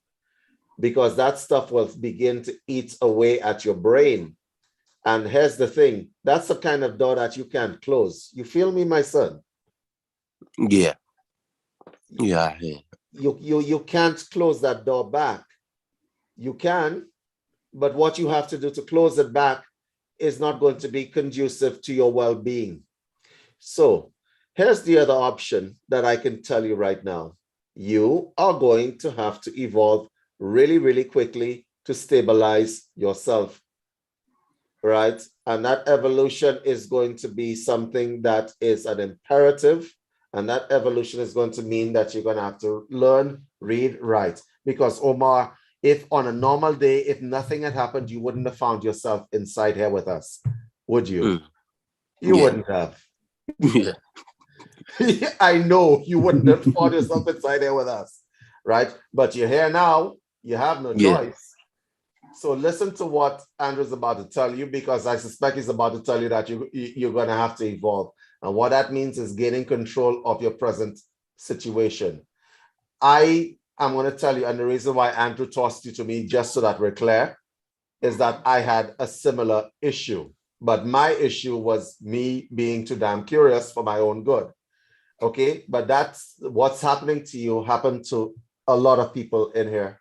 because that stuff will begin to eat away at your brain. And here's the thing, that's the kind of door that you can't close. You feel me, my son? Yeah. Yeah, I hear. You can't close that door back. You can, but what you have to do to close it back is not going to be conducive to your well-being. So here's the other option that I can tell you right now. You are going to have to evolve really, really quickly to stabilize yourself, right? And that evolution is going to be something that is an imperative. And that evolution is going to mean that you're going to have to learn, read, write. Because Omar, if on a normal day, if nothing had happened, you wouldn't have found yourself inside here with us, would you? You wouldn't have. Yeah. I know you wouldn't have found yourself inside here with us, right? But you're here now. You have no choice. So listen to what Andrew's about to tell you, because I suspect he's about to tell you that you're going to have to evolve. And what that means is gaining control of your present situation. I am going to tell you, and the reason why Andrew tossed you to me, just so that we're clear, is that I had a similar issue. But my issue was me being too damn curious for my own good. Okay, but that's what's happening to you happened to a lot of people in here.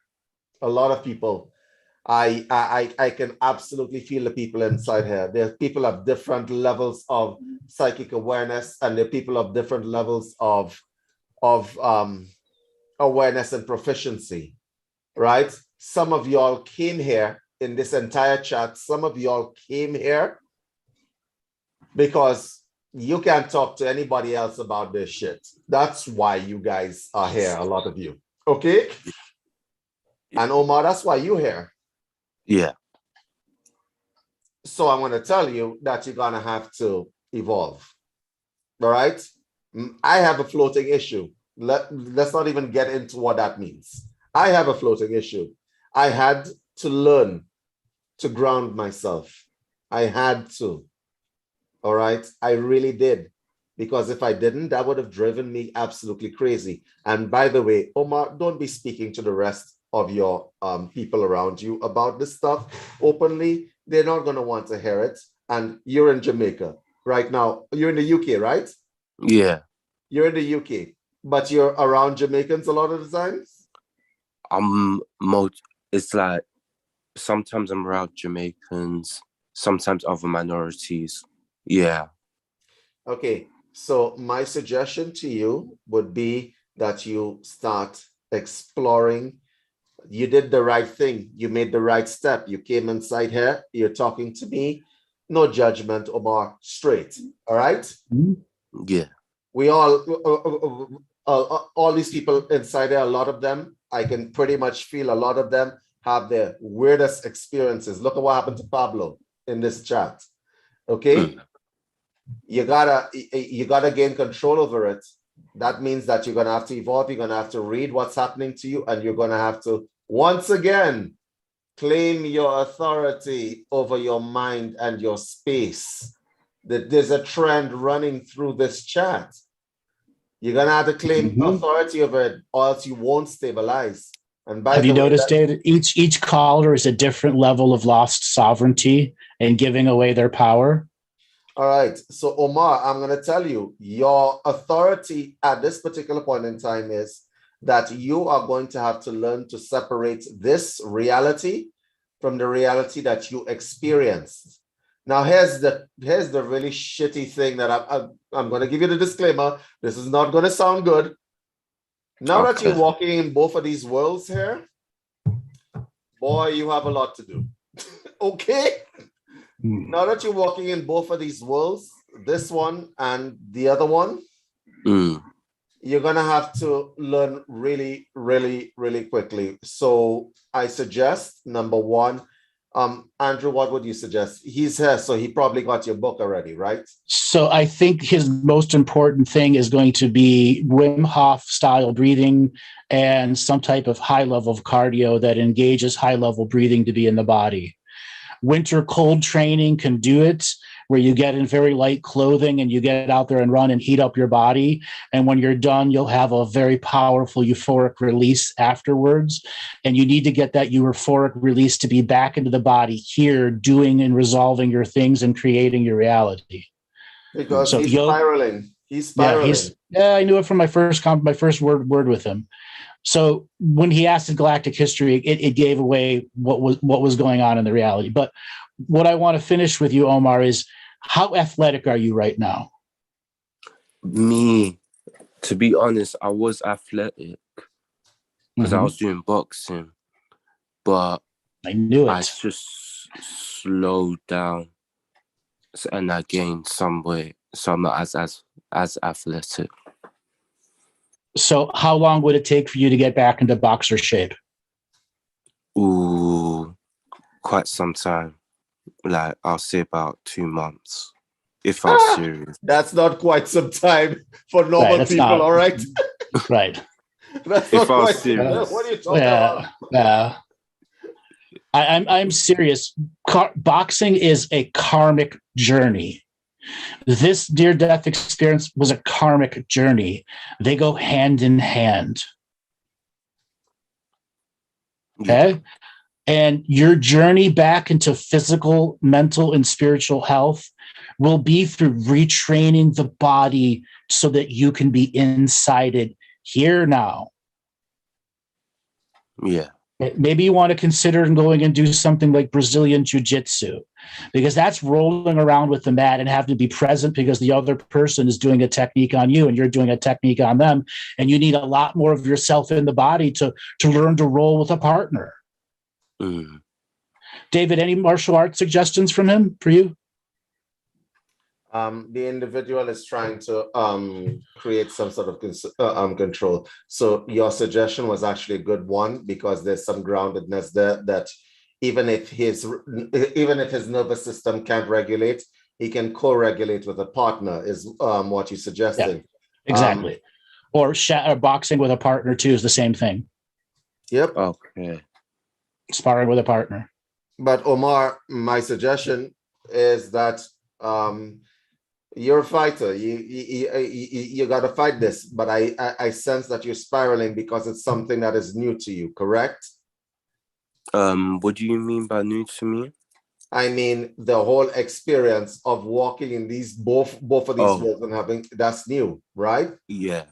A lot of people. I can absolutely feel the people inside here. There are people of different levels of psychic awareness, and there are people of different levels of awareness and proficiency, right? Some of y'all came here in this entire chat. Some of y'all came here because you can't talk to anybody else about this shit. That's why you guys are here, a lot of you. Okay? And Omar, that's why you're here. Yeah. So I'm going to tell you that you're going to have to evolve. All right? I have a floating issue. Let's not even get into what that means. I have a floating issue. I had to learn to ground myself. I had to. All right? I really did. Because if I didn't, that would have driven me absolutely crazy. And by the way, Omar, don't be speaking to the rest of your people around you about this stuff openly. They're not going to want to hear it. And you're in Jamaica right now. You're in the UK, right? Yeah. You're in the UK, but you're around Jamaicans a lot of the times? It's like sometimes I'm around Jamaicans, sometimes other minorities. Yeah. Okay. So my suggestion to you would be that you start exploring. You did the right thing. You made the right step. You came inside here. You're talking to me. No judgment, Omar. Straight. All right? Yeah. We all these people inside there, a lot of them, I can pretty much feel a lot of them have their weirdest experiences. Look at what happened to Pablo in this chat. Okay? You gotta gain control over it. That means that you're gonna have to evolve. You're gonna have to read what's happening to you, and you're gonna have to once again claim your authority over your mind and your space. That there's a trend running through this chat. You're gonna have to claim authority over it, or else you won't stabilize. And by have you noticed, that, David? Each caller is a different level of lost sovereignty and giving away their power. All right. So Omar, I'm going to tell you, your authority at this particular point in time is that you are going to have to learn to separate this reality from the reality that you experienced. Now, here's the really shitty thing that I'm going to give you the disclaimer. This is not going to sound good. Now that you're walking in both of these worlds here, boy, you have a lot to do. Okay? Now that you're walking in both of these worlds, this one and the other one, you're gonna have to learn really, really, really quickly. So I suggest number one, Andrew, what would you suggest? He's here, so he probably got your book already, right? So I think his most important thing is going to be Wim Hof style breathing and some type of high level of cardio that engages high level breathing to be in the body. Winter cold training can do it, where you get in very light clothing and you get out there and run and heat up your body. And when you're done, you'll have a very powerful euphoric release afterwards. And you need to get that euphoric release to be back into the body here, doing and resolving your things and creating your reality. Because So he's spiraling. He's spiraling. Yeah, I knew it from my first word with him. So when he asked in Galactic History, it gave away what was going on in the reality. But what I want to finish with you, Omar, is how athletic are you right now? Me, to be honest, I was athletic because I was doing boxing, but I knew it. I just slowed down and I gained some weight, so I'm not as athletic. So how long would it take for you to get back into boxer shape? Ooh, quite some time. Like, I'll say about 2 months, if I was serious. That's not quite some time for normal people, not. all right? Right. That's If not I was quite serious. What are you talking about? I'm serious. Boxing is a karmic journey. This near-death experience was a karmic journey. They go hand in hand. Okay? And your journey back into physical, mental, and spiritual health will be through retraining the body so that you can be inside it here now. Yeah. Maybe you want to consider going and do something like Brazilian Jiu-Jitsu, because that's rolling around with the mat and having to be present because the other person is doing a technique on you and you're doing a technique on them. And you need a lot more of yourself in the body to learn to roll with a partner. David, any martial arts suggestions from him for you? The individual is trying to create some sort of control. So your suggestion was actually a good one, because there's some groundedness there that even if his nervous system can't regulate, he can co-regulate with a partner, is what you're suggesting. Yeah, exactly. Or boxing with a partner too is the same thing. Yep. Okay. Sparring with a partner. But Omar, my suggestion is that you're a fighter. You got to fight this. But I sense that you're spiraling because it's something that is new to you, correct? What do you mean by new to me? I mean, the whole experience of walking in these both of these worlds and having, that's new, right? Yeah.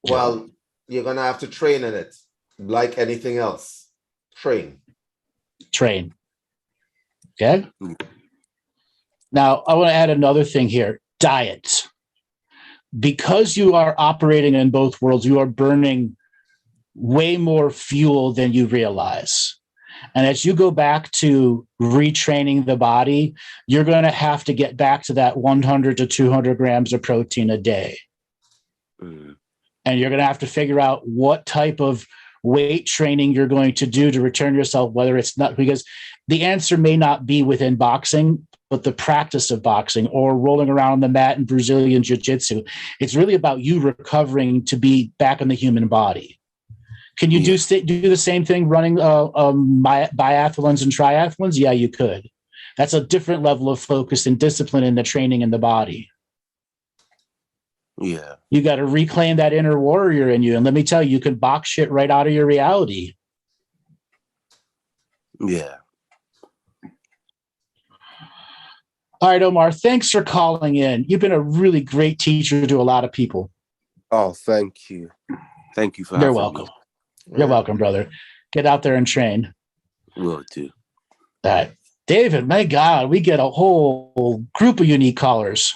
Well, you're gonna have to train in it, like anything else. Train. Okay. Now, I want to add another thing here. Diet. Because you are operating in both worlds, you are burning way more fuel than you realize. And as you go back to retraining the body, you're going to have to get back to that 100 to 200 grams of protein a day. And you're going to have to figure out what type of weight training you're going to do to return yourself, whether it's not, because the answer may not be within boxing, but the practice of boxing or rolling around on the mat in Brazilian Jiu-Jitsu. It's really about you recovering to be back in the human body. Can you do the same thing running biathlons and triathlons? Yeah, you could. That's a different level of focus and discipline in the training in the body. Yeah. You got to reclaim that inner warrior in you. And let me tell you, you can box shit right out of your reality. Yeah. All right, Omar, thanks for calling in. You've been a really great teacher to a lot of people. Oh, thank you. Thank you for You're having welcome. me. You're welcome, brother. Get out there and train. Will do. All right. David, my God, we get a whole group of unique callers.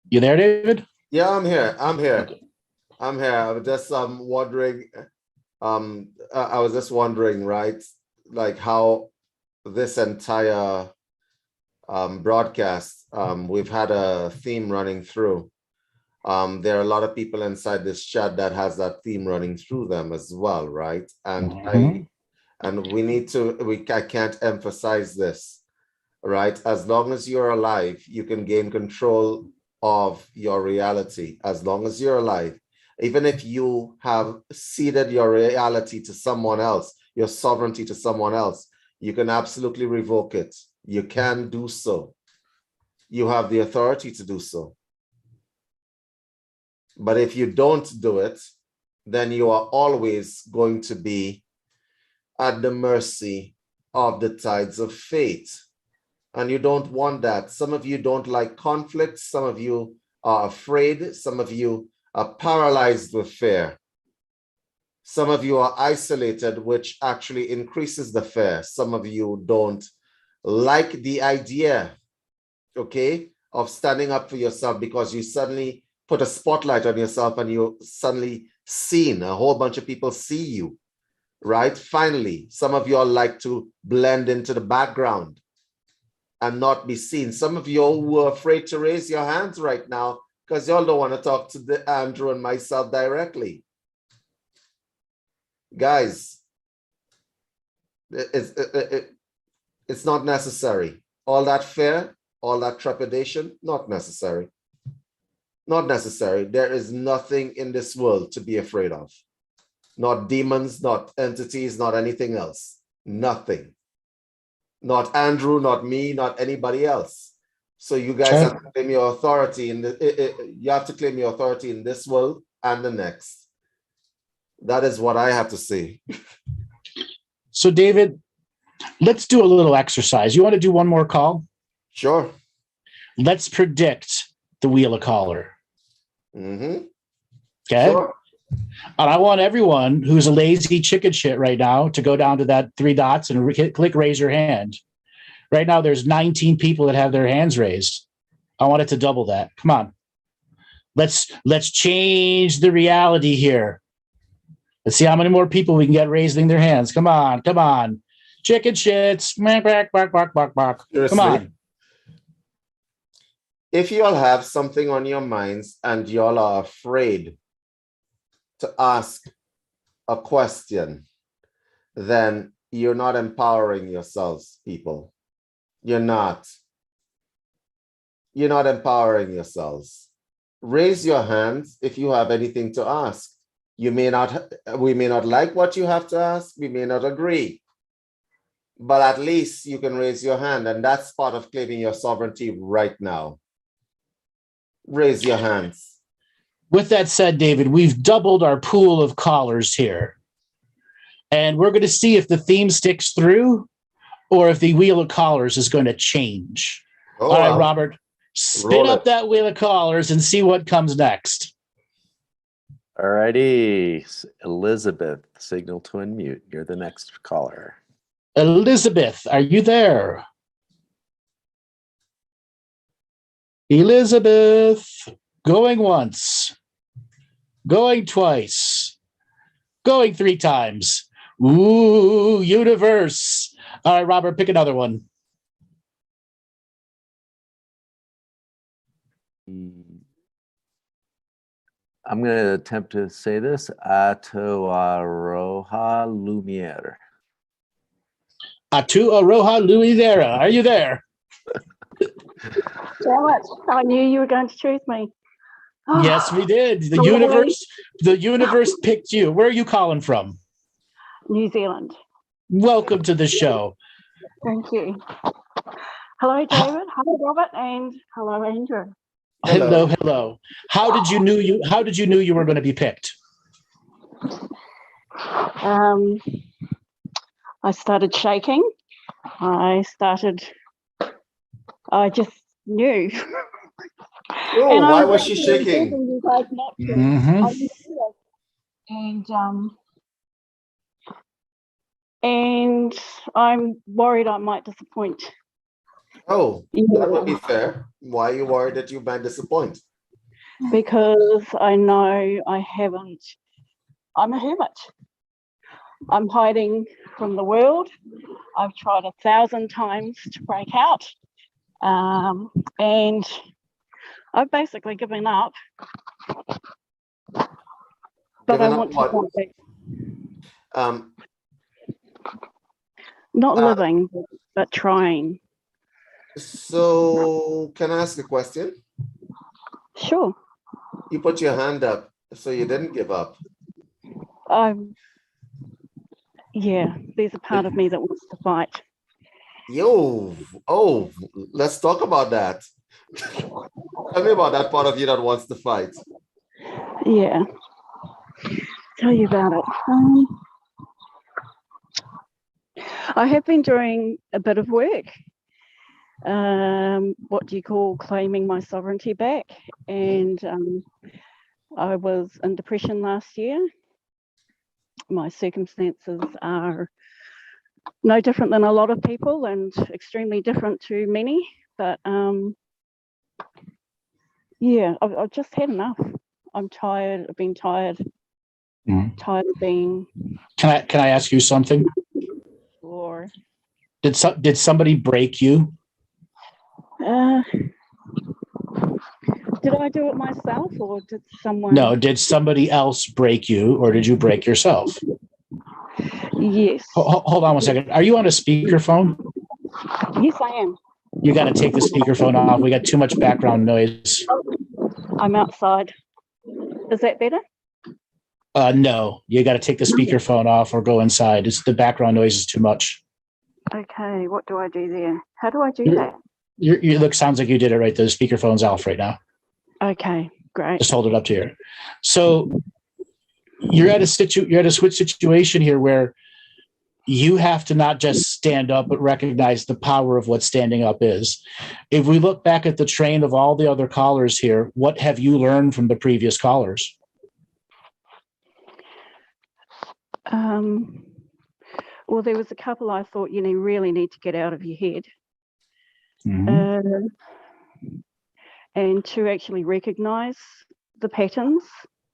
You there, David? Yeah, I'm here. Okay. I'm here. I was just wondering. I was just wondering, right? Like how this entire broadcast, we've had a theme running through. There are a lot of people inside this chat that has that theme running through them as well, right? And we need to, I can't emphasize this, right? As long as you're alive, you can gain control of your reality. As long as you're alive, even if you have ceded your reality to someone else, your sovereignty to someone else, you can absolutely revoke it. You can do so. You have the authority to do so. But if you don't do it, then you are always going to be at the mercy of the tides of fate. And you don't want that. Some of you don't like conflict. Some of you are afraid. Some of you are paralyzed with fear. Some of you are isolated, which actually increases the fear. Some of you don't like the idea, okay, of standing up for yourself because you suddenly put a spotlight on yourself and you're suddenly seen. A whole bunch of people see you, right? Finally, some of y'all like to blend into the background and not be seen. Some of you who are afraid to raise your hands right now because y'all don't want to talk to Andrew and myself directly. Guys, it's not necessary. All that fear, all that trepidation, not necessary. Not necessary. There is nothing in this world to be afraid of. Not demons, not entities, not anything else. Nothing. Not Andrew, not me, not anybody else. So you guys have to claim your authority you have to claim your authority in this world and the next. That is what I have to say. So David, let's do a little exercise. You want to do one more call? Sure. Let's predict the Wheel of Collar. Mm-hmm. Okay. Sure. And I want everyone who's a lazy chicken shit right now to go down to that 3 dots and click raise your hand. Right now, there's 19 people that have their hands raised. I want it to double that. Come on. Let's change the reality here. Let's see how many more people we can get raising their hands. Come on, come on. Chicken shits. Come on. If you all have something on your minds and you all are afraid to ask a question, then you're not empowering yourselves, people. You're not. You're not empowering yourselves. Raise your hands if you have anything to ask. We may not like what you have to ask. We may not agree. But at least you can raise your hand, and that's part of claiming your sovereignty right now. Raise your hands. With that said, David, we've doubled our pool of callers here. And we're going to see if the theme sticks through or if the Wheel of Callers is going to change. Oh, all right, Robert, spin up that Wheel of Callers and see what comes next. All righty. Elizabeth, signal to unmute. You're the next caller. Elizabeth, are you there? Elizabeth, going once, going twice, going 3 times. Ooh, universe. All right, Robert, pick another one. I'm going to attempt to say this. Atuaroha Lumiere. Atuaroha Lumiere. Are you there? Damn it. I knew you were going to choose me. Yes, we did. The universe picked you. Where are you calling from? New Zealand. Welcome to the show. Thank you. Hello, David. Hello, Robert, and hello, Andrew. Hello, hello. How did you know you were going to be picked? I started shaking. I just knew. Oh, why was she shaking? You guys not to. And I'm worried I might disappoint. Oh, that would be fair. Why are you worried that you might disappoint? Because I know I haven't. I'm a hermit. I'm hiding from the world. I've tried 1,000 times to break out. And I've basically given up. But I Given up want to what? come back. Um, Not uh, living, but trying. so can I ask a question? Sure. You put your hand up, so you didn't give up. Yeah, there's a part of me that wants to fight. Let's talk about that. Tell me about that part of you that wants to fight. Yeah. Tell you about it. I have been doing a bit of work. What do you call claiming my sovereignty back? And I was in depression last year. My circumstances are no different than a lot of people and extremely different to many. But yeah, I've just had enough. I'm tired. I've been tired. Tired of being. Can I ask you something? Or Did somebody break you? did I do it myself, or did someone? No. Did somebody else break you, or did you break yourself? Yes. Hold on one second. Are you on a speakerphone? Yes, I am. You got to take the speakerphone off. We got too much background noise. I'm outside. Is that better? No, you got to take the speakerphone off or go inside. The background noise is too much. Okay, what do I do there? How do I do that? You look, sounds like you did it right. The speakerphone's off right now. Okay, great. Just hold it up to here. So you're at a switch situation here where you have to not just stand up, but recognize the power of what standing up is. If we look back at the train of all the other callers here, what have you learned from the previous callers? Well, there was a couple I thought you really need to get out of your head. And to actually recognize the patterns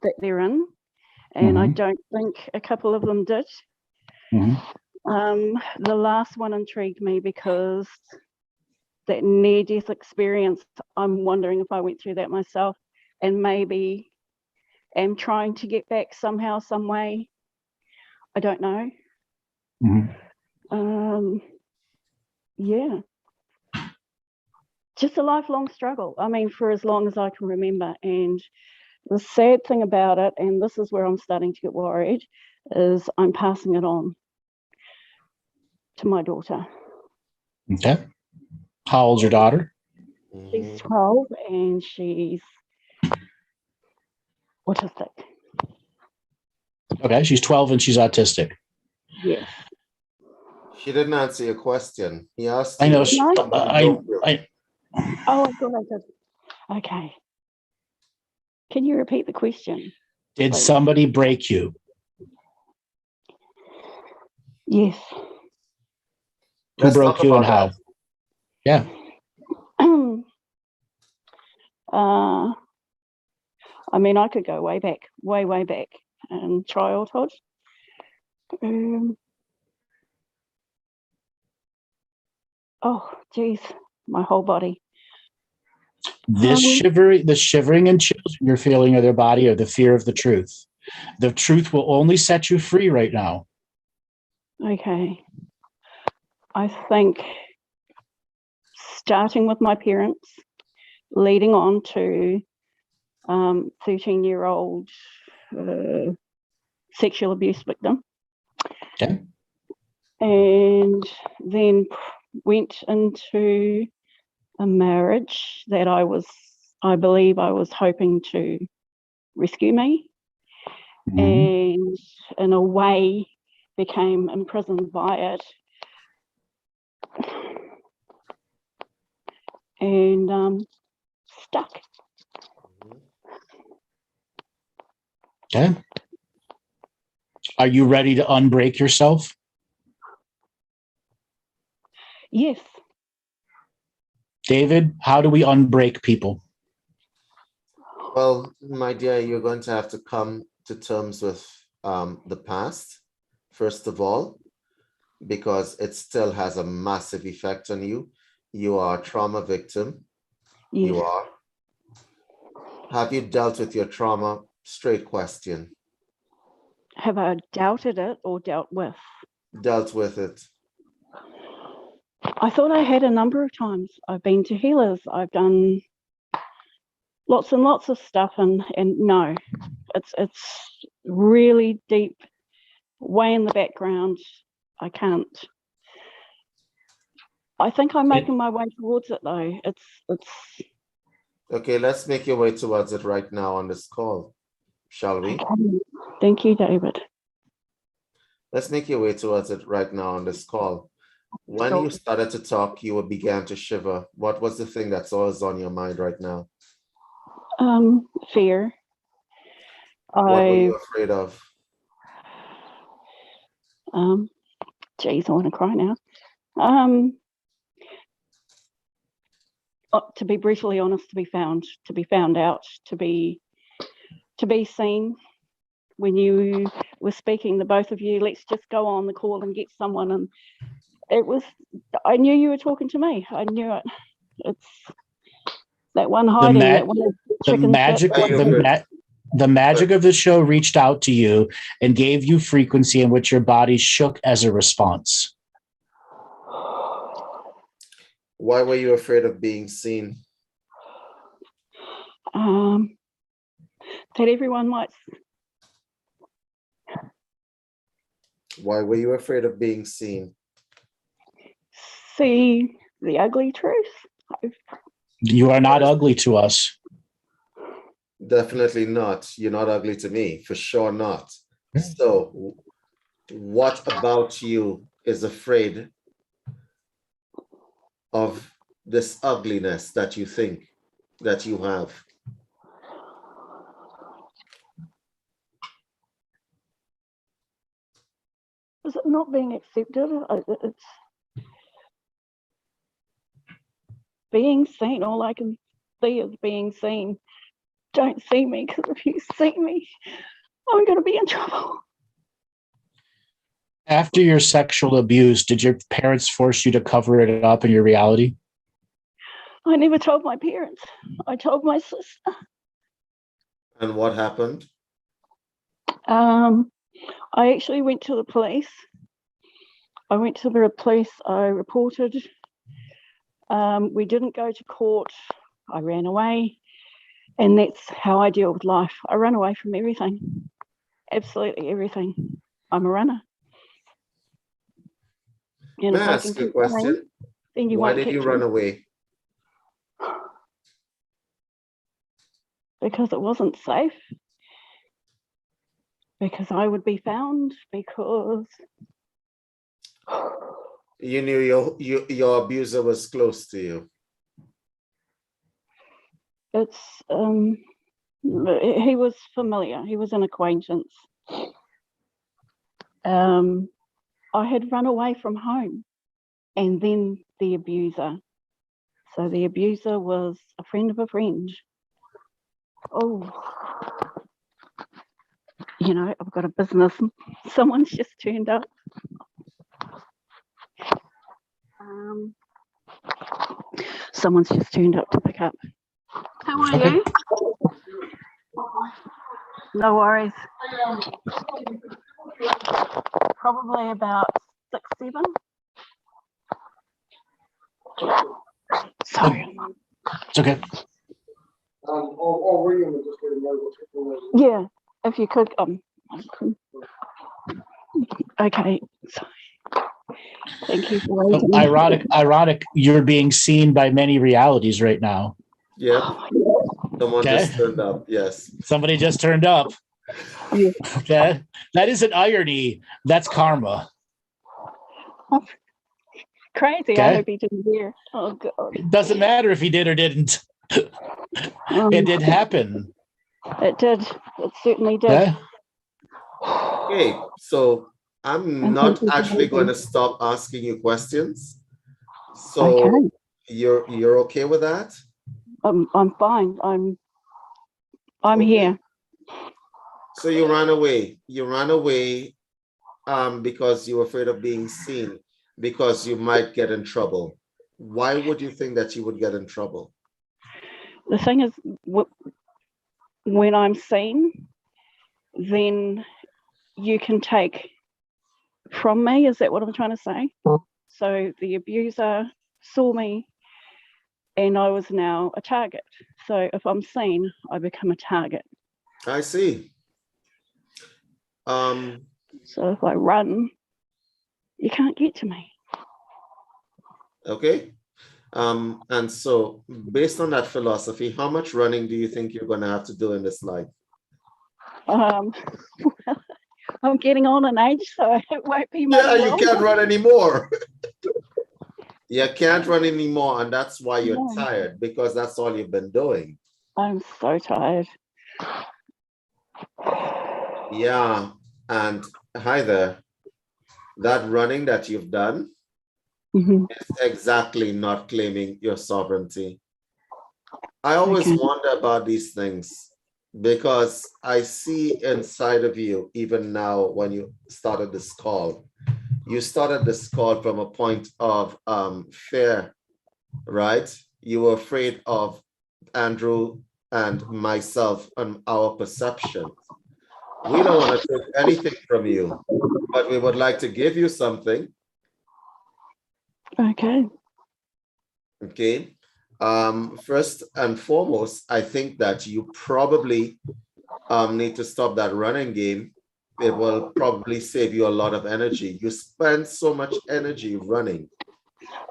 that they're in. And I don't think a couple of them did. The last one intrigued me because that near-death experience, I'm wondering if I went through that myself and maybe am trying to get back somehow, some way. I don't know. Yeah. Just a lifelong struggle. I mean, for as long as I can remember. And the sad thing about it, and this is where I'm starting to get worried, is I'm passing it on to my daughter. Okay. How old's your daughter? She's 12 and she's autistic. Okay, she's 12 and she's autistic. Yes. She didn't answer your question. He asked. I know. Oh, I thought I did. Okay. Can you repeat the question? Did somebody break you? Yes. Who broke you and how? Yeah. I mean, I could go way back in childhood. Oh, geez, my whole body. The shivering and chills you're feeling of their body are the fear of the truth. The truth will only set you free right now. Okay. I think starting with my parents, leading on to 13-year-old sexual abuse victim. Okay. And then went into a marriage that I believe I was hoping to rescue me. And in a way became imprisoned by it. And stuck. Okay. Are you ready to unbreak yourself? Yes. David, how do we unbreak people? Well, my dear, you're going to have to come to terms with the past, first of all, because it still has a massive effect on you. You are a trauma victim. Yes. You are. Have you dealt with your trauma? Straight question. Have I doubted it or dealt with? Dealt with it. I thought I had a number of times. I've been to healers. I've done lots and lots of stuff, and no, it's really deep, way in the background. I can't. I think I'm making my way towards it though. It's Okay, let's make your way towards it right now on this call, shall we? okay. Thank you, David. Let's make your way towards it right now on this call. When you started to talk, you began to shiver. What was the thing that's always on your mind right now? Fear. What were you afraid of? Geez, I want to cry now. To be brutally honest, to be found out, to be seen. When you were speaking, the both of you, let's just go on the call and get someone. And it was, I knew you were talking to me. I knew it. It's that one hiding, that one chicken shit. The magic of the show reached out to you and gave you frequency in which your body shook as a response. Why were you afraid of being seen? That everyone might. Why were you afraid of being seen? See the ugly truth. You are not ugly to us. Definitely not. You're not ugly to me, for sure not. So, what about you is afraid of this ugliness that you think that you have? Is it not being accepted? It's being seen. All I can see is being seen. Don't see me, because if you see me, I'm going to be in trouble. After your sexual abuse, did your parents force you to cover it up in your reality? I never told my parents. I told my sister. And what happened? I actually went to the police. I reported. We didn't go to court. I ran away. And that's how I deal with life. I run away from everything. Absolutely everything. I'm a runner. And May I ask you a question? Then Why did you run away? Because it wasn't safe. Because I would be found. Because you knew your abuser was close to you. It's he was familiar. He was an acquaintance. I had run away from home, and then the abuser. So the abuser was a friend of a friend. Oh, you know, I've got a business. Someone's just turned up. Someone's just turned up to pick up. How are you? No worries. Probably about 6, 7. Sorry. It's okay. Yeah, if you could. Okay. Sorry. Thank you for waiting. Ironic. You're being seen by many realities right now. Yeah. Someone just turned up. Yes. Somebody just turned up. Okay. That isn't irony. That's karma. Crazy. Okay. I hope he didn't hear. Oh God. It doesn't matter if he did or didn't. It did happen. It did. It certainly did. Okay, so I'm not actually going to stop asking you questions. So you're okay with that? I'm fine. I'm here. So you ran away. You ran away because you were afraid of being seen, because you might get in trouble. Why would you think that you would get in trouble? The thing is, when I'm seen, then you can take from me. Is that what I'm trying to say? So the abuser saw me and I was now a target. So if I'm seen, I become a target. I see. So if I run, you can't get to me. Okay. And so based on that philosophy, how much running do you think you're going to have to do in this life? Well, I'm getting on in age, so it won't be much Yeah, you longer. can't run anymore. You can't run anymore, and that's why you're No. tired, because that's all you've been doing. I'm so tired. Yeah, and hi there. That running that you've done is exactly not claiming your sovereignty. I always wonder about these things because I see inside of you, even now when you started this call, you started this call from a point of fear, right? You were afraid of Andrew and myself and our perceptions. We don't want to take anything from you, but we would like to give you something. Okay. Okay. First and foremost, I think that you probably need to stop that running game. It will probably save you a lot of energy. You spend so much energy running,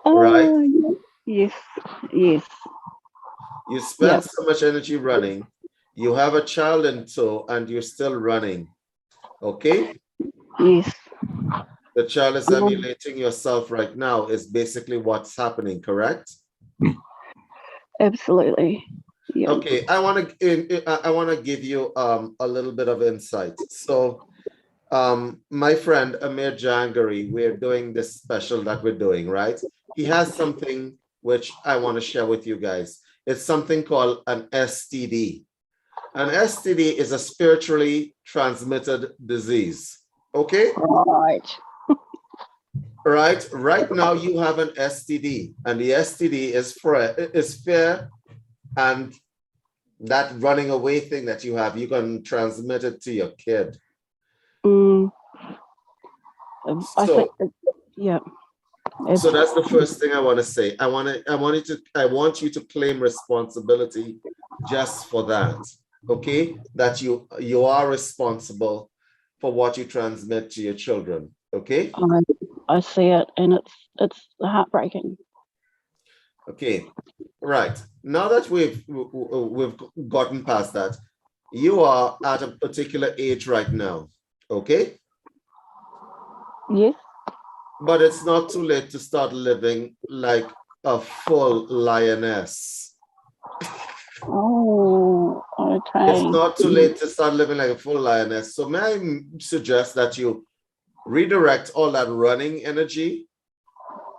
right? Yes, yes. You spend so much energy running. You have a child in tow and you're still running, okay? Yes. The child is emulating yourself right now is basically what's happening, correct? Absolutely. Yeah. Okay, I want to give you a little bit of insight. So my friend Amir Jangari, we're doing this special that we're doing, right? He has something which I want to share with you guys. It's something called an STD. An STD is a spiritually transmitted disease. Okay? Right. Right now you have an STD, and the STD is fear, and that running away thing that you have, you can transmit it to your kid. I think, yeah. So that's the first thing I want to say. I want you to claim responsibility just for that. Okay? That you are responsible for what you transmit to your children. Okay? I see it, and it's heartbreaking. Okay, right. Now that we've gotten past that, you are at a particular age right now, okay? Yes. But it's not too late to start living like a full lioness. Oh, okay. It's not too late to start living like a full lioness. So may I suggest that you redirect all that running energy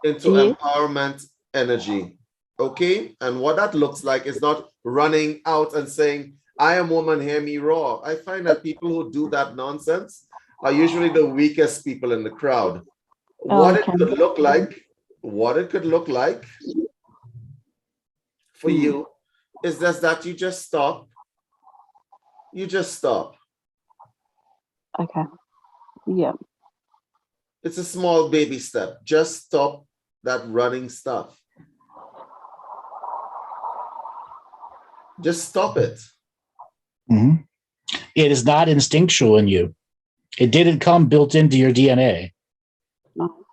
into empowerment energy. Okay, and what that looks like is not running out and saying, I am woman, hear me roar. I find that people who do that nonsense are usually the weakest people in the crowd. What it could look like for you is just that you just stop. You just stop. Okay. Yeah. It's a small baby step. Just stop that running stuff. Just stop it. Mm-hmm. It is not instinctual in you. It didn't come built into your DNA. No.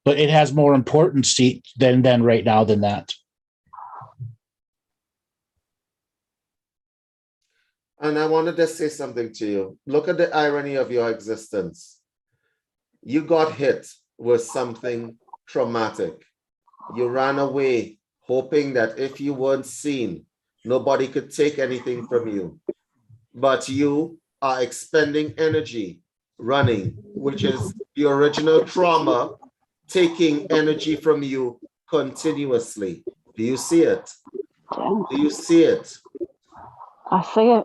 But it has more importance than right now than that. And I wanted to say something to you. Look at the irony of your existence. You got hit with something traumatic. You ran away hoping that if you weren't seen, nobody could take anything from you. But you are expending energy running, which is the original trauma taking energy from you continuously. Do you see it? Do you see it? I see it.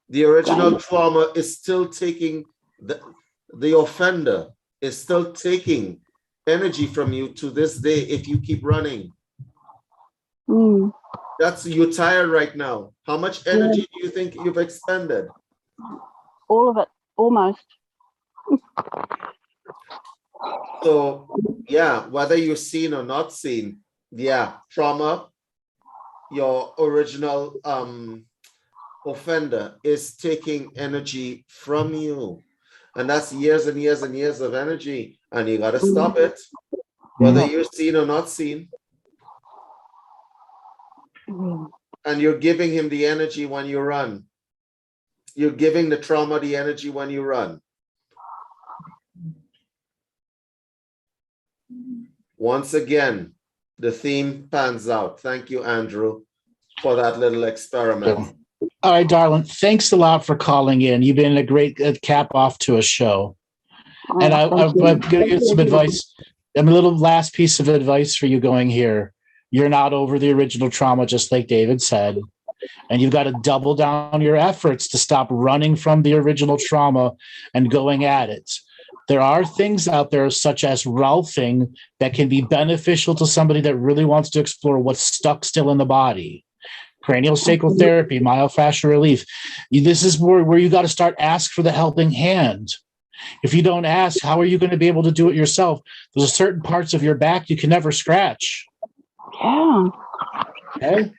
The original trauma is still taking, the offender is still taking energy from you to this day if you keep running. Mm. You're tired right now. How much energy do you think you've expended? All of it, almost. So, yeah, whether you're seen or not seen, yeah, trauma, your original offender is taking energy from you. And that's years and years and years of energy. And you got to stop it, whether you're seen or not seen. And you're giving him the energy when you run. You're giving the trauma the energy when you run. Once again, the theme pans out. Thank you, Andrew, for that little experiment. All right, darling. Thanks a lot for calling in. You've been a great cap off to a show. And I'm going to give some advice. A little last piece of advice for you going here. You're not over the original trauma, just like David said. And you've got to double down your efforts to stop running from the original trauma and going at it. There are things out there, such as Ralphing, that can be beneficial to somebody that really wants to explore what's stuck still in the body. Cranial sacral therapy, myofascial relief. This is where you got to start ask for the helping hand. If you don't ask, how are you going to be able to do it yourself? There's certain parts of your back you can never scratch. Yeah. Okay?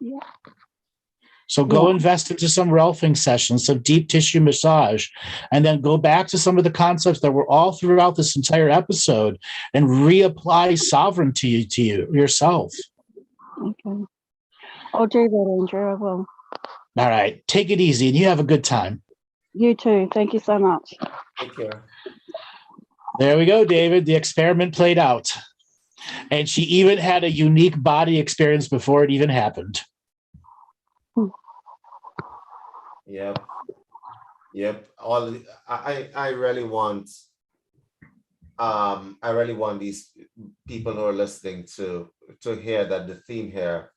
Yeah. So go invest into some Ralphing sessions, some deep tissue massage, and then go back to some of the concepts that were all throughout this entire episode and reapply sovereignty to you yourself. Okay. I'll do that, Andrew. I will. All right. Take it easy and you have a good time. You too. Thank you so much. Take care. There we go, David. The experiment played out. And she even had a unique body experience before it even happened. Yep. I really want these people who are listening to hear that the theme here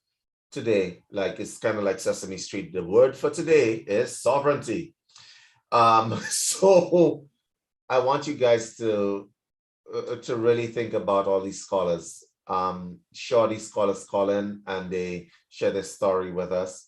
today, like it's kind of like Sesame Street. The word for today is sovereignty. So I want you guys to really think about all these scholars. Sure, these scholars call in and they share their story with us.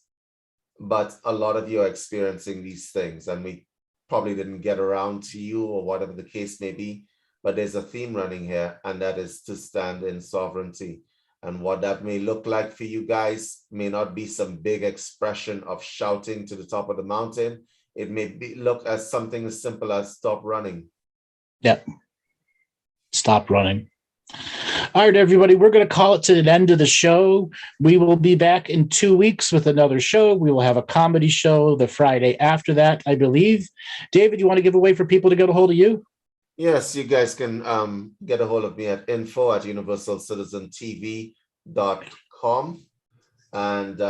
But a lot of you are experiencing these things and we probably didn't get around to you or whatever the case may be, but there's a theme running here, and that is to stand in sovereignty. And what that may look like for you guys may not be some big expression of shouting to the top of the mountain. It may look as something as simple as stop running. Yep. Stop running. All right, everybody, we're going to call it to the end of the show. We will be back in 2 weeks with another show. We will have a comedy show the Friday after that, I believe. David, you want to give a way for people to get a hold of you? Yes, you guys can get a hold of me at info@universalcitizentv.com. And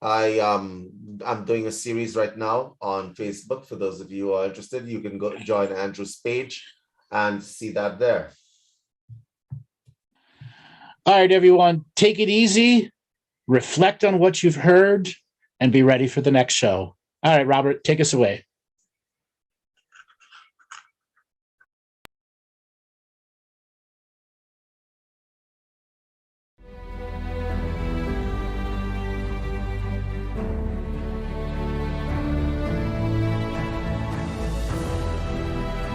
I'm doing a series right now on Facebook. For those of you who are interested, you can go join Andrew's page and see that there. All right, everyone, take it easy, reflect on what you've heard, and be ready for the next show. All right, Robert, take us away.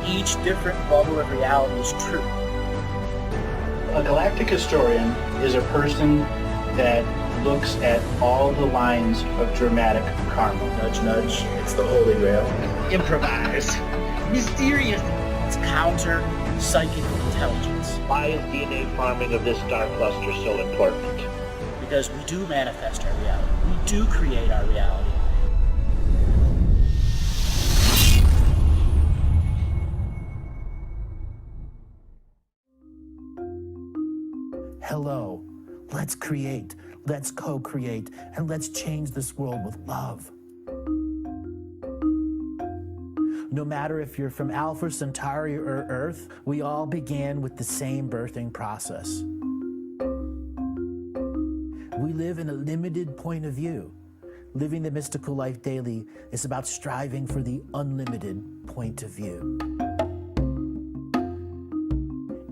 Each different bubble of reality is true. A galactic historian is a person that looks at all the lines of dramatic karma. Nudge, nudge, it's the Holy Grail. Improvise. Mysterious. It's counter psychic intelligence. Why is DNA farming of this star cluster so important? Because we do manifest our reality. We do create our reality. Hello, let's create, let's co-create, and let's change this world with love. No matter if you're from Alpha Centauri or Earth, we all began with the same birthing process. We live in a limited point of view. Living the mystical life daily is about striving for the unlimited point of view.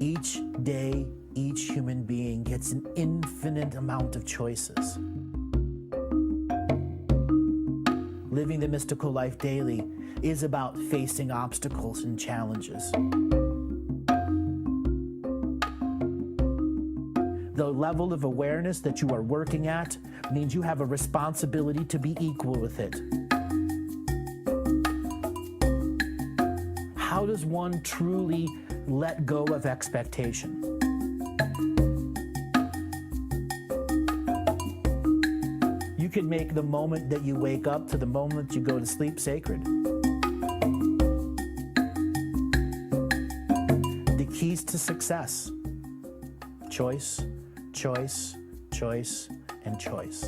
Each day, each human being gets an infinite amount of choices. Living the mystical life daily is about facing obstacles and challenges. The level of awareness that you are working at means you have a responsibility to be equal with it. How does one truly let go of expectation? You can make the moment that you wake up to the moment you go to sleep sacred. The keys to success: choice, choice, choice, and choice.